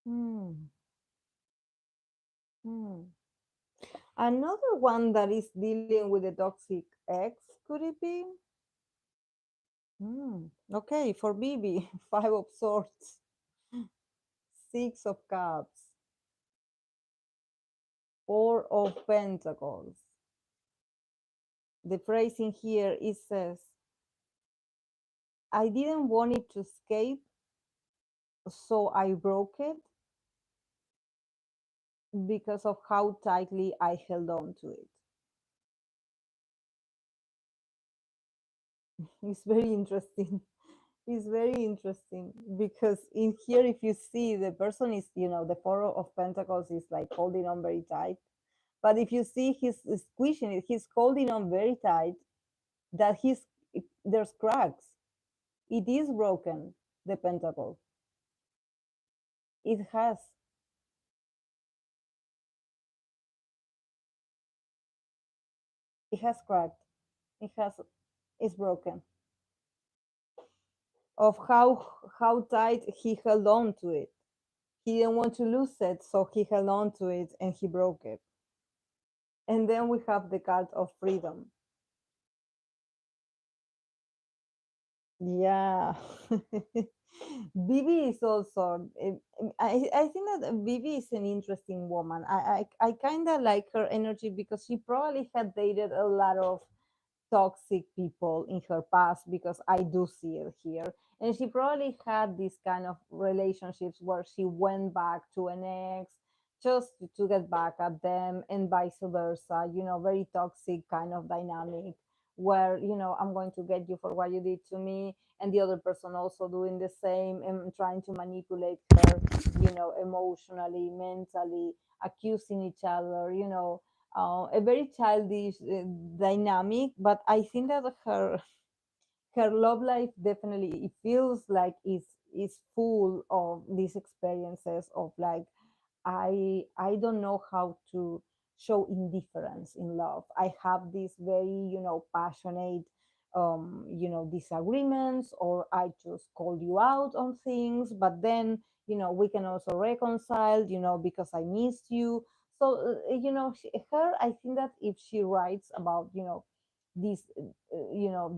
Hmm. Hmm. Another one that is dealing with the toxic ex, could it be? Hmm. Okay, for Bibi, Five of Swords, Six of Cups, Four of Pentacles. The phrasing here it says, I didn't want it to escape, so I broke it because of how tightly I held on to it. It's very interesting. It's very interesting because in here, if you see the person is, the Four of Pentacles is like holding on very tight. But if you see he's squishing it, he's holding on very tight that there's cracks. It is broken, the pentacle. It has, it has cracked. It has, it's broken. Of how tight he held on to it. He didn't want to lose it, so he held on to it and he broke it. And then we have the card of freedom. Yeah. Bibi is also, I think that Bibi is an interesting woman. I kind of like her energy because she probably had dated a lot of toxic people in her past because I do see it here. And she probably had these kind of relationships where she went back to an ex just to get back at them and vice versa, very toxic kind of dynamic where, I'm going to get you for what you did to me, and the other person also doing the same and trying to manipulate her, emotionally, mentally, accusing each other, a very childish dynamic. But I think that her love life definitely, it feels like is full of these experiences of like, I don't know how to show indifference in love. I have this very, passionate disagreements, or I just call you out on things, but then, we can also reconcile, because I missed you. So her, I think that if she writes about, these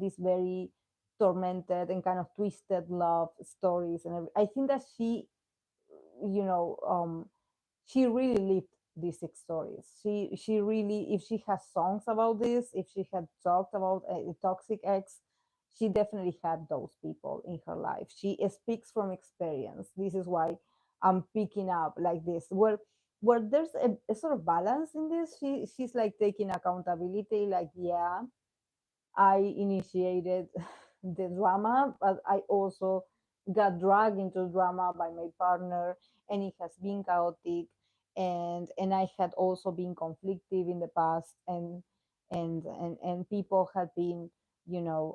these very tormented and kind of twisted love stories, and I think that you know um she really lived these six stories. She really, if she has songs about this, if she had talked about a toxic ex, she definitely had those people in her life. She speaks from experience. This is why I'm picking up like this, where there's a sort of balance in this. She's like taking accountability, like, yeah, I initiated the drama, but I also got dragged into drama by my partner, and it has been chaotic. And I had also been conflictive in the past, and people had been,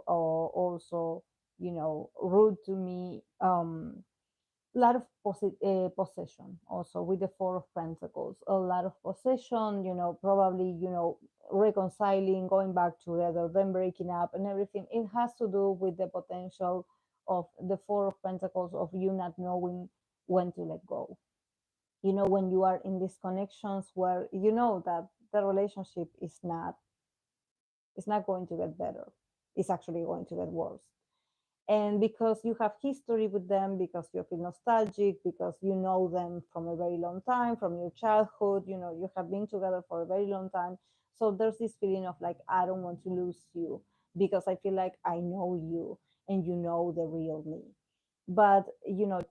also, rude to me. Lot of possession also with the Four of Pentacles, a lot of possession, probably, reconciling, going back together, then breaking up and everything. It has to do with the potential of the Four of Pentacles, of you not knowing when to let go. When you are in these connections where you know that the relationship is not going to get better, it's actually going to get worse. And because you have history with them, because you feel nostalgic, because you know them from a very long time, from your childhood, you have been together for a very long time. So there's this feeling of like, I don't want to lose you, because I feel like I know you and you know the real me. But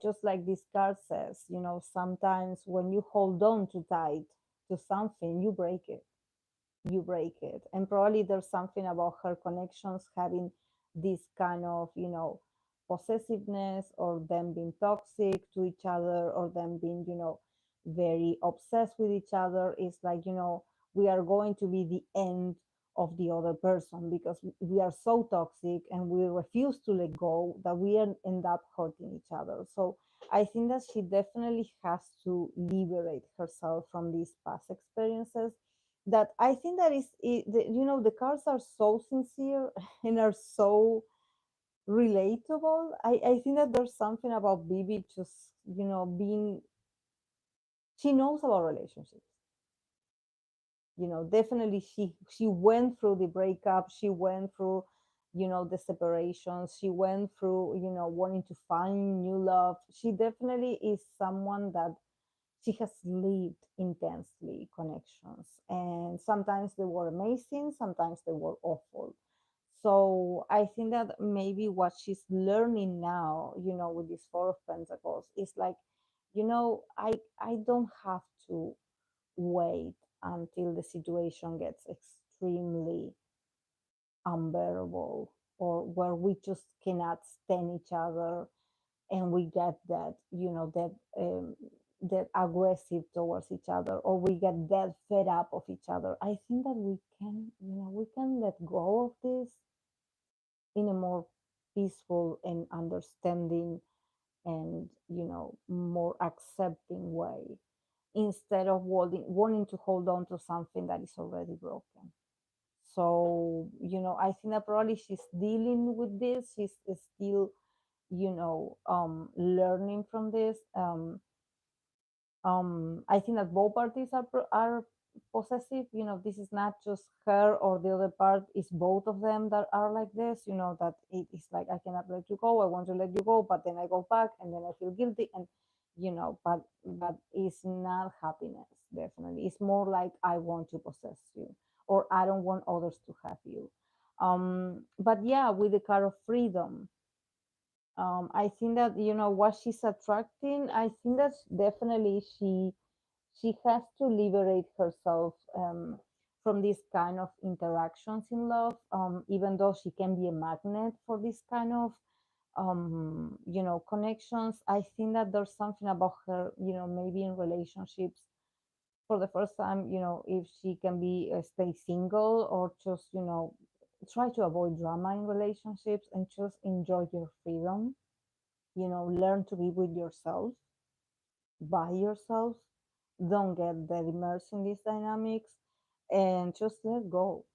just like this card says, sometimes when you hold on too tight to something, you break it. And probably there's something about her connections having this kind of, possessiveness, or them being toxic to each other, or them being, very obsessed with each other. It's like, we are going to be the end of the other person, because we are so toxic and we refuse to let go, that we end up hurting each other. So I think that she definitely has to liberate herself from these past experiences. That I think that the cards are so sincere and are so relatable. I think that there's something about Bibi just, being she knows about relationships. Definitely she went through the breakup, she went through the separations, she went through wanting to find new love. She definitely is someone that she has lived intensely connections, and sometimes they were amazing, sometimes they were awful. So I think that maybe what she's learning now, with this Four of Pentacles, is like, I don't have to wait until the situation gets extremely unbearable, or where we just cannot stand each other, and we get that that aggressive towards each other, or we get that fed up of each other. I think that we can let go of this in a more peaceful and understanding, and more accepting way, instead of wanting to hold on to something that is already broken. So I think that probably she's dealing with this, she's still learning from this. I think that both parties are possessive. This is not just her or the other part, it's both of them that are like this. That it is like, I cannot let you go, I want to let you go, but then I go back and then I feel guilty, and but it's not happiness. Definitely, it's more like, I want to possess you, or I don't want others to have you. But yeah, with the card of freedom, I think that what she's attracting, I think that definitely she has to liberate herself, from this kind of interactions in love, even though she can be a magnet for this kind of connections. I think that there's something about her, maybe in relationships for the first time, if she can be stay single, or just try to avoid drama in relationships and just enjoy your freedom. Learn to be with yourself, by yourself. Don't get that immersed in these dynamics, and just let go.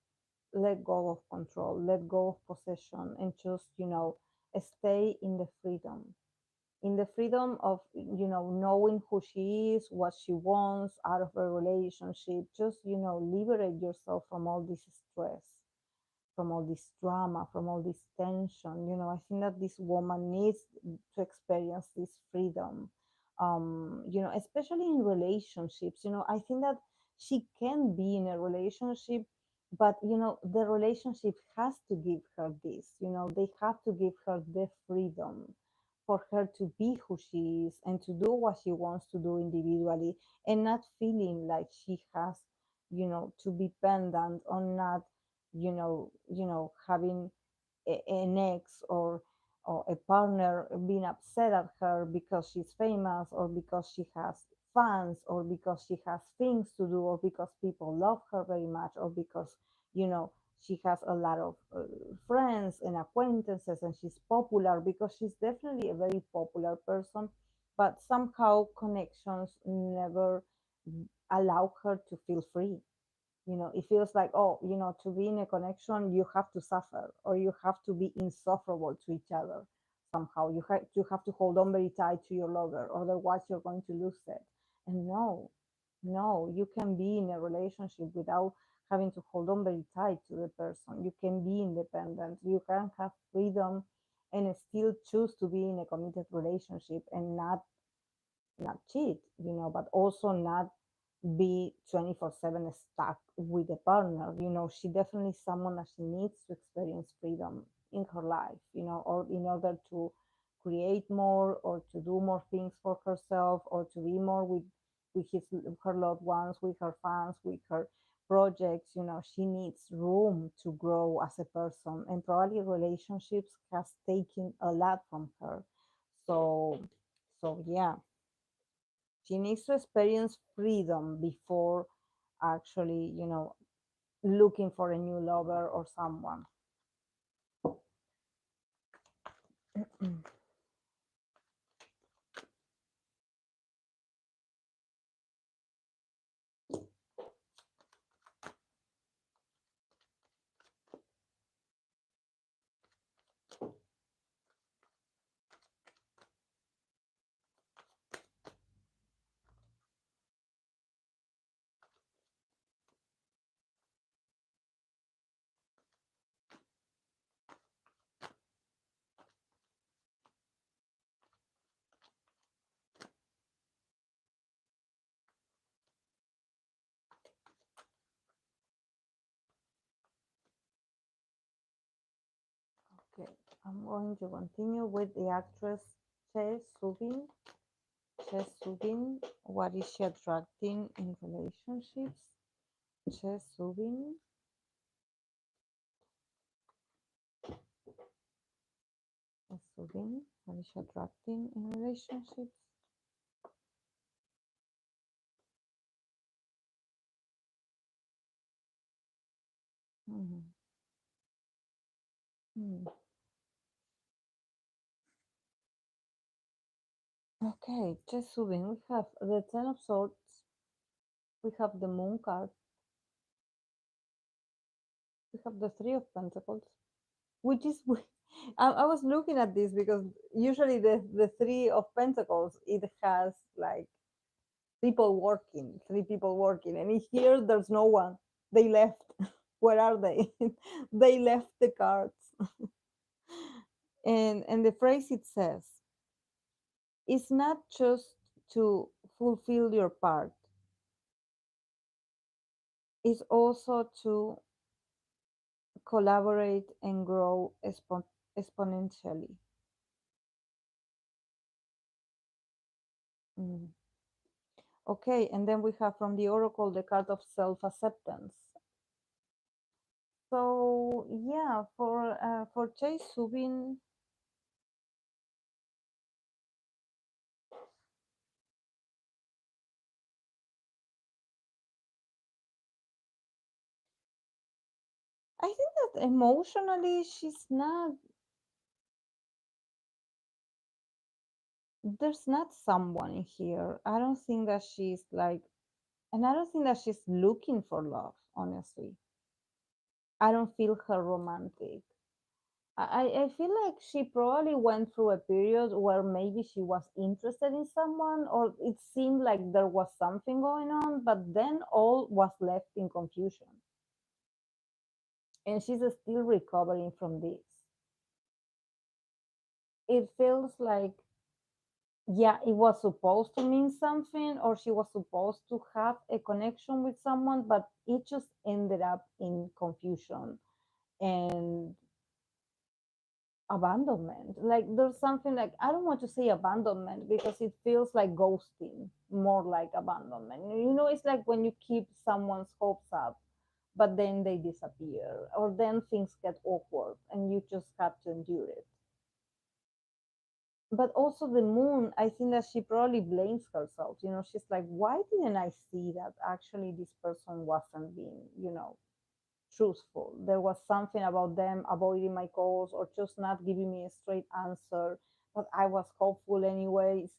Let go of control, let go of possession, and just stay in the freedom. In the freedom of knowing who she is, what she wants out of a relationship. Just liberate yourself from all this stress, from all this drama, from all this tension. I think that this woman needs to experience this freedom. Especially in relationships. I think that she can be in a relationship, but the relationship has to give her this. They have to give her the freedom for her to be who she is and to do what she wants to do individually, and not feeling like she has to be dependent on, not having an ex, or a partner being upset at her because she's famous, or because she has fans, or because she has things to do, or because people love her very much, or because she has a lot of friends and acquaintances, and she's popular, because she's definitely a very popular person, but somehow connections never allow her to feel free. It feels like, oh, to be in a connection, you have to suffer, or you have to be insufferable to each other. Somehow you have to hold on very tight to your lover, otherwise you're going to lose it. And no, no, you can be in a relationship without having to hold on very tight to the person. You can be independent, you can have freedom, and still choose to be in a committed relationship, and not cheat, but also not be 24/7 stuck with a partner. She definitely is someone that she needs to experience freedom in her life, or in order to create more, or to do more things for herself, or to be more with her loved ones, with her fans, with her projects. She needs room to grow as a person, and probably relationships has taken a lot from her. So yeah, she needs to experience freedom before actually looking for a new lover or someone. I'm going to continue with the actress Chae Soobin. Chae Soobin, what is she attracting in relationships? Chae Soobin, Chae Soobin, what is she attracting in relationships? Mhm. Hmm. Okay, Chae Soobin, we have the Ten of Swords, we have the Moon card, we have the Three of Pentacles, which is I was looking at this because usually the Three of Pentacles it has like people working, three people working, and in here there's no one. They left. Where are they? They left the cards. And the phrase it says, it's not just to fulfill your part, it's also to collaborate and grow exponentially. Mm. Okay, and then we have from the oracle the card of self-acceptance. So yeah, for Chae Soobin, I think that emotionally she's not, there's not someone in here. I don't think that she's like, and I don't think that she's looking for love, honestly. I don't feel her romantic. I feel like she probably went through a period where maybe she was interested in someone, or it seemed like there was something going on, but then all was left in confusion. And she's still recovering from this. It feels like, yeah, it was supposed to mean something, or she was supposed to have a connection with someone, but it just ended up in confusion and abandonment. Like there's something like, I don't want to say abandonment because it feels like ghosting, more like abandonment. It's like when you keep someone's hopes up, but then they disappear, or then things get awkward and you just have to endure it. But also the moon, I think that she probably blames herself. She's like, why didn't I see that actually this person wasn't being, truthful? There was something about them avoiding my calls or just not giving me a straight answer, but I was hopeful anyways.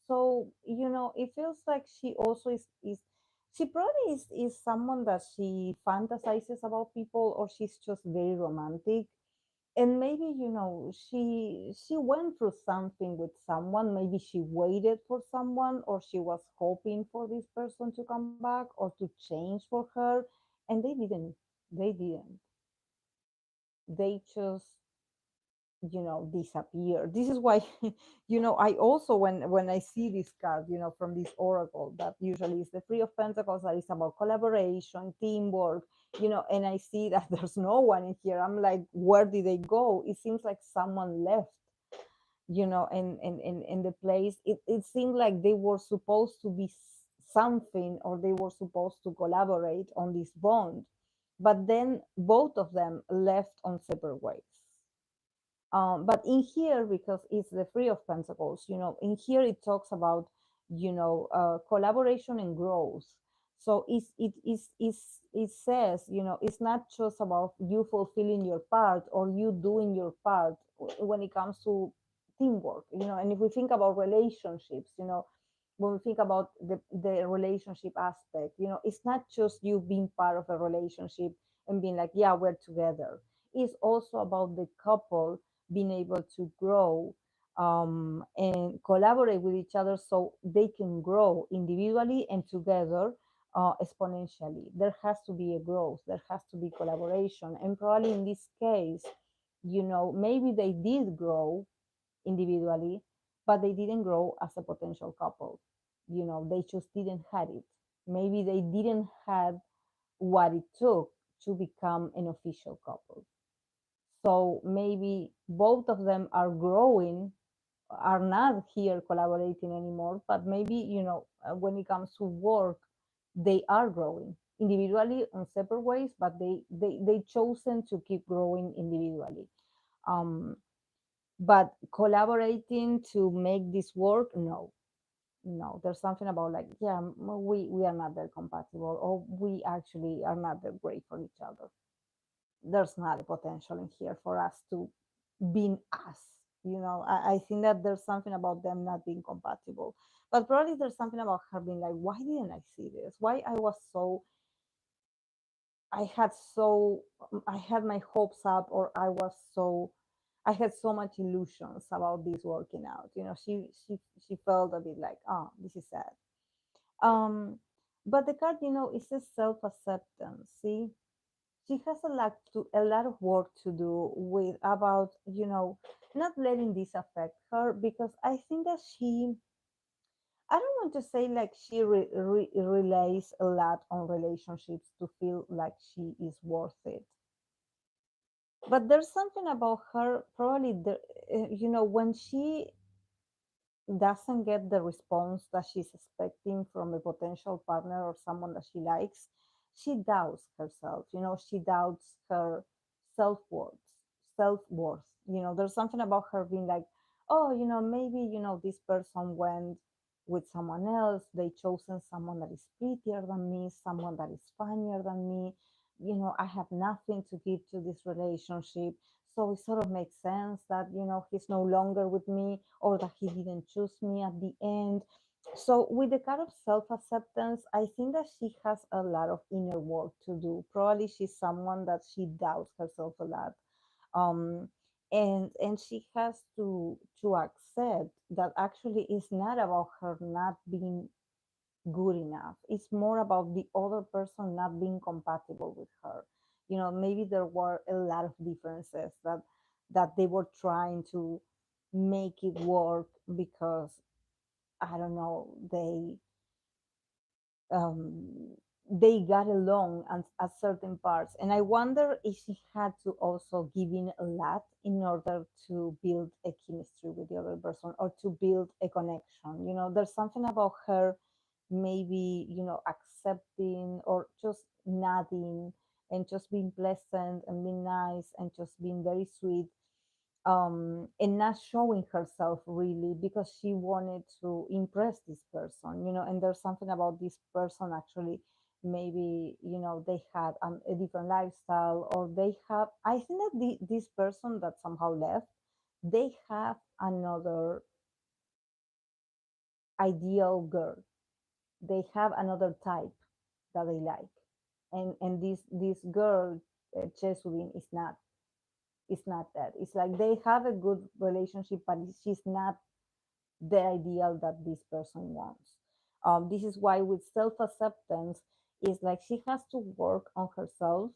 So it feels like she also is she probably is someone that she fantasizes about people, or she's just very romantic. And maybe she went through something with someone. Maybe she waited for someone, or she was hoping for this person to come back or to change for her, and they didn't. They just disappear. This is why I also, when I see this card, from this oracle, that usually is the Three of Pentacles, that is about collaboration, teamwork, and I see that there's no one in here. I'm like, where did they go? It seems like someone left, and the place, it seemed like they were supposed to be something, or they were supposed to collaborate on this bond, but then both of them left on separate ways. But in here, because it's the Three of Pentacles, in here it talks about, collaboration and growth. So it says, it's not just about you fulfilling your part or you doing your part when it comes to teamwork, and if we think about relationships, when we think about the relationship aspect, it's not just you being part of a relationship and being like, yeah, we're together. It's also about the couple being able to grow, and collaborate with each other so they can grow individually and together, exponentially. There has to be a growth, there has to be collaboration. And probably in this case, maybe they did grow individually, but they didn't grow as a potential couple. They just didn't have it. Maybe they didn't have what it took to become an official couple. So maybe both of them are growing, are not here collaborating anymore, but maybe, when it comes to work, they are growing individually on separate ways, but they chosen to keep growing individually. um but collaborating to make this work, no. No, there's something about like, yeah, we are not that compatible, or we actually are not that great for each other. There's not a potential in here for us to being us. I think that there's something about them not being compatible, but probably there's something about her being like, why didn't I see this? Why I was so I had so I had my hopes up, or I had so much illusions about this working out. She felt a bit like, oh, this is sad. um but the card, is a self-acceptance. See, she has a lot of work to do with about, not letting this affect her, because I think that I don't want to say like she relies a lot on relationships to feel like she is worth it. But there's something about her, probably when she doesn't get the response that she's expecting from a potential partner or someone that she likes, she doubts herself. She doubts her self-worth. Self-worth. There's something about her being like, oh, maybe, this person went with someone else. They chosen someone that is prettier than me, someone that is funnier than me. I have nothing to give to this relationship, so it sort of makes sense that, he's no longer with me, or that he didn't choose me at the end. So with the kind of self-acceptance, I think that she has a lot of inner work to do. Probably she's someone that she doubts herself a lot. um and she has to accept that actually it's not about her not being good enough. It's more about the other person not being compatible with her. Maybe there were a lot of differences that they were trying to make it work, because I don't know, um, they got along at certain parts. And I wonder if she had to also give in a lot in order to build a chemistry with the other person, or to build a connection. There's something about her maybe, accepting, or just nodding, and just being pleasant and being nice and just being very sweet, and not showing herself really, because she wanted to impress this person. And there's something about this person actually, maybe, they had a different lifestyle, or they have, I think that this person that somehow left, they have another ideal girl. They have another type that they like, and this girl, Chae Soobin, is not. It's not that. It's like they have a good relationship, but she's not the ideal that this person wants. This is why with self-acceptance, is like she has to work on herself,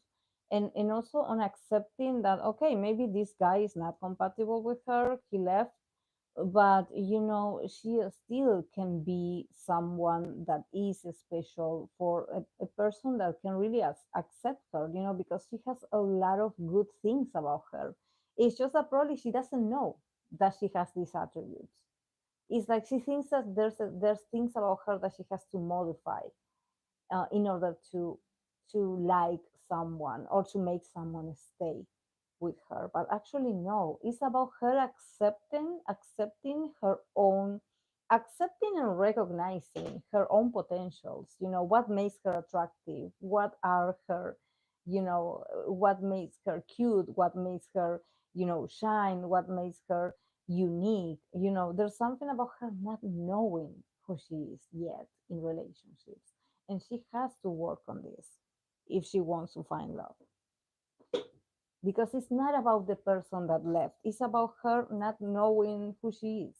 and also on accepting that, okay, maybe this guy is not compatible with her, he left, but she still can be someone that is special for a person that can really accept her, because she has a lot of good things about her. It's just that probably she doesn't know that she has these attributes. It's like she thinks that there's things about her that she has to modify, in order to like someone, or to make someone stay with her. But actually, no, it's about her accepting her own, accepting and recognizing her own potentials. What makes her attractive, what are her, what makes her cute, what makes her, shine, what makes her unique. There's something about her not knowing who she is yet in relationships, and she has to work on this if she wants to find love, because it's not about the person that left, it's about her not knowing who she is.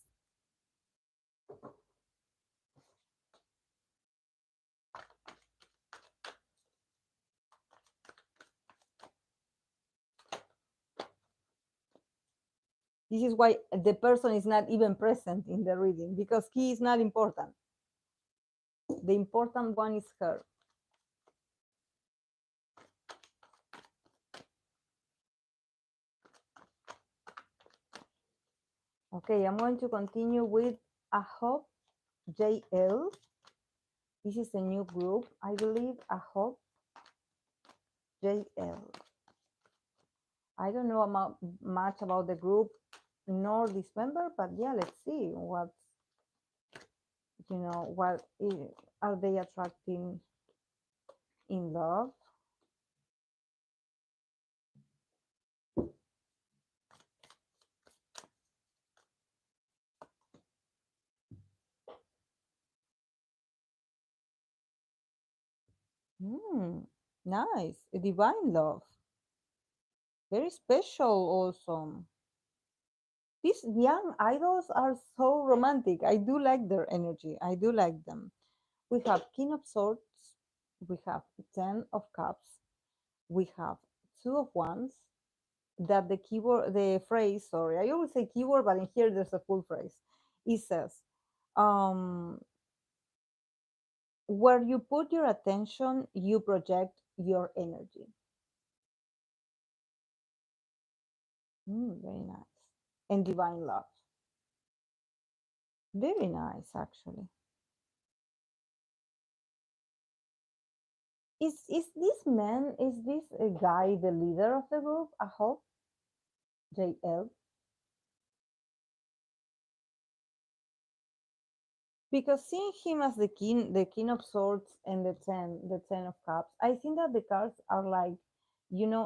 This is why the person is not even present in the reading, because he is not important. The important one is her. Okay, I'm going to continue with Ahof JL. This is a new group, I believe. Ahof JL. I don't know much about the group nor this member, but yeah, let's see what are they attracting in love. Hmm, nice. A divine love. Very special also. These young idols are so romantic. I do like their energy. I do like them. We have King of Swords. We have Ten of Cups. We have Two of Wands. That the keyboard, the phrase, sorry, I always say keyword, but in here there's a full phrase. It says, um, where you put your attention, you project your energy. Very nice. And divine love. Very nice, actually. Is this man, is this a guy the leader of the group? I hope. JL. Because seeing him as the king of swords and the ten of cups, I think that the cards are like,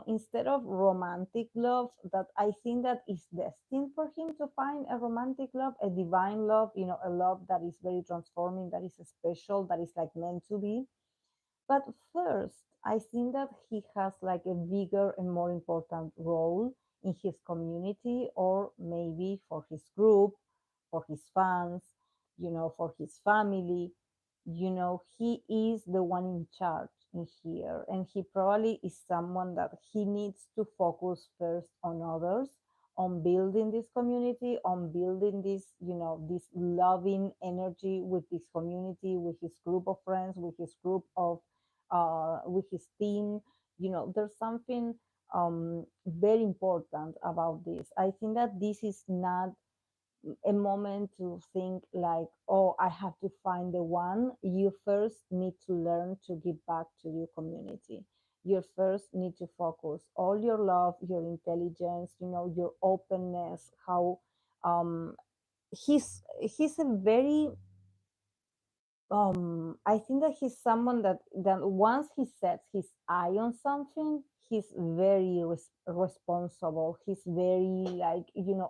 instead of romantic love, that I think that is destined for him to find a romantic love, a divine love, a love that is very transforming, that is special, that is like meant to be. But first, I think that he has like a bigger and more important role in his community, or maybe for his group, for his fans, for his family. He is the one in charge in here, and he probably is someone that he needs to focus first on others, on building this community, on building this loving energy with this community, with his group of friends, with his group of with his team. There's something very important about this. I think that this is not a moment to think like, oh, I have to find the one. You first need to learn to give back to your community. You first need to focus all your love, your intelligence, your openness, how he's a very I think that he's someone that once he sets his eye on something, he's very responsible. He's very like,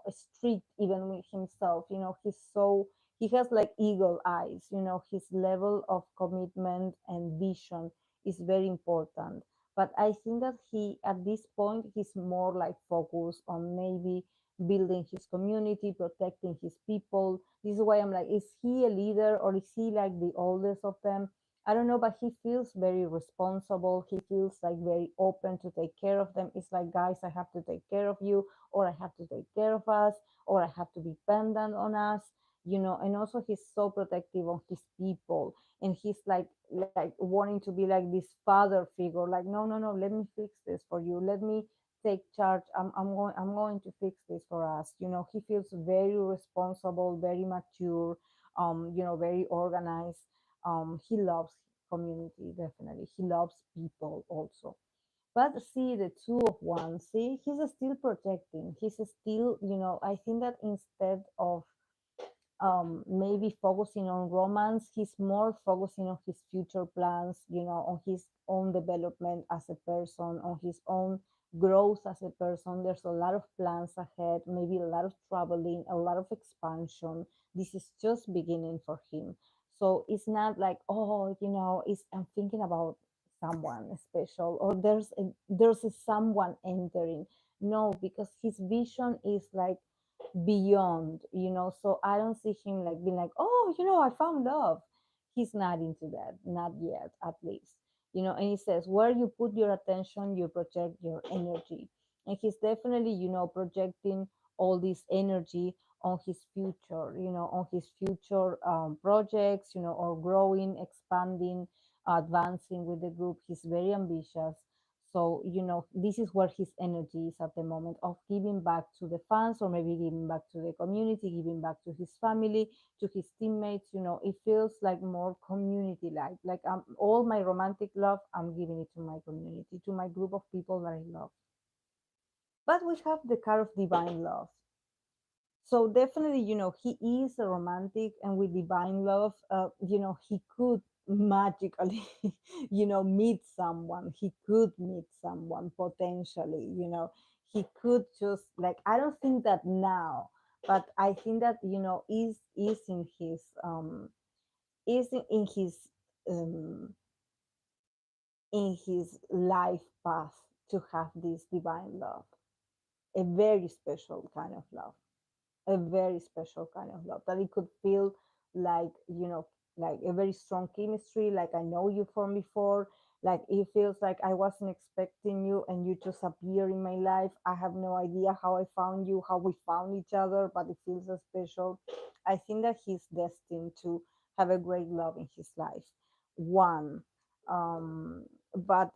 strict even with himself. He has like eagle eyes. His level of commitment and vision is very important. But I think that he at this point he's more like focused on maybe building his community, protecting his people. This is why I'm like, is he a leader or is he like the oldest of them? I don't know, but he feels very responsible. He feels like very open to take care of them. It's like, guys, I have to take care of you, or I have to take care of us, or I have to be dependent on us. And also he's so protective of his people, and he's like wanting to be like this father figure, like, no, no, no, let me fix this for you, let me take charge. I'm going to fix this for us. He feels very responsible, very mature, very organized. He loves community, definitely. He loves people also. But see, the two of one, see, he's still protecting. He's still, I think that instead of maybe focusing on romance, he's more focusing on his future plans, on his own development as a person, on his own growth as a person. There's a lot of plans ahead, maybe a lot of traveling, a lot of expansion. This is just beginning for him. So it's not like, oh, I'm thinking about someone special, or there's a someone entering. No, because his vision is like beyond, so I don't see him like being like, oh, I found love. He's not into that, not yet, at least. And he says, where you put your attention, you project your energy. And he's definitely, projecting all this energy on his future, on his future projects, or growing, expanding, advancing with the group. He's very ambitious. So, this is where his energy is at the moment, of giving back to the fans, or maybe giving back to the community, giving back to his family, to his teammates. It feels like more community like all my romantic love, I'm giving it to my community, to my group of people that I love. But we have the card of divine love. So definitely, he is a romantic, and with divine love, he could magically, meet someone. He could meet someone potentially. He could just, like, I don't think that now, but I think that, is in his in his um life path, to have this divine love, a very special kind of love, a very special kind of love, that it could feel like, like a very strong chemistry, like I know you from before, like it feels like I wasn't expecting you and you just appear in my life. I have no idea how I found you, how we found each other, but it feels so special. I think that he's destined to have a great love in his life. One, but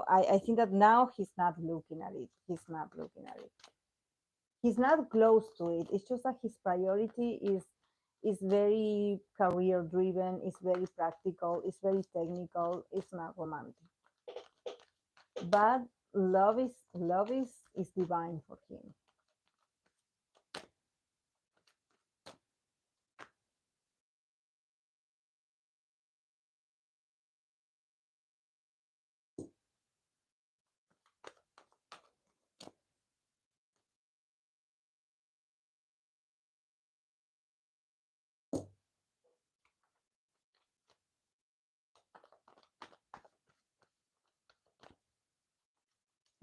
I think that now he's not looking at it, he's not close to it. It's just that his priority is very career driven, it's very practical, it's very technical, it's not romantic. But love is divine for him.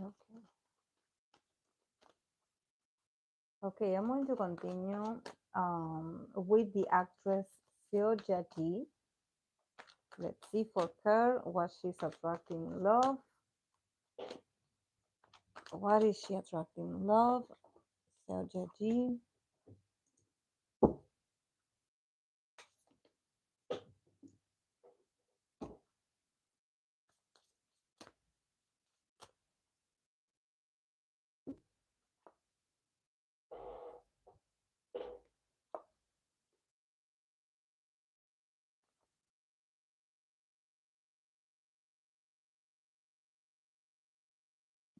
Okay. Okay, I'm going to continue with the actress Seo Yeaji. Let's see for her what she's attracting in love. What is she attracting in love? Seo Yeaji.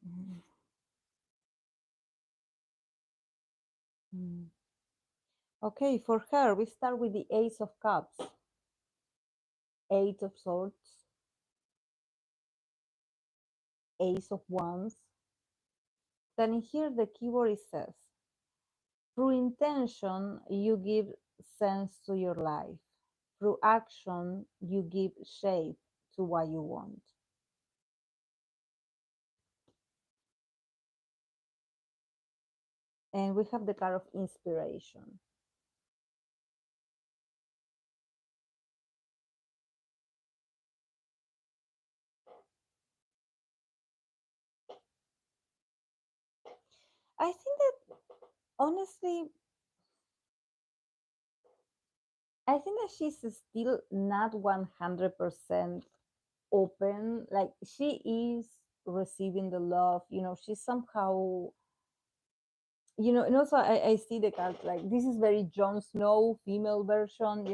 Mhm. Mhm. Okay, for her, we start with the Ace of Cups, Eight of Swords, Ace of Wands. Then in here, the keyword is says, through intention, you give sense to your life. Through action, you give shape to what you want. And we have the card of inspiration. I think that, honestly, I think that she's still not 100% open. Like, she is receiving the love, she's somehow, and also I see the card, like, this is very Jon Snow female version.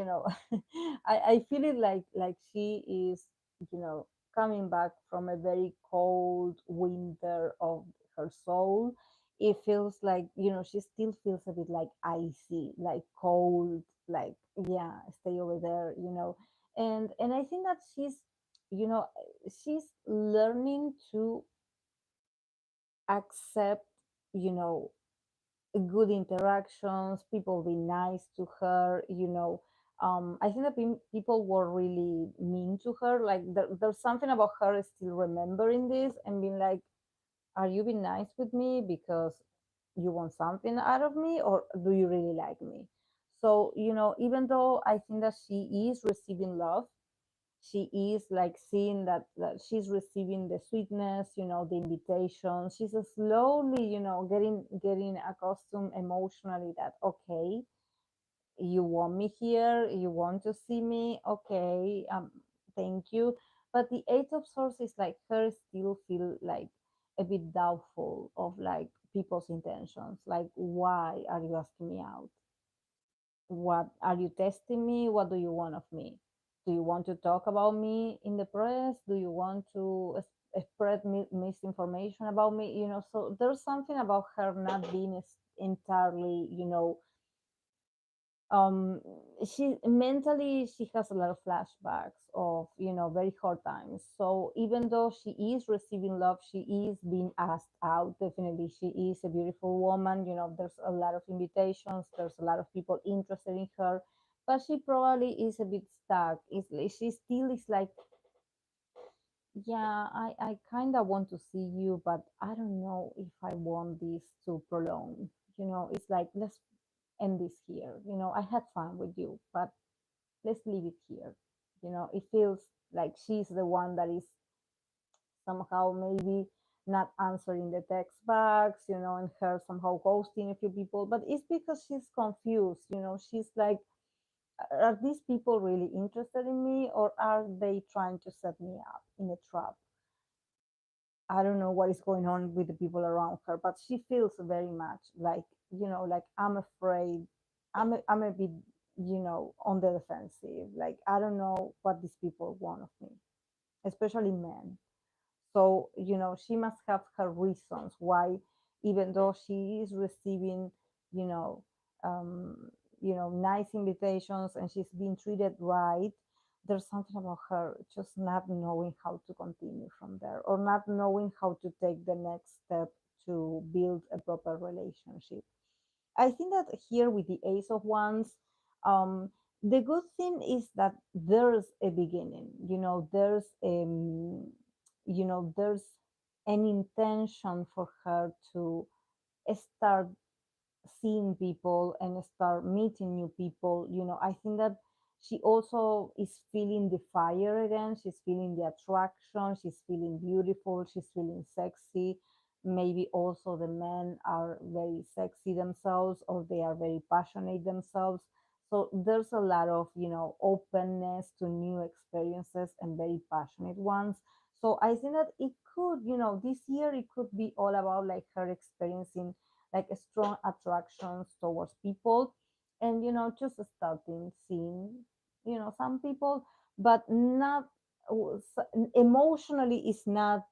I feel it like she is, coming back from a very cold winter of her soul. It feels like, she still feels a bit like icy, like cold, like, yeah, stay over there, and I think that you know she's learning to accept, you know good interactions, people be nice to her. I think that people were really mean to her. Like, there's something about her still remembering this and being like, are you being nice with me because you want something out of me, or do you really like me? So, even though I think that she is receiving love, she is like seeing that she's receiving the sweetness, the invitation. She's slowly, getting accustomed emotionally that, okay, you want me here, you want to see me, okay, thank you. But the Eight of Swords is like her still feel like a bit doubtful of like people's intentions. Like, why are you asking me out? What are you testing me? What do you want of me? Do you want to talk about me in the press? Do you want to spread misinformation about me? So there's something about her not being entirely, um she mentally, she has a lot of flashbacks of, very hard times. So even though she is receiving love, she is being asked out. Definitely she is a beautiful woman. There's a lot of invitations, there's a lot of people interested in her, but she probably is a bit stuck. She still is like, yeah, I kind of want to see you, but I don't know if I want this to prolong. It's like, let's end this here. I had fun with you, but let's leave it here. It feels like she's the one that is somehow maybe not answering the text backs, and her somehow ghosting a few people, but it's because she's confused. She's like, are these people really interested in me, or are they trying to set me up in a trap? I don't know what is going on with the people around her, but she feels very much like, like, I'm afraid. I'm a bit, on the defensive. Like, I don't know what these people want of me, especially men. So, she must have her reasons why, even though she is receiving, you know, um, nice invitations and she's being treated right, there's something about her just not knowing how to continue from there, or not knowing how to take the next step to build a proper relationship. I think that here with the Ace of Wands, um, the good thing is that there's a beginning. There's an intention for her to start seeing people and start meeting new people. I think that she also is feeling the fire again. She's feeling the attraction. She's feeling beautiful. She's feeling sexy. Maybe also the men are very sexy themselves, or they are very passionate themselves. So there's a lot of, openness to new experiences, and very passionate ones. So I think that it could, this year it could be all about like her experiencing like a strong attractions towards people, and just starting seeing some people, but not emotionally is not,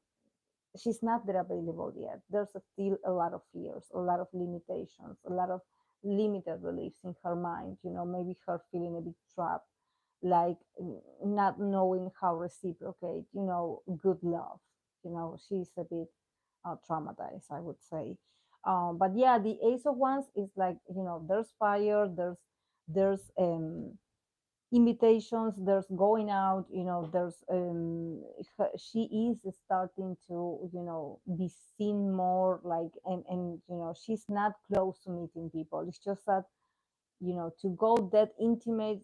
she's not there available yet. There's still a lot of fears, a lot of limitations, a lot of limited beliefs in her mind. Maybe her feeling a bit trapped, like not knowing how reciprocate, good love. She's a bit traumatized, I would say. But yeah, the Ace of Wands is like, there's fire, there's invitations, there's going out, there's she is starting to, be seen more, like, and she's not close to meeting people. It's just that, to go that intimate,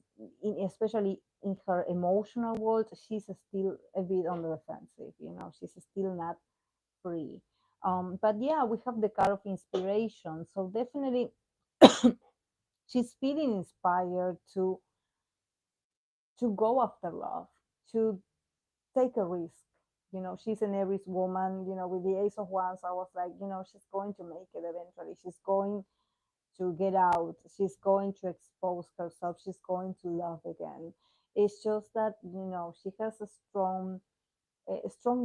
especially in her emotional world, she's still a bit on the defensive. She's still not free. But yeah, we have the card of inspiration, so definitely she's feeling inspired to go after love, to take a risk. She's an Aries woman. With the Ace of Wands, I was like, she's going to make it eventually. She's going to get out. She's going to expose herself. She's going to love again. It's just that, she has strong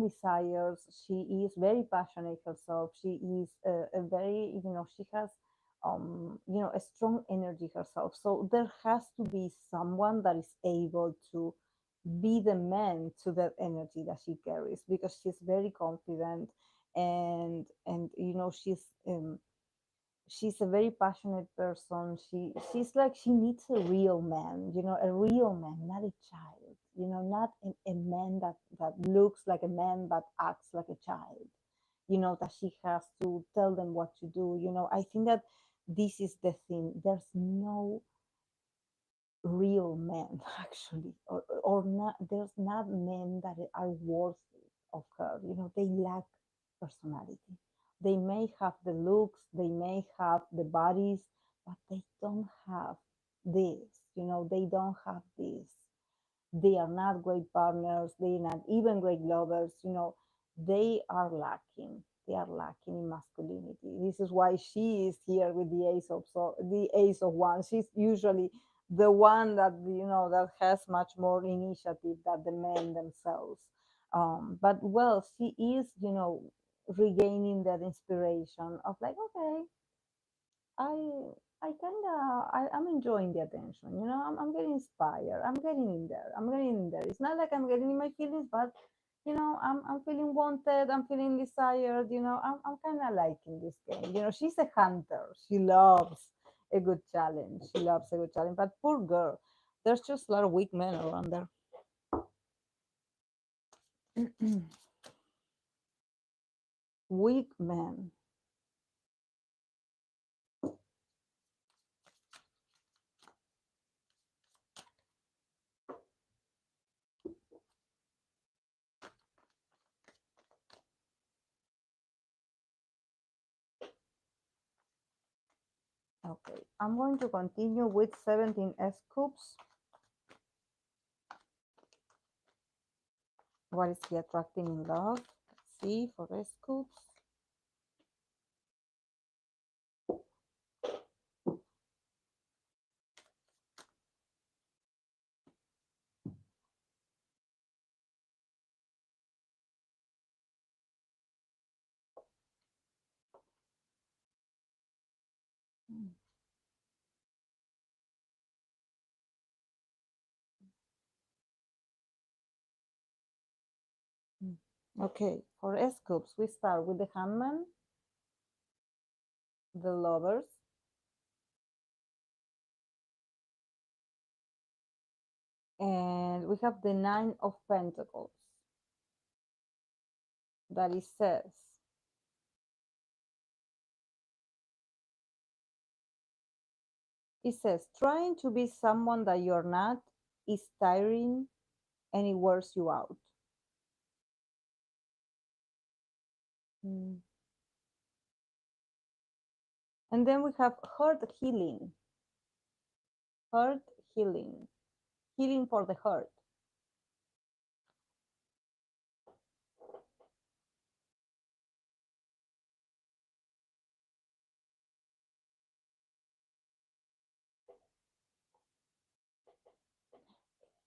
desires. She is very passionate herself. She is a very, she has, a strong energy herself. So there has to be someone that is able to be the man to that energy that she carries, because she's very confident, and she's a very passionate person. She's like, she needs a real man, a real man, not a child, not a man that looks like a man but acts like a child, that she has to tell them what to do. I think that this is the thing. There's no real men actually, or not. There's not men that are worthy of her. They lack personality. They may have the looks, they may have the bodies, but they don't have this. They don't have this. they are not great partners, they're not even great lovers, they are lacking. They are lacking in masculinity. This is why she is here with the ace of wands. She's usually the one that that has much more initiative than the men themselves. But well, she is regaining that inspiration of like, okay, I I'm enjoying the attention. I'm getting inspired. I'm getting in there. I'm getting in there. It's not like I'm getting in my feelings, but I'm feeling wanted. I'm feeling desired. I'm kind of liking this game. She's a hunter. She loves a good challenge. She loves a good challenge. But poor girl, there's just a lot of weak men around there. Weak men. Okay, I'm going to continue with 17 S.coups. What is he attracting in love? Let's see for S.coups. Okay, for S.coups, we start with the hangman, the lovers, and we have the nine of pentacles. That it says trying to be someone that you're not is tiring and it wears you out. Mm. And then we have hurt hurt healing, healing for the hurt.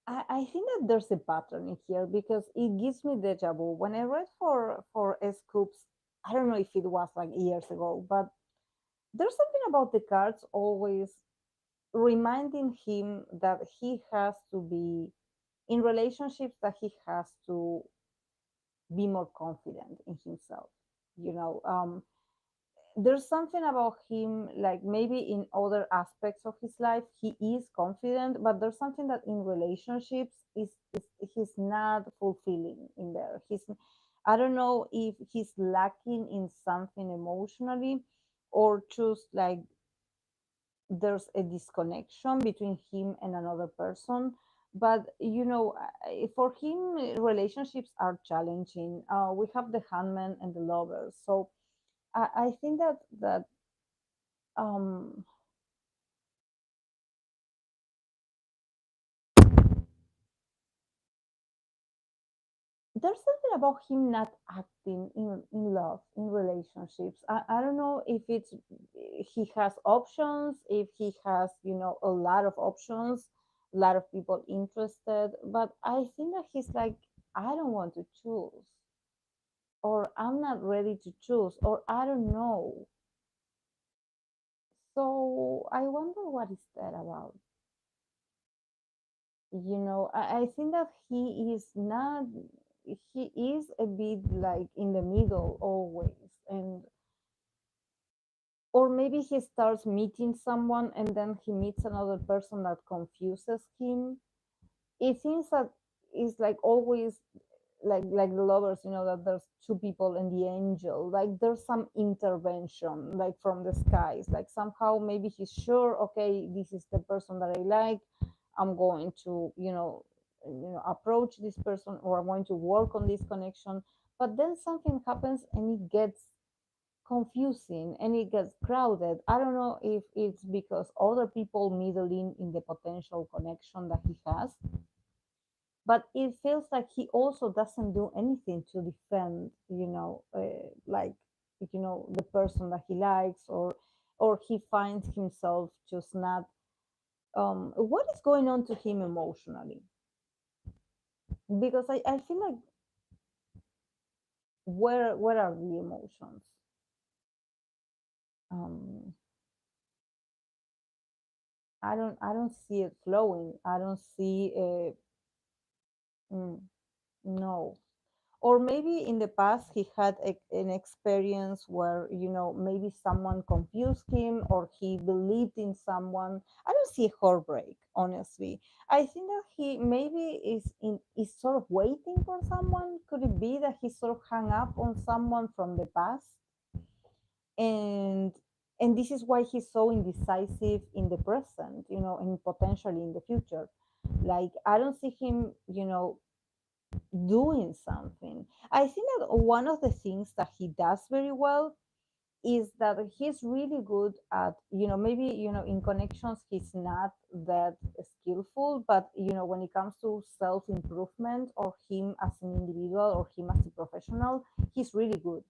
I think that there's a pattern in here because it gives me deja vu. When I read for S.coups, I don't know if it was like years ago, but there's something about the cards always reminding him that he has to be in relationships, that he has to be more confident in himself. You know, there's something about him, like maybe in other aspects of his life he is confident, but there's something that in relationships is he's not fulfilling in there. I don't know if he's lacking in something emotionally, or just like there's a disconnection between him and another person. But for him, relationships are challenging. We have the hangman and the lovers, so I think that um there's something about him not acting in love, in relationships. I don't know if it's he has options, if he has a lot of options, a lot of people interested, but I think that he's like, I don't want to choose, or I'm not ready to choose, or I don't know. So I wonder what is that about. I think that he is not, he is a bit like in the middle always. And or maybe he starts meeting someone and then he meets another person that confuses him. It seems that it's like always like the lovers, that there's two people and the angel, like there's some intervention like from the skies, like somehow maybe he's sure, okay, this is the person that I like. I'm going to approach this person, or I'm going to work on this connection. But then something happens and it gets confusing and it gets crowded. I don't know if it's because other people meddling in the potential connection that he has, but it feels like he also doesn't do anything to defend, like, the person that he likes, or he finds himself just not, what is going on to him emotionally, because I feel like, where are the emotions? um I don't see it flowing. I don't see mm, no. Or maybe in the past he had an experience where, maybe someone confused him, or he believed in someone. I don't see heartbreak, honestly. I think that he maybe is sort of waiting for someone. Could it be that he sort of hung up on someone from the past, and this is why he's so indecisive in the present, and potentially in the future. Like, I don't see him, doing something. I think that one of the things that he does very well is that he's really good at, maybe, in connections he's not that skillful, but, when it comes to self improvement, or him as an individual, or him as a professional, he's really good.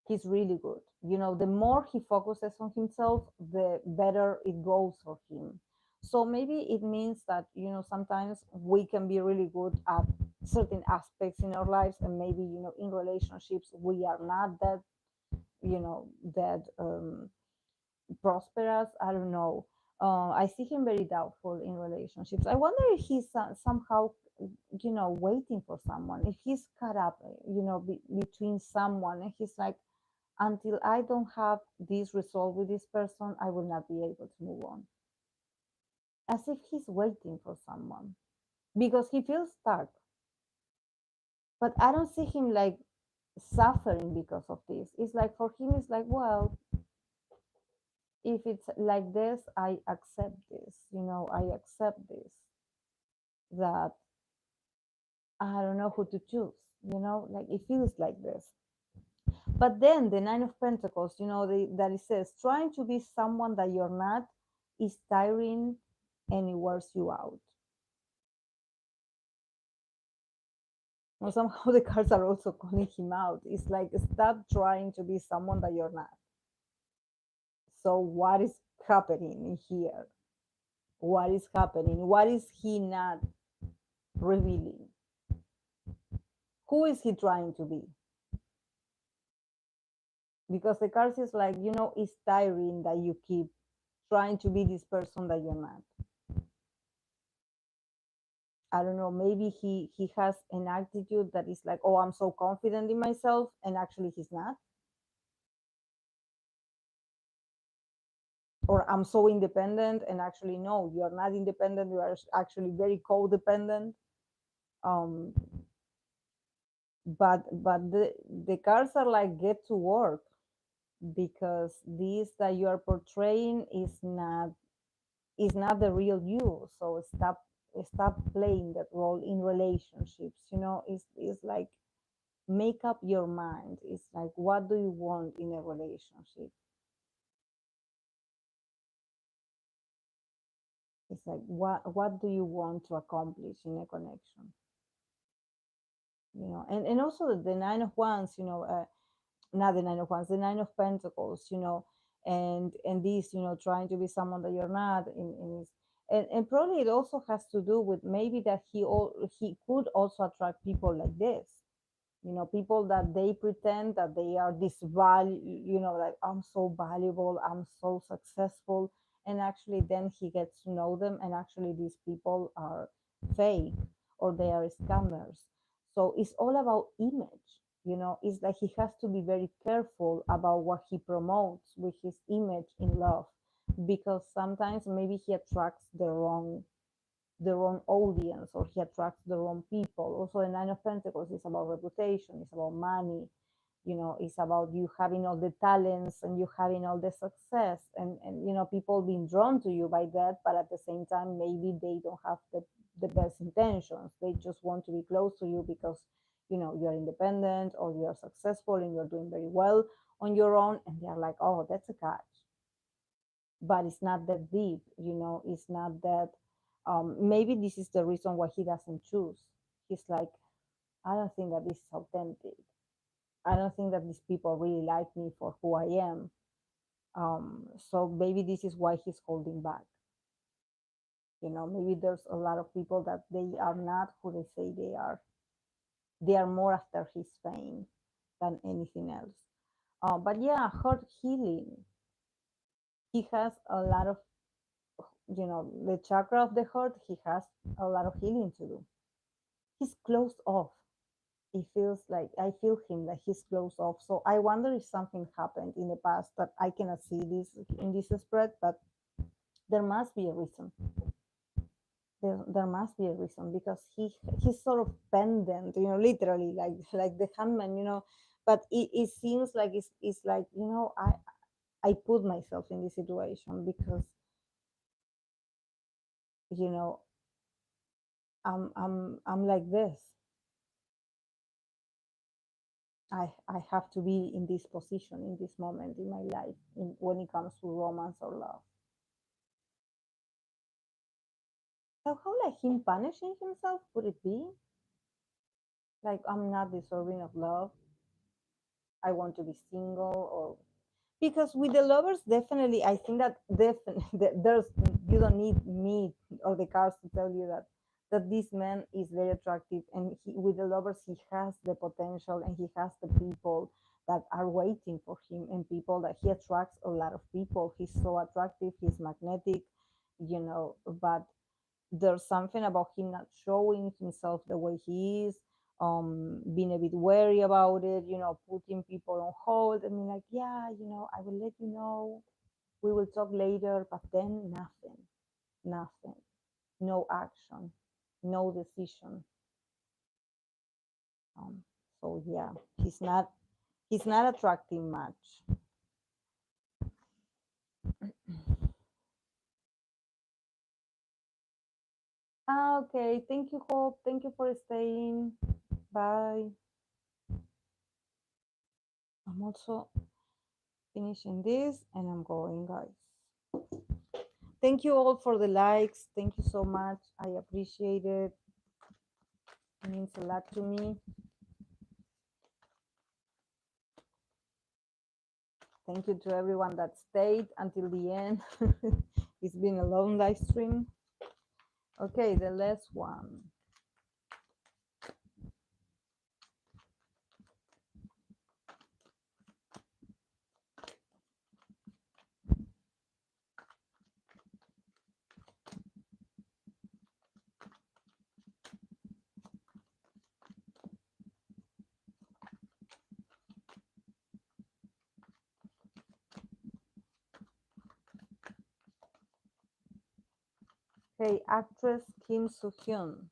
He's really good. The more he focuses on himself, the better it goes for him. So maybe it means that, sometimes we can be really good at certain aspects in our lives, and maybe, in relationships we are not that, that prosperous. I don't know. I see him very doubtful in relationships. I wonder if he's somehow, waiting for someone, if he's caught up, between someone, and he's like, until I don't have this resolved with this person, I will not be able to move on. As if he's waiting for someone because he feels stuck. But I don't see him like suffering because of this. It's like, for him, it's like, well, if it's like this, I accept this. I accept this. That I don't know who to choose. Like, it feels like this. But then the Nine of Pentacles, that it says trying to be someone that you're not is tiring, and it wears you out. Or somehow the cards are also calling him out. It's like, stop trying to be someone that you're not. So what is happening here? What is happening? What is he not revealing? Who is he trying to be? Because the cards is like, it's tiring that you keep trying to be this person that you're not. I don't know, maybe he has an attitude that is like, oh, I'm so confident in myself, and actually he's not. Or I'm so independent, and actually no, you're not independent, you are actually very codependent. um but the cards are like, get to work, because this that you are portraying is not the real you. So stop playing that role in relationships. It's like, make up your mind. It's like, what do you want in a relationship? It's like, what do you want to accomplish in a connection? And also the Nine of Wands, not the Nine of Wands, the Nine of Pentacles, and this, trying to be someone that you're not, and probably it also has to do with maybe that he could also attract people like this. People that they pretend that they are this value, like, I'm so valuable, I'm so successful, and actually then he gets to know them, and actually these people are fake, or they are scammers. So it's all about image. It's like he has to be very careful about what he promotes with his image in love, because sometimes maybe he attracts the wrong audience, or he attracts the wrong people. Also, the Nine of Pentacles is about reputation, it's about money, it's about you having all the talents, and you having all the success, and people being drawn to you by that, but at the same time, maybe they don't have the best intentions. They just want to be close to you because you're independent, or you're successful, and you're doing very well on your own, and they're like, oh, that's a catch. But it's not that deep. It's not that Maybe this is the reason why he doesn't choose. He's like, I don't think that this is authentic. I don't think that these people really like me for who I am. So maybe this is why he's holding back. Maybe there's a lot of people that they are not who they say they are. They are more after his fame than anything else. But yeah, heart healing. He has a lot of, the chakra of the heart. He has a lot of healing to do. He's closed off. It feels like I feel him that he's closed off. So I wonder if something happened in the past that I cannot see this in this spread, but there must be a reason. There must be a reason because he's sort of pendant, literally like the handman, but it seems like it's like, I put myself in this situation because, you know I'm like this. I have to be in this position in this moment in my life when it comes to romance or love. So how, like, him punishing himself, would it be like, I'm not deserving of love, I want to be single? Or because with the lovers, definitely, I think that definitely there's, you don't need me or the cards to tell you that this man is very attractive, and with the lovers he has the potential, and he has the people that are waiting for him, and people that he attracts a lot of people. He's so attractive, he's magnetic, but there's something about him not showing himself the way he is, being a bit wary about it, putting people on hold. I mean, like, yeah, I will let you know, we will talk later, but then nothing, nothing, no action, no decision. um, so yeah, he's not attracting much. Okay, thank you, Hope, thank you for staying. Bye. I'm also finishing this and I'm going, guys. Thank you all for the likes. Thank you so much. I appreciate it. It means a lot to me. Thank you to everyone that stayed until the end. It's been a long live stream. Okay, the last one. Okay, actress Kim Soohyun.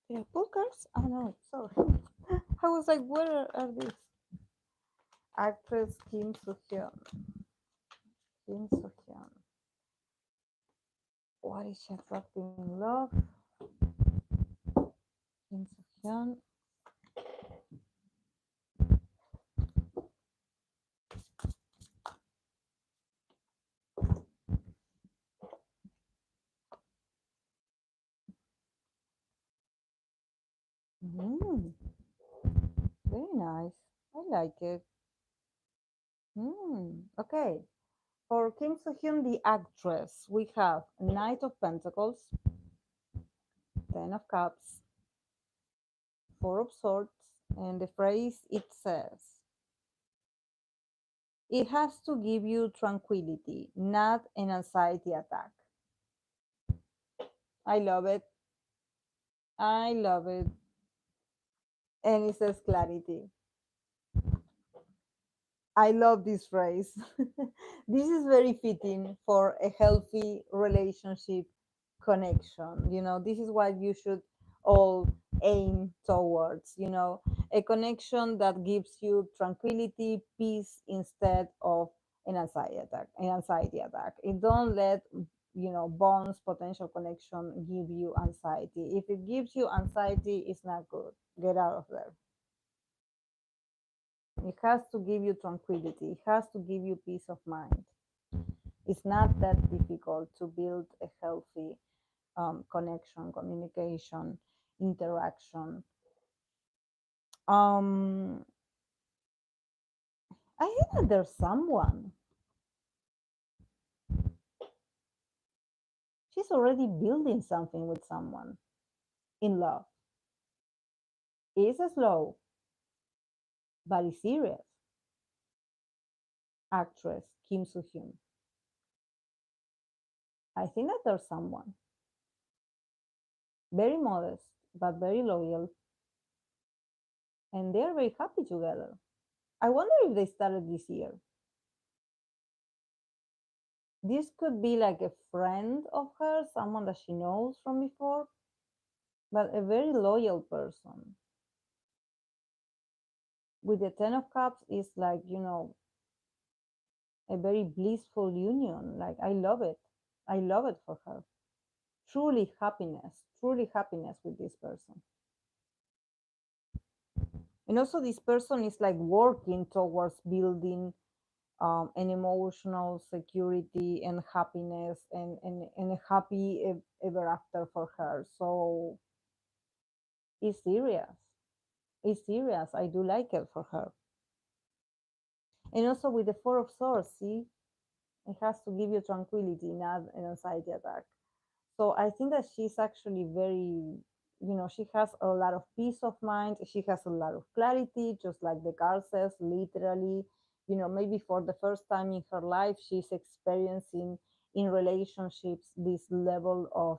Did I pull cards? Oh no, sorry. I was like, where are these? Actress Kim Soohyun. Kim Soohyun. What is she attracting in love? Kim Soohyun. Mm, very nice. I like it. Okay. For Kim Soohyun, the actress, we have Knight of Pentacles, Ten of Cups, Four of Swords, and the phrase it says, it has to give you tranquility, not an anxiety attack. I love it. I love it. And it says clarity. I love this phrase. This is very fitting for a healthy relationship connection. This is what you should all aim towards, a connection that gives you tranquility, peace, instead of an anxiety attack. And don't let, bonds, potential connection give you anxiety. If it gives you anxiety, it's not good. Get out of there. It has to give you tranquility. It has to give you peace of mind. It's not that difficult to build a healthy connection, communication, interaction. um I think that there's someone, she's already building something with someone in love. It's slow, but it's serious. Actress Kim Soohyun. I think that there's someone very modest but very loyal, and they're very happy together. I wonder if they started this year. This could be like a friend of hers, someone that she knows from before, but a very loyal person. With the Ten of Cups, is like, a very blissful union. Like, I love it. I love it for her. Truly happiness with this person. And also, this person is like working towards building an emotional security and happiness, and a happy ever after for her. So it's serious. It's serious. I do like it for her. And also with the Four of Swords, see, it has to give you tranquility, not an anxiety attack. So I think that she's actually very, she has a lot of peace of mind. She has a lot of clarity, just like the card says, literally. Maybe for the first time in her life, she's experiencing in relationships this level of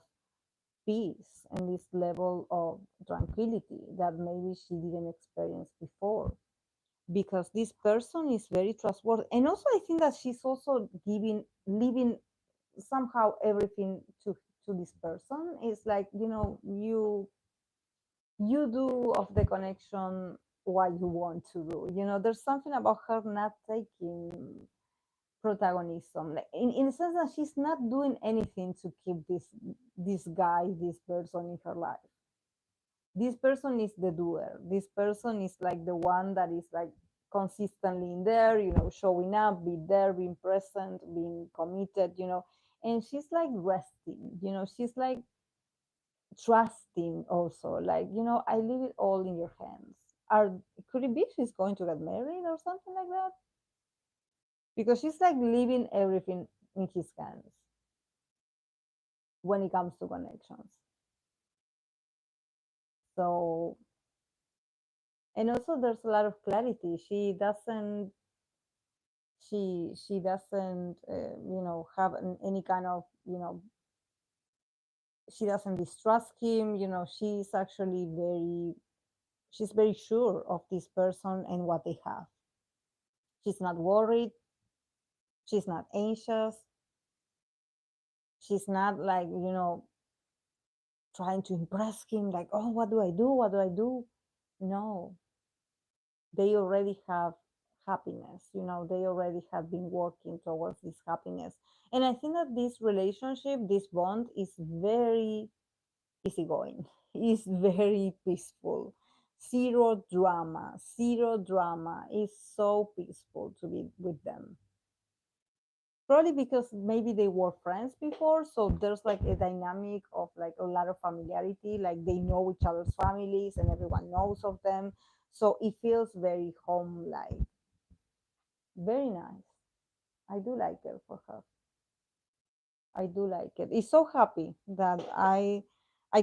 peace and this level of tranquility that maybe she didn't experience before, because this person is very trustworthy. And also I think that she's also giving leaving somehow everything to this person. It's like, you do of the connection what you want to do. There's something about her not taking protagonism, like in the sense that she's not doing anything to keep this guy, this person in her life. This person is the doer. This person is like the one that is like consistently in there, showing up, be there, being present, being committed, and she's like resting, she's like trusting also, like, I leave it all in your hands. Are Could it be she's going to get married or something like that? Because she's like leaving everything in his hands when it comes to connections. So, and also there's a lot of clarity. She doesn't have any kind of, she doesn't distrust him. She's very sure of this person and what they have. She's not worried, she's not anxious, she's not like, trying to impress him, like, oh, what do I do? No, they already have happiness. They already have been working towards this happiness. And I think that this relationship, this bond, is very easygoing. Is very peaceful. Zero drama. It's so peaceful to be with them. Probably because maybe they were friends before, so there's like a dynamic of like a lot of familiarity, like they know each other's families and everyone knows of them. So it feels very home like. Very nice. I do like it for her. I do like it. It's so happy that I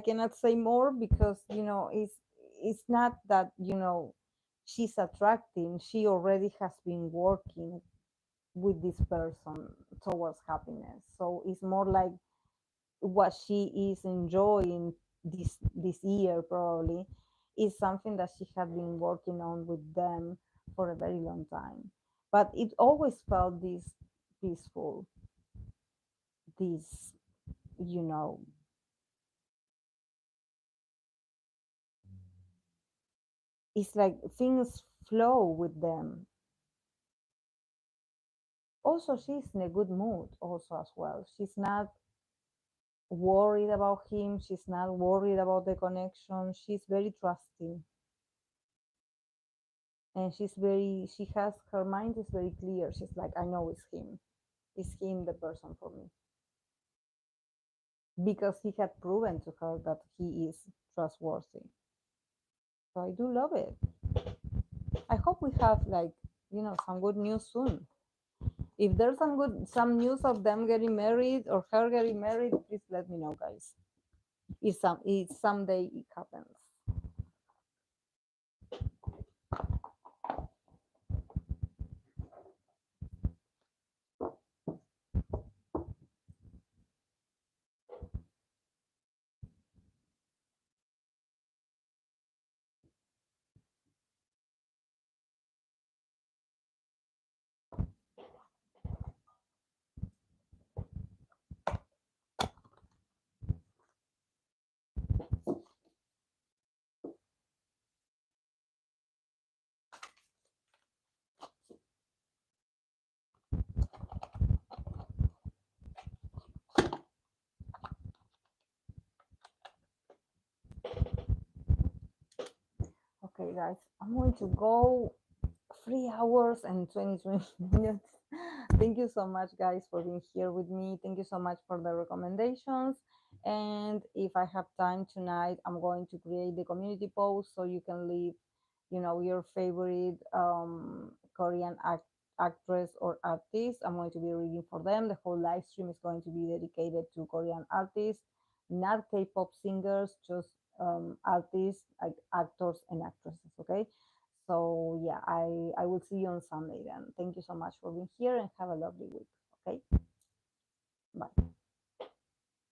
cannot say more, because it's not that she's attracting. She already has been working with this person towards happiness. So it's more like what she is enjoying this year probably is something that she had been working on with them for a very long time. But it always felt this peaceful, this, you know, it's like things flow with them. Also, she's in a good mood also as well. She's not worried about him, she's not worried about the connection. She's very trusting, and she has her mind is very clear. She's like, I know it's him. is him the person for me, because he had proven to her that he is trustworthy. So I do love it. I hope we have like, some good news soon. If there's some news of them getting married or her getting married, please let me know, guys. If someday it happens. Okay, guys, I'm going to go 3 hours and 20 minutes. Thank you so much, guys, for being here with me. Thank you so much for the recommendations. And if I have time tonight, I'm going to create the community post so you can leave, your favorite Korean actress or artist. I'm going to be reading for them. The whole live stream is going to be dedicated to Korean artists, not K-pop singers, just artists, like actors and actresses. Okay. So yeah, I will see you on Sunday then. Thank you so much for being here and have a lovely week. Okay. Bye.